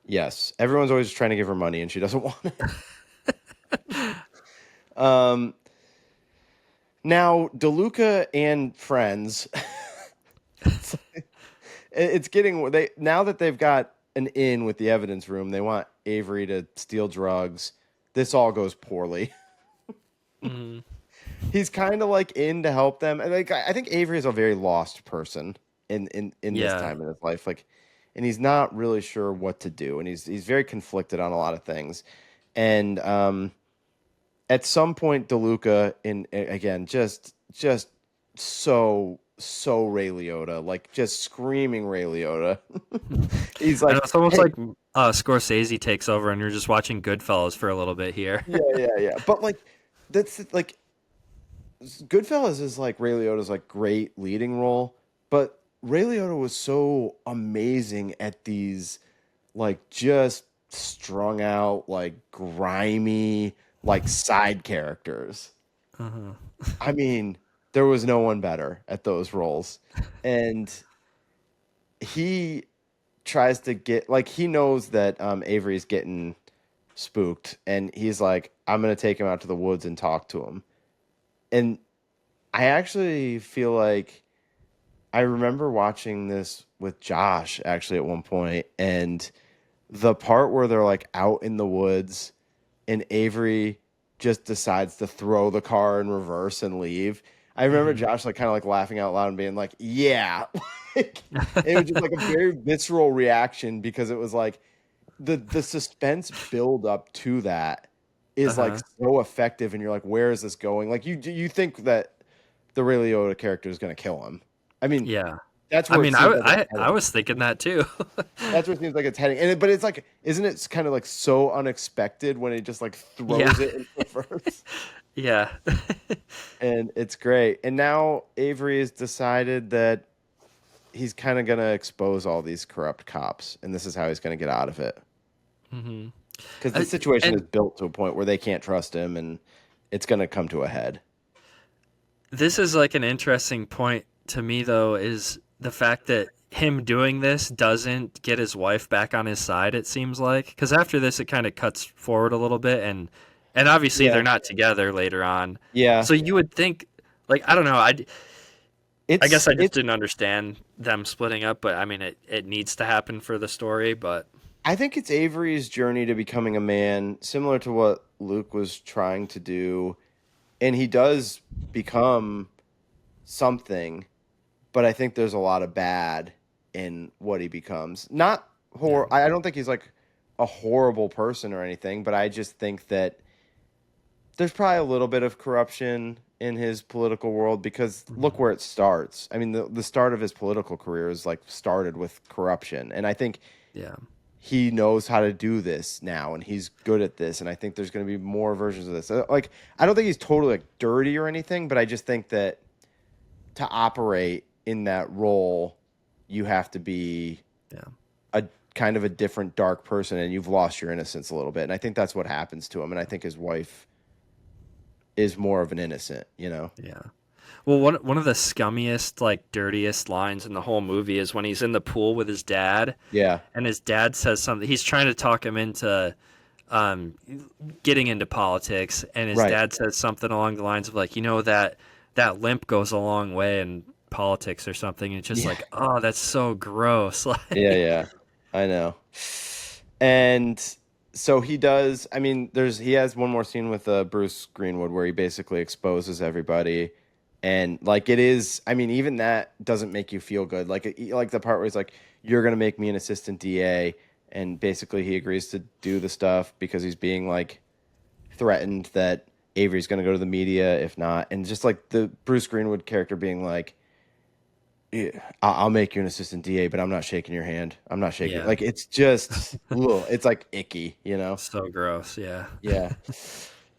Yes. Everyone's always trying to give her money, and she doesn't want it. Um, Now, DeLuca and friends, it's getting they now that they've got an in with the evidence room, they want Avery to steal drugs. This all goes poorly. Hmm. He's kind of like in to help them, and like I think Avery is a very lost person in this Yeah. time in his life, like, and he's not really sure what to do, and he's very conflicted on a lot of things, and at some point, DeLuca again just so Ray Liotta, like just screaming Ray Liotta. He's I know like, it's almost hey, like Scorsese takes over, and you're just watching Goodfellas for a little bit here. yeah, but like that's like Goodfellas is like Ray Liotta's like great leading role, but Ray Liotta was so amazing at these like just strung out like grimy like side characters. Uh-huh. I mean, there was no one better at those roles. And he tries to get like he knows that Avery's getting spooked and he's like, I'm gonna take him out to the woods and talk to him. And I actually feel like I remember watching this with Josh actually at one point, and the part where they're like out in the woods and Avery just decides to throw the car in reverse and leave. I remember Hmm. Josh like kind of like laughing out loud and being like, "Yeah," like, it was just like a very visceral reaction because it was like the suspense build up to that is like Uh-huh. so effective, and you're like, "Where is this going?" Like you think that the Ray Liotta character is going to kill him. I mean, Yeah. that's I where it mean, seems like it's I heading. was thinking that too. That's where it seems like it's heading. But it's like, isn't it kind of like so unexpected when it just like Yeah. throws it in reverse? Yeah. And it's great. And now Avery has decided that he's kind of going to expose all these corrupt cops, and this is how he's going to get out of it. Hmm. Because the situation is And built to a point where they can't trust him, and it's going to come to a head. this is like an interesting point to me, though, is the fact that him doing this doesn't get his wife back on his side. It seems like because after this, it kind of cuts forward a little bit, and obviously Yeah. they're not together later on. Yeah. So you would think, like, I don't know, I guess I just It's didn't understand them splitting up, but I mean, it needs to happen for the story. But I think it's Avery's journey to becoming a man, similar to what Luke was trying to do, and he does become something, but I think there's a lot of bad in what he becomes. Not yeah, I don't think he's like a horrible person or anything, but I just think that there's probably a little bit of corruption in his political world because look hmm, where it starts. I mean, the start of his political career is like started with corruption, and I think yeah, he knows how to do this now and he's good at this, and I think there's going to be more versions of this. Like, I don't think he's totally like dirty or anything, but I just think that to operate in that role, you have to be. Yeah. a kind of a different dark person, and you've lost your innocence a little bit. And I think that's what happens to him. And I think his wife is more of an innocent, you know? Yeah. Well, one of the scummiest, like dirtiest lines in the whole movie is when he's in the pool with his dad, Yeah. and his dad says something. He's trying to talk him into um, getting into politics, and his Right. dad says something along the lines of like, that limp goes a long way in politics or something. And it's just Yeah. like, oh, that's so gross. Yeah. Like, Yeah. I know. And so he does. I mean, he has one more scene with Bruce Greenwood where he basically exposes everybody, and like it is. I mean, even that doesn't make you feel good. Like the part where he's like, "You're gonna make me an assistant DA," and basically he agrees to do the stuff because he's being like threatened that Avery's gonna go to the media if not, and just like the Bruce Greenwood character being like, yeah, I'll make you an assistant DA, but I'm not shaking your hand. I'm not shaking. yeah, Like it's just, ugh, it's like icky, you know? so gross. Yeah. Yeah.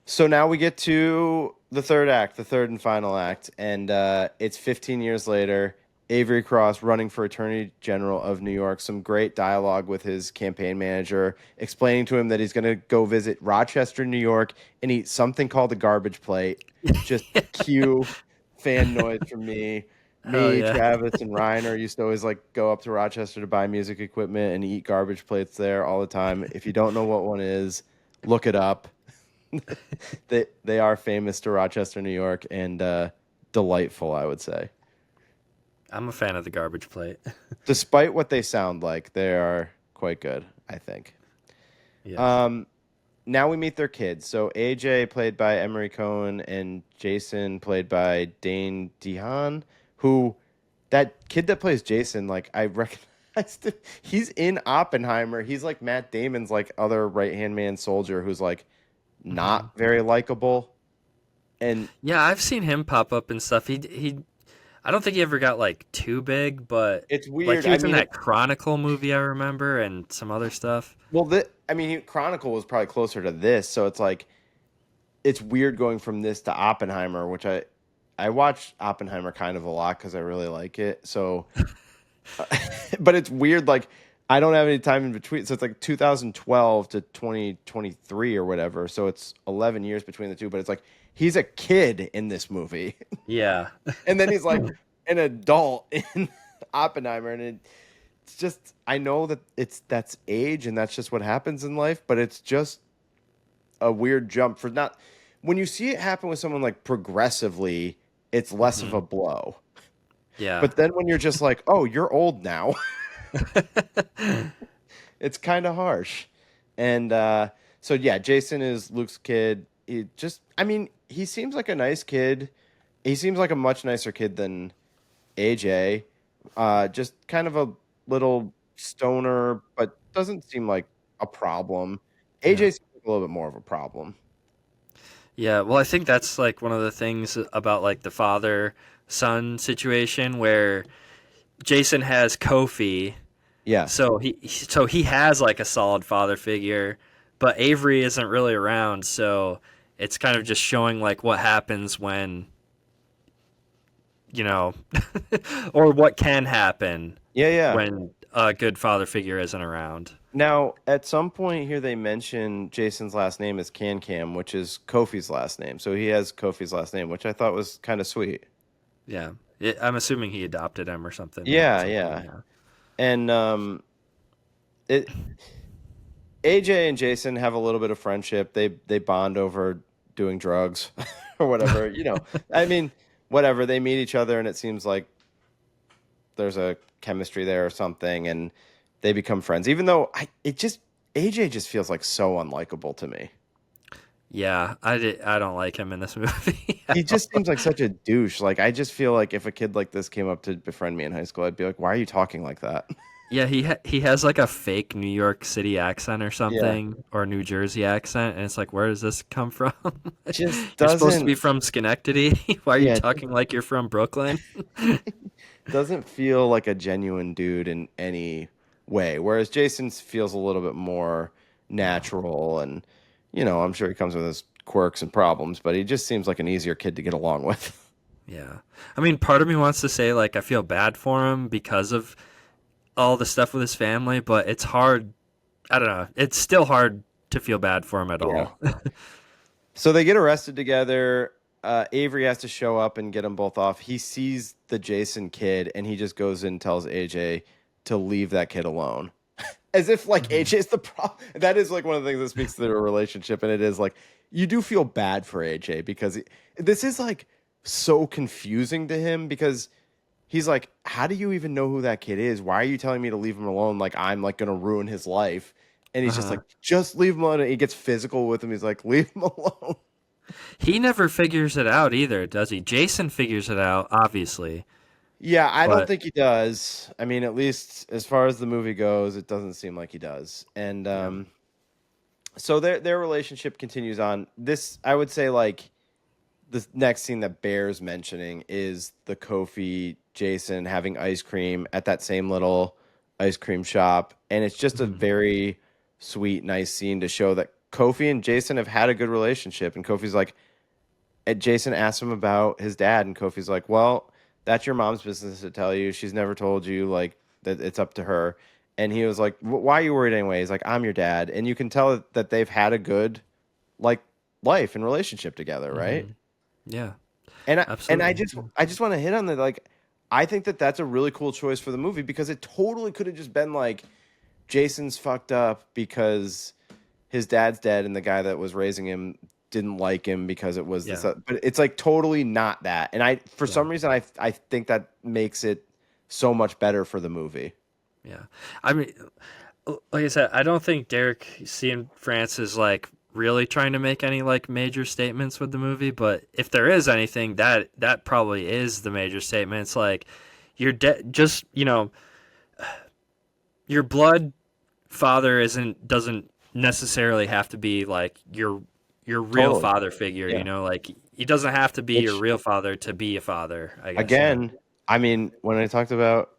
So now we get to the third act, the third and final act, and it's 15 years later. Avery Cross running for Attorney General of New York. Some great dialogue with his campaign manager, explaining to him that he's going to go visit Rochester, New York, and eat something called the garbage plate. Just cue fan noise from me. Hell Me, yeah. Travis, and Reiner used to always like go up to Rochester to buy music equipment and eat garbage plates there all the time. If you don't know what one is, look it up. They are famous to Rochester, New York, and delightful, I would say. I'm a fan of the garbage plate. Despite what they sound like, they are quite good, I think. Yeah. Um, Now we meet their kids. So AJ, played by Emery Cohen, and Jason, played by Dane DeHaan, who that kid that plays Jason, like I recognized him. He's in Oppenheimer. He's like Matt Damon's like other right hand man soldier who's like Hmm. not very likable. And Yeah, I've seen him pop up and stuff. I don't think he ever got like too big, but it's like weird. he I was in mean, that Chronicle movie I remember and some other stuff. Chronicle was probably closer to this, so it's like it's weird going from this to Oppenheimer, which I watched Oppenheimer kind of a lot because I really like it. So, but it's weird. Like I don't have any time in between, so it's like 2012 to 2023 or whatever. So it's 11 years between the two. But it's like he's a kid in this movie, Yeah. and then he's like an adult in Oppenheimer, and it's just I know that that's age and that's just what happens in life, but it's just a weird jump for not when you see it happen with someone like progressively, it's less of Hmm. a blow. Yeah. But then when you're just like, oh, you're old now, it's kind of harsh. And so yeah, Jason is Luke's kid. I mean, he seems like a nice kid. He seems like a much nicer kid than AJ. Just kind of a little stoner, but doesn't seem like a problem. Yeah. AJ seems like a little bit more of a problem. Yeah. Well, I think that's like one of the things about like the father son situation where Jason has Kofi. Yeah. So he has like a solid father figure, but Avery isn't really around, so it's kind of just showing like what happens when, you know, or what can happen Yeah, yeah. when a good father figure isn't around. Now, at some point here, they mention Jason's last name is Can Cam, which is Kofi's last name. So he has Kofi's last name, which I thought was kind of sweet. Yeah. I'm assuming he adopted him or something. Yeah, Something, yeah. yeah. And it AJ and Jason have a little bit of friendship. They bond over doing drugs or whatever. I mean, whatever. They meet each other, and it seems like there's a chemistry there or something, and they become friends. Even though AJ just feels like so unlikable to me. Yeah, I don't like him in this movie. He just seems like such a douche. Like I just feel like if a kid like this came up to befriend me in high school, I'd be like, "Why are you talking like that?" Yeah, he has like a fake New York City accent or Yeah, something, or New Jersey accent, and it's like, where does this come from? just You're supposed to doesn't. be from Schenectady. Why are you Yeah, talking like you're from Brooklyn? doesn't feel like a genuine dude in any way. Whereas Jason feels a little bit more Yeah, natural, and I'm sure he comes with his quirks and problems, but he just seems like an easier kid to get along with. yeah. I mean, part of me wants to say like I feel bad for him because of all the stuff with his family, but it's hard. I don't know. It's still hard to feel bad for him at Yeah. all. So they get arrested together. Avery has to show up and get them both off. He sees the Jason kid and he just goes in and tells AJ to leave that kid alone. As if like Mhm. AJ's the problem. That is like one of the things that speaks to their relationship. And it is like you do feel bad for AJ because this is like so confusing to him because he's like, how do you even know who that kid is? Why are you telling me to leave him alone? Like I'm like gonna ruin his life. And he's just like, Uh-huh. just leave him alone. And he gets physical with him. He's like, leave him alone. He never figures it out either, does he? Jason figures it out, obviously, Yeah, I don't but think he does. I mean, at least as far as the movie goes, it doesn't seem like he does. And yeah. so their relationship continues on. This I would say like the next scene that bears mentioning is the Kofi Jason having ice cream at that same little ice cream shop, and it's just a Mhm. very sweet, nice scene to show that Kofi and Jason have had a good relationship. And Kofi's like, and Jason asks him about his dad, and Kofi's like, "Well, that's your mom's business to tell you. She's never told you. Like that, it's up to her." And he was like, "Why are you worried anyway?" He's like, "I'm your dad," and you can tell that they've had a good like life and relationship together, right? Mhm. Yeah, And I absolutely. just I just want to hit on that. Like, I think that that's a really cool choice for the movie because it totally could have just been like Jason's fucked up because his dad's dead and the guy that was raising him didn't like him because it was this Yeah. but it's like totally not that, and I for Yeah. some reason I think that makes it so much better for the movie. Yeah. I mean, like I said, I don't think Derek C. France is like really trying to make any like major statements with the movie, but if there is anything, that probably is the major statement. It's like just, your blood father isn't doesn't necessarily have to be like your real Totally. father figure, Yeah. like he doesn't have to be your Which real father to be a father, I guess, again, I mean, when I talked about,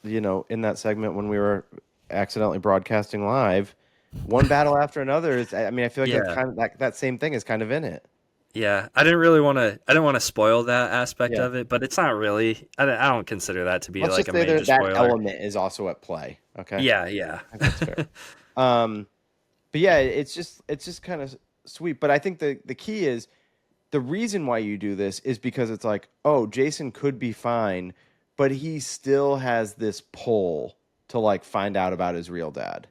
in that segment when we were accidentally broadcasting live, one battle after another is, I mean, I feel like that's Yeah. kind of that same thing is kind of in it. Yeah, I didn't want to spoil that aspect Yeah. of it, but it's not really. I don't consider that to be Let's like just a say major that that spoiler. element is also at play. Okay. I Yeah, yeah. think that's fair. Um, but yeah, it's just kind of sweet. But I think the key is the reason why you do this is because it's like, oh, Jason could be fine, but he still has this pull to like find out about his real dad,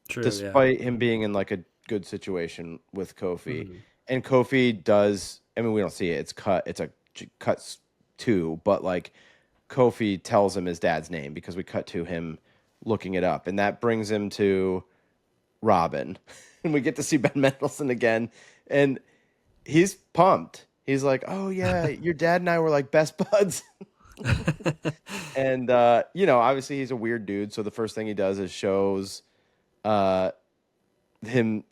True, yeah. despite him being in like a good situation with Kofi. Hmm. And Kofi does, I mean, we don't see it. It's cut. It's a cuts too, but like Kofi tells him his dad's name because we cut to him looking it up, and that brings him to Robin, and we get to see Ben Mendelsohn again, and he's pumped. He's like, "Oh yeah, your dad and I were like best buds." And obviously he's a weird dude, so the first thing he does is uh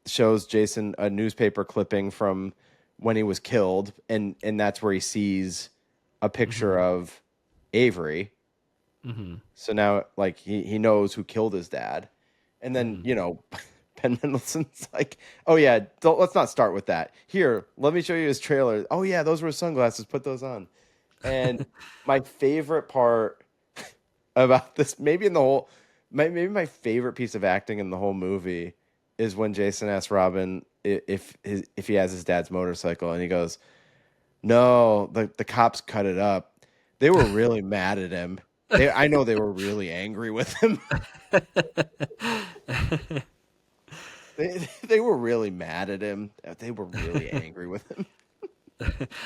shows Jason a newspaper clipping from when he was killed, and that's where he sees a picture Hmm. of Avery. Hmm. So now like he knows who killed his dad. And then, Hmm. Ben Mendelsohn's like, "Oh yeah, let's not start with that. Here, let me show you his trailer. Oh yeah, those were his sunglasses. Put those on." And my favorite part about this, maybe my favorite piece of acting in the whole movie is when Jason asks Robin if he has his dad's motorcycle, and he goes, "No, the cops cut it up. They were really mad at him. I know they were really angry with him. They were really mad at him. They were really angry with him."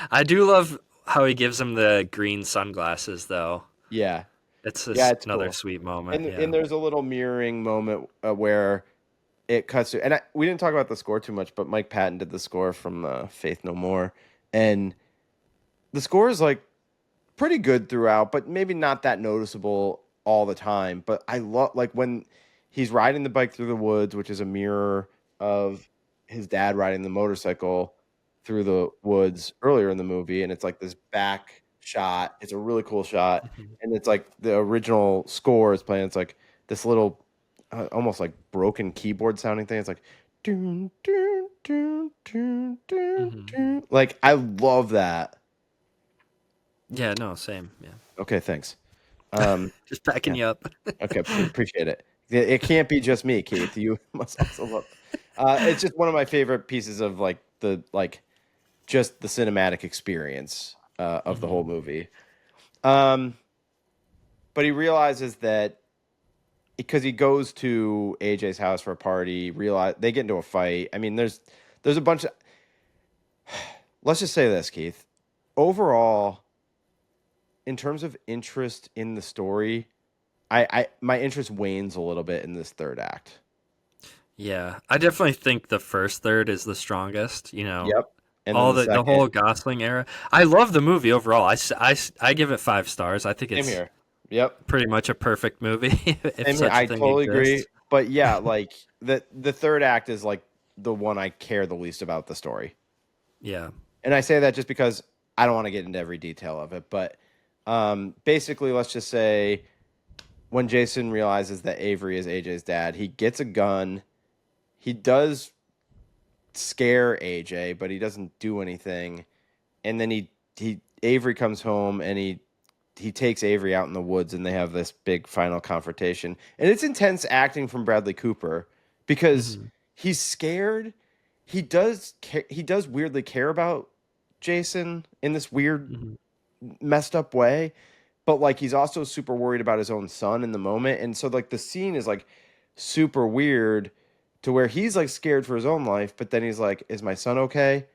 I do love how he gives him the green sunglasses, though. Yeah, It's yeah, just it's another cool. sweet moment. And Yeah. there's a little mirroring moment where it cuts to, and we didn't talk about the score too much, but Mike Patton did the score from Faith No More, and the score is like pretty good throughout, but maybe not that noticeable all the time. But I love like when he's riding the bike through the woods, which is a mirror of his dad riding the motorcycle through the woods earlier in the movie, and it's like this back shot. It's a really cool shot, Mhm. and it's like the original score is playing. It's like this little, almost like broken keyboard sounding thing. It's like, dun, dun, dun, dun, dun, Mhm. dun. Like I love that. Yeah, no, same. Yeah. Okay, thanks. Just backing Yeah. you up. Okay. Appreciate it. It can't be just me, Keith. You must also love. It's just one of my favorite pieces of just the cinematic experience of the whole Hmm. movie. Um, but he realizes that because he goes to AJ's house for a party, realize they get into a fight. I mean, there's a bunch of. Let's just say this, Keith. Overall, in terms of interest in the story, I my interest wanes a little bit in this third act. Yeah, I definitely think the first third is the strongest. Yep. And then All the the second, whole Gosling era. I love the movie overall. I give it 5 stars. I think same it's here. Yep. pretty much a perfect movie, if Same here. such a I thing totally agree. exists. But yeah, like the third act is like the one I care the least about the story. Yeah. And I say that just because I don't want to get into every detail of it, but basically, let's just say when Jason realizes that Avery is AJ's dad, he gets a gun. He does scare AJ, but he doesn't do anything. And then he Avery comes home and he takes Avery out in the woods and they have this big final confrontation. And it's intense acting from Bradley Cooper because Hmm. he's scared. He does weirdly care about Jason in this weird Hmm. messed up way, but like he's also super worried about his own son in the moment. And so like the scene is like super weird to where he's like scared for his own life, but then he's like, is my son okay?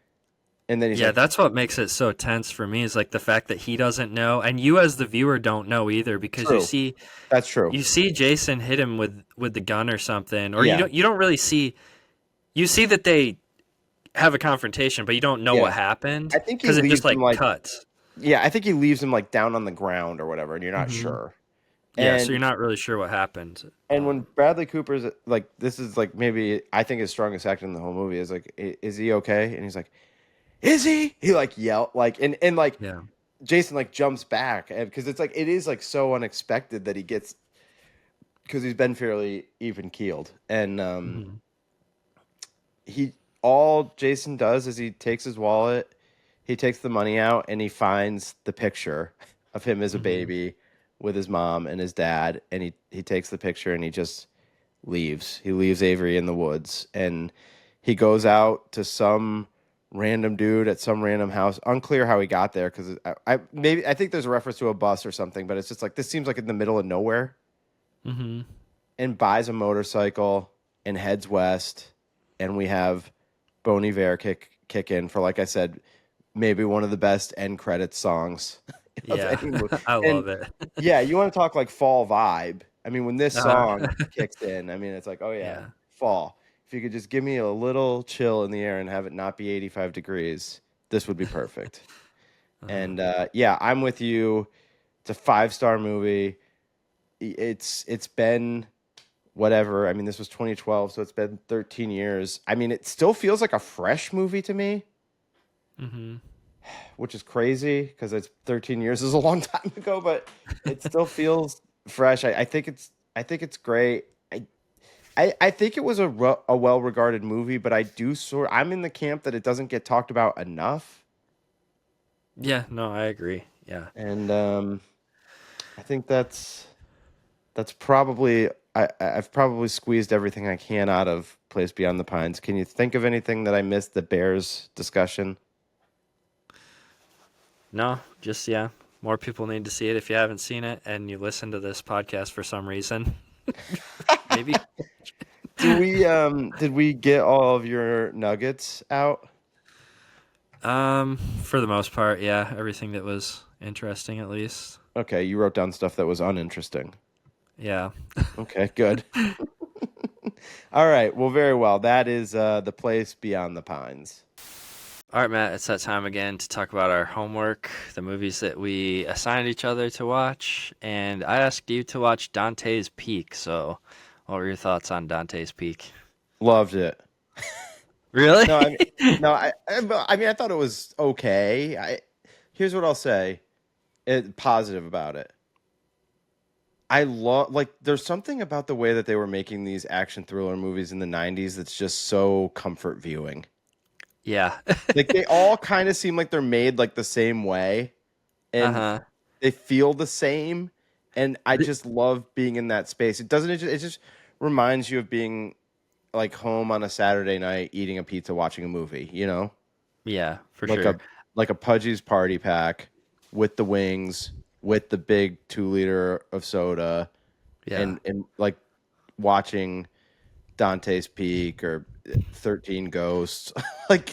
And then he's Yeah, like, that's what makes it so tense for me is like the fact that he doesn't know, and you as the viewer don't know either because you true. see That's true. you see Jason hit him with the gun or something, or Yeah. you don't really see you see that they have a confrontation, but you don't know Yeah. what happened I think he because it just leaves him like like, cuts. yeah, I think he leaves him like down on the ground or whatever, and you're not Hmm. sure. Yeah, so you're And not really sure what happened. when Bradley Cooper's like, this is like maybe I think his strongest act in the whole movie is like, Is he okay?" And he's like, "Is he?" He like yelled like and like Yeah. Jason like jumps back because it's like it is like so unexpected that he gets because he's been fairly even keeled and Hmm. he all Jason does is he takes his wallet, he takes the money out, and he finds the picture of him as a Hmm. baby with his mom and his dad, and he takes the picture and he just leaves. He leaves Avery in the woods, and he goes out to some random dude at some random house. Unclear how he got there because I think there's a reference to a bus or something, but it's just like this seems like in the middle of nowhere. Hmm. And buys a motorcycle and heads west, and we have Bon Iver kick in for like I said, maybe one of the best end credits songs of Yeah, any movie. I And love it. yeah, you want to talk like fall vibe. I mean, when this uh song kicks in, I mean, it's like, oh yeah, Yeah. fall. If you could just give me a little chill in the air and have it not be 85 degrees, this would be perfect. Uh-huh. And yeah, I'm with you. It's a 5-star movie. It's been whatever. I mean, this was 2012, so it's been 13 years. I mean, it still feels like a fresh movie to me, Hmm. which is crazy because it's 13 years is a long time ago, but it still feels fresh. I think it's great. I think it was a well regarded movie, but I'm in the camp that it doesn't get talked about enough, Yeah, no, I agree. Yeah. and I think that's probably I've probably squeezed everything I can out of Place Beyond the Pines. Can you think of anything that I missed that bears discussion? No, just yeah. More people need to see it if you haven't seen it and you listen to this podcast for some reason. Maybe. Did we get all of your nuggets out? For the most part, yeah, everything that was interesting at least. Okay, you wrote down stuff that was uninteresting. Yeah. Okay, good. All right, well, very well. That is the Place Beyond the Pines. All right, Matt, it's that time again to talk about our homework, the movies that we assigned each other to watch, and I asked you to watch Dante's Peak. So, what were your thoughts on Dante's Peak? Loved it. Really? No, I mean, no, I mean, I thought it was okay. Here's what I'll say, positive about it. I love like there's something about the way that they were making these action thriller movies in the 90s that's just so comfort viewing. Yeah. Like they all kind of seem like they're made like the same way and Uh-huh. they feel the same and I just love being in that space. It just reminds you of being like home on a Saturday night eating a pizza watching a movie, you know? Yeah, for Like sure. a Pudgy's party pack with the wings, with the big 2 liter of soda, Yeah. and like watching Dante's Peak or 13 Ghosts. Like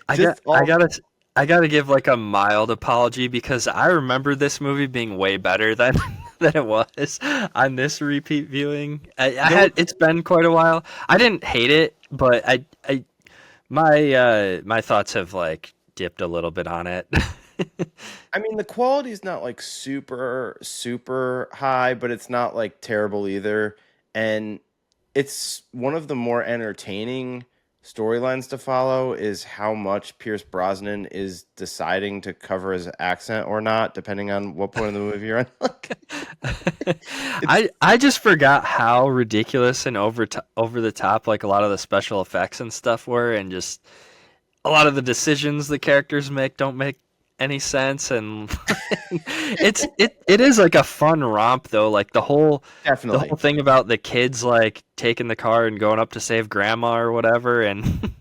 I got just I all gotta I gotta give like a mild apology because I remember this movie being way better than than it was on this repeat viewing. I there were had it's been quite a while. I didn't hate it, but I my thoughts have like dipped a little bit on it. I mean, the quality's not like super, super high, but it's not like terrible either. And it's one of the more entertaining storylines to follow is how much Pierce Brosnan is deciding to cover his accent or not, depending on what point of the movie you're in. Like, it's I just forgot how ridiculous and over the top like a lot of the special effects and stuff were, and just a lot of the decisions the characters make don't make any sense, and it is like a fun romp though, like the definitely, whole thing about the kids like taking the car and going up to save grandma or whatever, and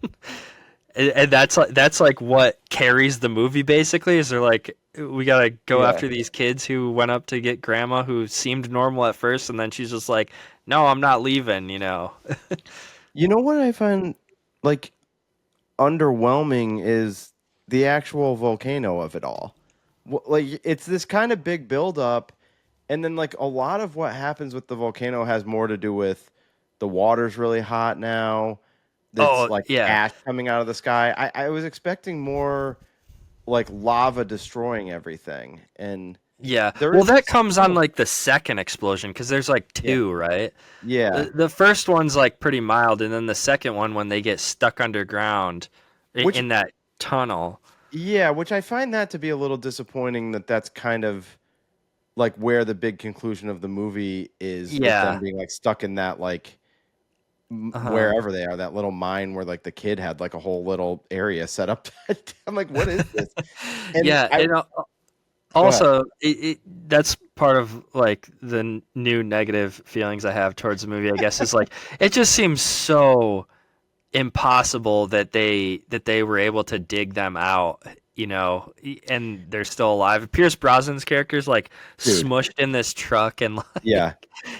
and that's like what carries the movie basically, is they're like, we gotta go yeah. after these kids who went up to get grandma, who seemed normal at first, and then she's just like, no, I'm not leaving, you know. You know what I find like underwhelming is the actual volcano of it all. Like it's this kind of big buildup, and then like a lot of what happens with the volcano has more to do with the water's really hot now. That's Oh like yeah. ash coming out of the sky. I was expecting more like lava destroying everything, and Yeah. there Well, is that comes on like the second explosion because there's like yeah two, right? yeah, The first one's like pretty mild, and then the second one when they get stuck underground which in that tunnel. yeah, which I find that to be a little disappointing that that's kind of like where the big conclusion of the movie is with them Yeah. being like stuck in that like Uh-huh. wherever they are, that little mine where like the kid had like a whole little area set up. I'm like, what is this? And Yeah, I and go ahead. also that's part of like the new negative feelings I have towards the movie, I guess, is like it just seems so impossible that they were able to dig them out, you know, and they're still alive. Pierce Brosnan's character is like Dude. smushed in this truck, and like Yeah.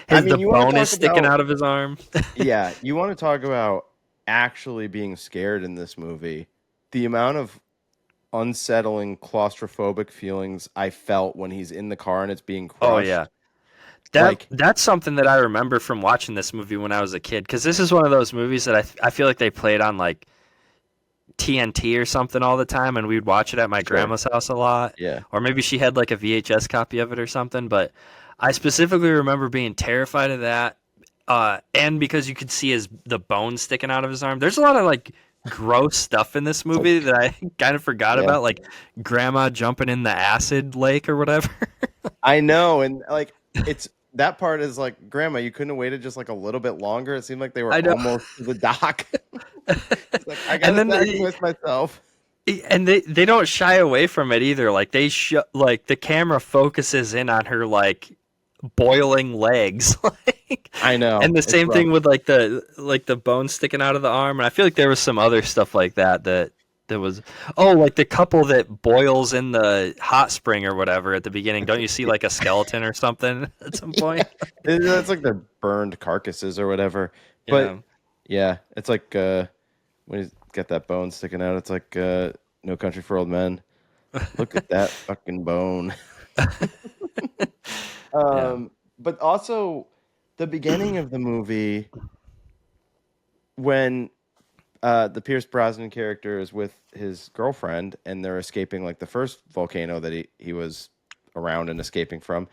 I the mean, you want to bone is talk sticking about out of his arm. yeah, you want to talk about actually being scared in this movie. The amount of unsettling claustrophobic feelings I felt when he's in the car and it's being Oh yeah. crushed. Like, That's something that I remember from watching this movie when I was a kid, because this is one of those movies that I feel like they played on like TNT or something all the time, and we'd watch it at my sure. grandma's house a lot, Yeah. or maybe she had like a VHS copy of it or something. But I specifically remember being terrified of that, and because you could see the bone sticking out of his arm. There's a lot of like gross stuff in this It's like movie that I kind of forgot yeah. about, like grandma jumping in the acid lake or whatever. I know, and like it's that part is like, Grandma, you couldn't have waited just like a little bit longer. It seemed like they were I know. almost to the dock. It's like I And gotta then sacrifice myself. they don't shy away from it either. Like like the camera focuses in on her like boiling legs, like, I know. and the It's same rough. thing with like the bone sticking out of the arm. And I feel like there was some other stuff like that was, oh, like the couple that boils in the hot spring or whatever at the beginning. Don't you see like a skeleton or something at some point? That's like their burned carcasses or whatever. Yeah. But yeah, it's like when he's got that bone sticking out, it's like No Country for Old Men. Look at that fucking bone. Yeah. But also the beginning of the movie when the Pierce Brosnan character is with his girlfriend and they're escaping like the first volcano that he was around and escaping from.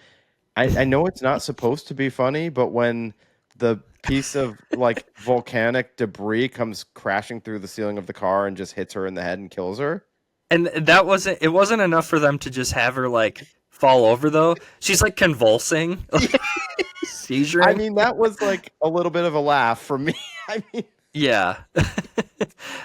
I know it's not supposed to be funny, but when the piece of like volcanic debris comes crashing through the ceiling of the car and just hits her in the head and kills her. And it wasn't enough for them to just have her like fall over though. She's like convulsing, like, I seizuring. mean, that was like a little bit of a laugh for me. I mean, Yeah.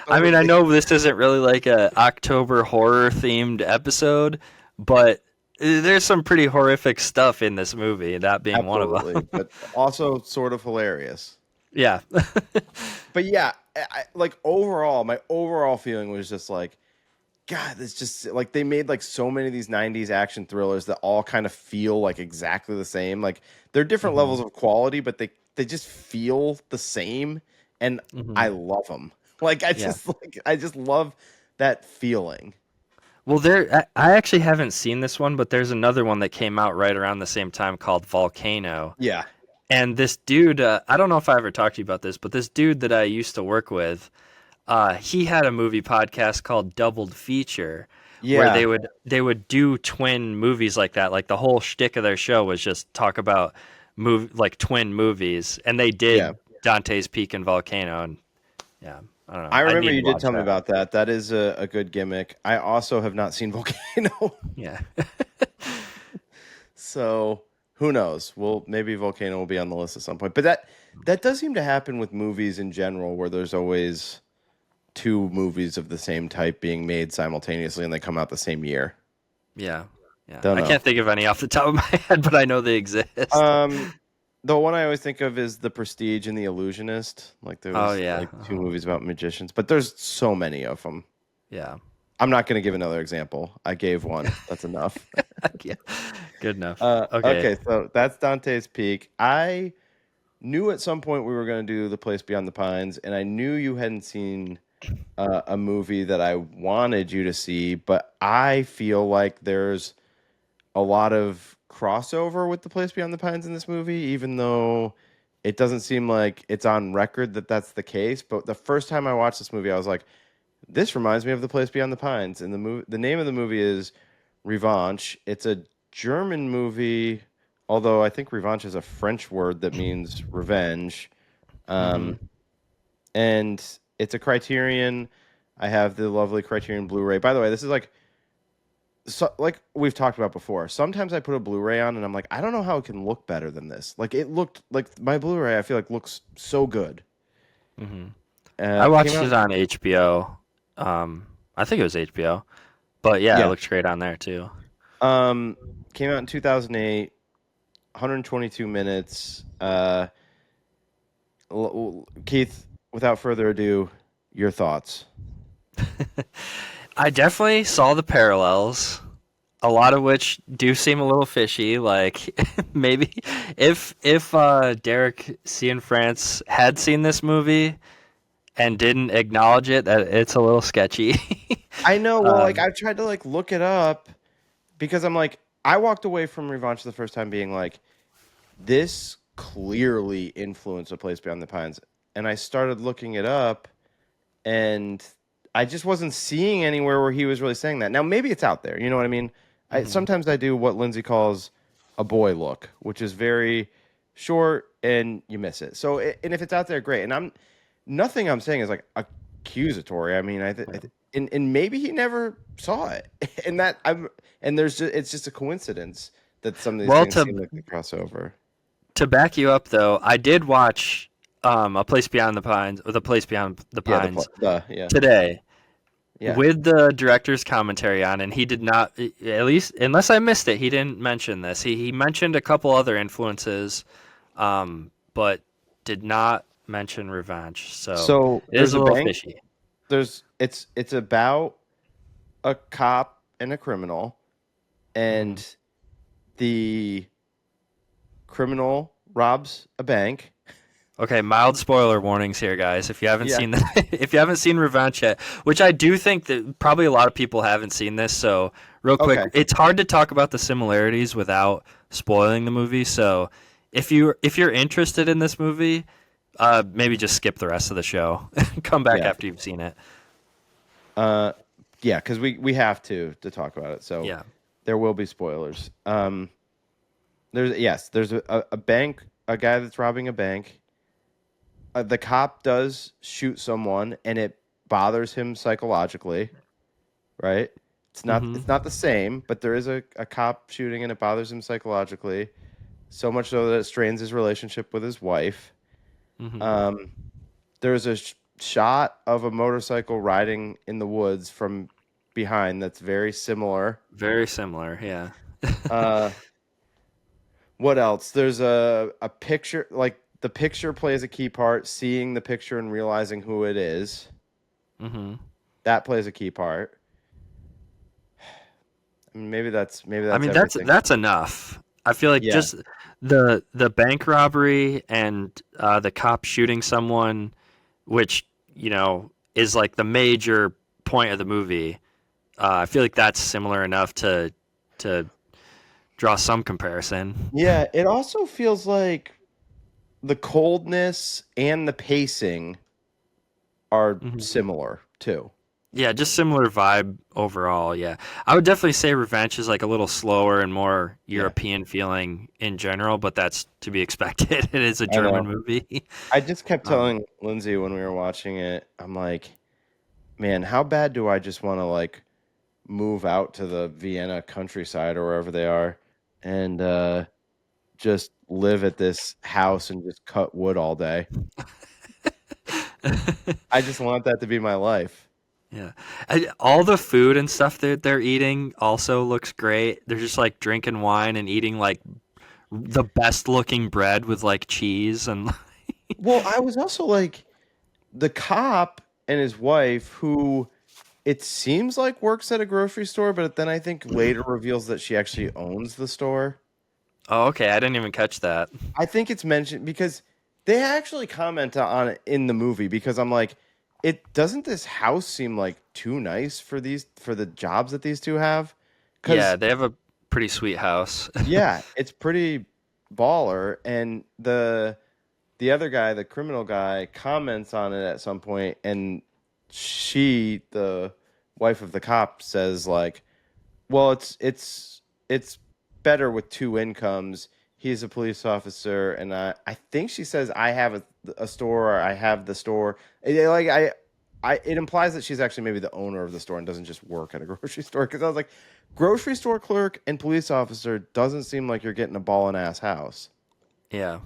I mean, I totally. know this isn't really like a October horror themed episode, but there's some pretty horrific stuff in this movie, that being one of Absolutely, them. but also sort of hilarious. Yeah. But yeah, like overall, my overall feeling was just like, God, it's just like they made like so many of these 90s action thrillers that all kind of feel like exactly the same. Like they're different hmm levels of quality, but they just feel the same, and I hmm love them. Like Yeah. I just love that feeling. Well, I actually haven't seen this one, but there's another one that came out right around the same time called Volcano. Yeah. And this dude, I don't know if I ever talked to you about this, but this dude that I used to work with, he had a movie podcast called Doubled Feature, where Yeah. they would do twin movies like that. Like the whole shtick of their show was just talk about like twin movies, and they Yeah. did Dante's Peak and Volcano, and yeah, I don't know. I I remember need to you did watch tell me that. about that. That is a good gimmick. I also have not seen Volcano. Yeah, So who knows? Well, maybe Volcano will be on the list at some point. But that does seem to happen with movies in general, where there's always two movies of the same type being made simultaneously, and they come out the same year. yeah, yeah. Don't I know. can't think of any off the top of my head, but I know they exist. Um, the one I always think of is The Prestige and The Illusionist. Like Oh those yeah, like two movies about magicians, but there's so many of them. yeah, I'm not going to give another example. I gave one. That's enough. yeah. Good enough. Okay. Okay, so that's Dante's Peak. I knew at some point we were going to do The Place Beyond the Pines, and I knew you hadn't seen a movie that I wanted you to see, but I feel like there's a lot of crossover with The Place Beyond the Pines in this movie, even though it doesn't seem like it's on record that that's the case. But the first time I watched this movie, I was like, this reminds me of The Place Beyond the Pines. And the name of the movie is Revanche. It's a German movie, although I think Revanche is a French word that means revenge. hmm Um, and it's a Criterion. I have the lovely Criterion Blu-ray. By the way, this is like we've talked about before. Sometimes I put a Blu-ray on and I'm like, I don't know how it can look better than this. Like it looked like my Blu-ray, I feel like looks so good. hmm I Came watched out, it on HBO. I think it was HBO, but yeah, it yeah. looked great on there too. Um, Came out in 2008, 122 minutes. Keith, without further ado, your thoughts. I definitely saw the parallels, a lot of which do seem a little fishy. Like maybe if Derek Cianfrance had seen this movie and didn't acknowledge it, that it's a little sketchy. I know, well, like um, I've tried to like look it up because I'm like, I walked away from Revanche the first time being like, this clearly influenced A Place Beyond the Pines. And I started looking it up and I just wasn't seeing anywhere where he was really saying that. Now maybe it's out there, you know what I mean? I mhm. sometimes I do what Lindsay calls a boy look, which is very short and you miss it. So and if it's out there, great. And nothing I'm saying is like accusatory. I mean, and maybe he never saw it. And that I'm and there's just, it's just a coincidence that some of these Well, things seem like they cross over. to back you up though, I did watch A Place Beyond the Pines, or The Place Beyond the Yeah, Pines yeah. today Yeah. with the director's commentary on, and he did not, at least unless I missed it, he didn't mention this. He mentioned a couple other influences, but did not mention Revanche. So So it is there's a a little bank. fishy. It's about a cop and a criminal, hmm and the criminal robs a bank. Okay, mild spoiler warnings here, guys. If you haven't Yeah. seen if you haven't seen Revanche yet, which I do think that probably a lot of people haven't seen this. So real quick, Okay. it's hard to talk about the similarities without spoiling the movie. So if you're interested in this movie, maybe just skip the rest of the show. Come back Yeah. after you've seen it. Uh, yeah, because we have to talk about it. So Yeah. there will be spoilers. There's a bank, a guy that's robbing a bank. The cop does shoot someone, and it bothers him psychologically. Right? hmm It's not the same, but there is a cop shooting, and it bothers him psychologically. So much so that it strains his relationship with his wife. hmm Um, there's a shot of a motorcycle riding in the woods from behind that's very similar. Very similar. Yeah. Uh, what else? There's a picture, like the picture plays a key part. Seeing the picture and realizing who it is, Hmm. that plays a key part. I mean, maybe I that's mean, that's everything. that's enough. I feel like Yeah, just the bank robbery and the cop shooting someone, which is like the major point of the movie. I feel like that's similar enough to draw some comparison. yeah. It also feels like the coldness and the pacing are Hmm. similar too. Yeah, just similar vibe overall. Yeah, I would definitely say Revenge is like a little slower and more Yeah, European feeling in general, but that's to be expected. It is a I German know. movie. I just kept Um, telling Lindsay when we were watching it, I'm like, man, how bad do I just want to like move out to the Vienna countryside or wherever they are and just live at this house and just cut wood all day. I just want that to be my life. yeah, all the food and stuff that they're eating also looks great. They're just like drinking wine and eating like the best looking bread with like cheese and Well, I was also like the cop and his wife who it seems like works at a grocery store, but then I think later reveals that she actually owns the store. oh, okay, I didn't even catch that. I think it's mentioned because they actually comment on it in the movie because I'm like, it doesn't this house seem like too nice for the jobs that these two have? Yeah, Because they have a pretty sweet house. yeah, it's pretty baller, and the other guy, the criminal guy, comments on it at some point, and she, the wife of the cop, says like, well, it's better with two incomes. He's a police officer, and I think she says I have a store, or I have the store. Like it implies that she's actually maybe the owner of the store and doesn't just work at a grocery store. Because I was like, grocery store clerk and police officer doesn't seem like you're getting a ball and ass house. Yeah.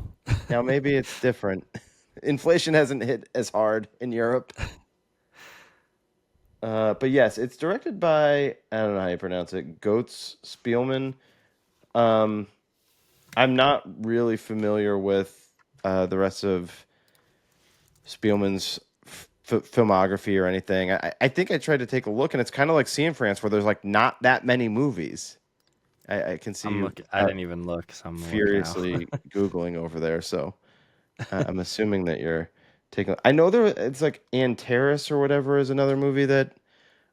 Now maybe it's different. Inflation hasn't hit as hard in Europe. But yes, it's directed by I don't know how you pronounce it, Goetz Spielman. Um, I'm not really familiar with the rest of Spielman's filmography or anything. I think I tried to take a look, and it's kind of like seeing France, where there's like not that many movies. I can see I'm you looking. I didn't even look, so I'm gonna look now. furiously googling over there. So I'm assuming that you're taking. I know there. It's like Antares or whatever is another movie that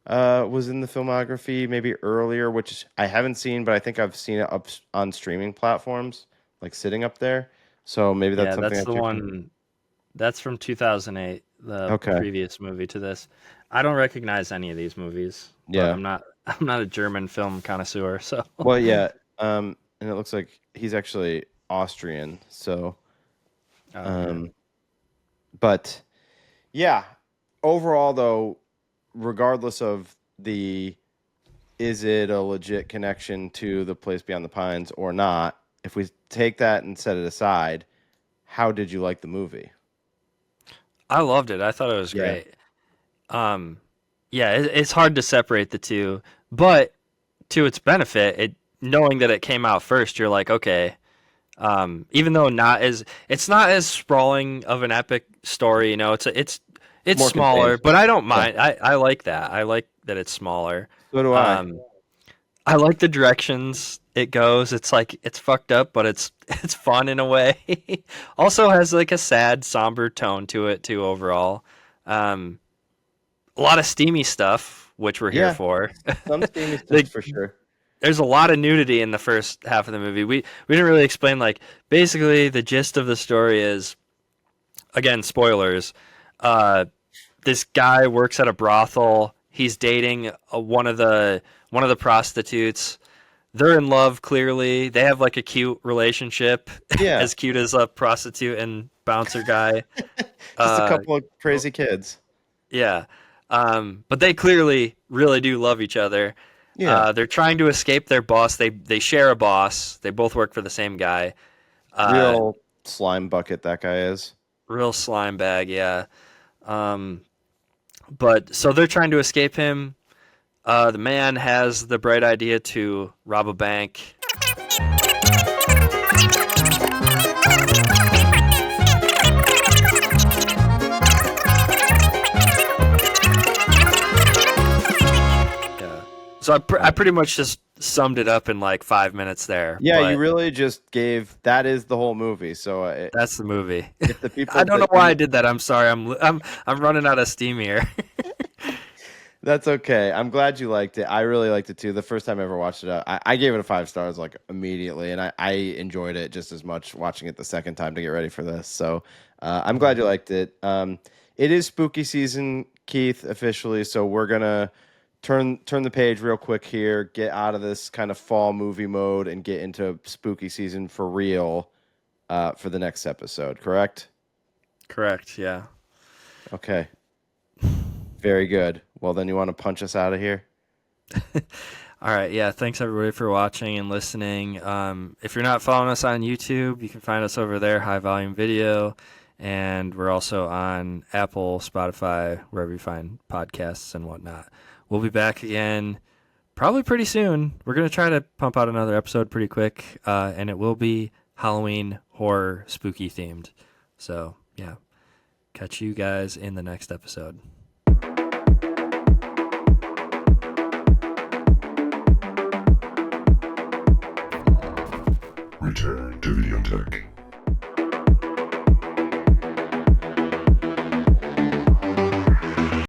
was in the filmography maybe earlier, which I haven't seen, but I think I've seen it up on streaming platforms, like sitting up there. So maybe that's Yeah, something that's that the you can. one. That's from 2008, the Okay. previous movie to this. I don't recognize any of these movies, but Yeah. I'm not a German film connoisseur, so Well, yeah. And it looks like he's actually Austrian. So, okay. um, but yeah. Overall, though, regardless of the is it a legit connection to the place beyond the pines or not, if we take that and set it aside, how did you like the movie? I loved it. I thought it was Yeah. great. Um, yeah, it's hard to separate the two, but to its benefit, it knowing that it came out first, you're like, okay, even though it's not as sprawling of an epic story, it's More smaller, contained. but I don't Yeah. mind. I like that. I like that it's smaller. So do I. Um, I like the directions it goes. It's like it's fucked up, but it's it's fun in a way. Also has like a sad, somber tone to it too. Overall, um, a lot of steamy stuff, which we're here Yeah. for. Some steamy stuff Like for sure. there's a lot of nudity in the first half of the movie. We didn't really explain like basically the gist of the story is again spoilers. Uh, this guy works at a brothel. He's dating one of the prostitutes. They're in love clearly. They have like a cute relationship, Yeah. as cute as a prostitute and bouncer guy. Just a Uh, couple of crazy kids. yeah. But they clearly really do love each other. Yeah. They're trying to escape their boss. They share a boss. They both work for the same guy. Uh, Real slime bucket that guy is. real slime bag, yeah. Um, but so they're trying to escape him. The man has the bright idea to rob a bank. Yeah. So I pretty much just summed it up in like 5 minutes there. Yeah, you But really just gave that is the whole movie. So that's the movie. if the I people don't know that why I didn't, did that. I'm sorry. I'm running out of steam here. that's okay. I'm glad you liked it. I really liked it too. The first time I ever watched it, I gave it a 5 stars like immediately, and I enjoyed it just as much watching it the second time to get ready for this. So I'm glad you liked it. It is spooky season, Keith, officially. So we're gonna turn the page real quick here, get out of this kind of fall movie mode, and get into spooky season for real for the next episode. Correct? Correct. Yeah. Okay. Very good. Well, then you want to punch us out of here? All right. Yeah. Thanks everybody for watching and listening. If you're not following us on YouTube, you can find us over there, High Volume Video. And we're also on Apple, Spotify, wherever you find podcasts and whatnot. We'll be back again probably pretty soon. We're going to try to pump out another episode pretty quick. And it will be Halloween, horror, spooky themed. So, yeah. Catch you guys in the next episode. Return to Videotech.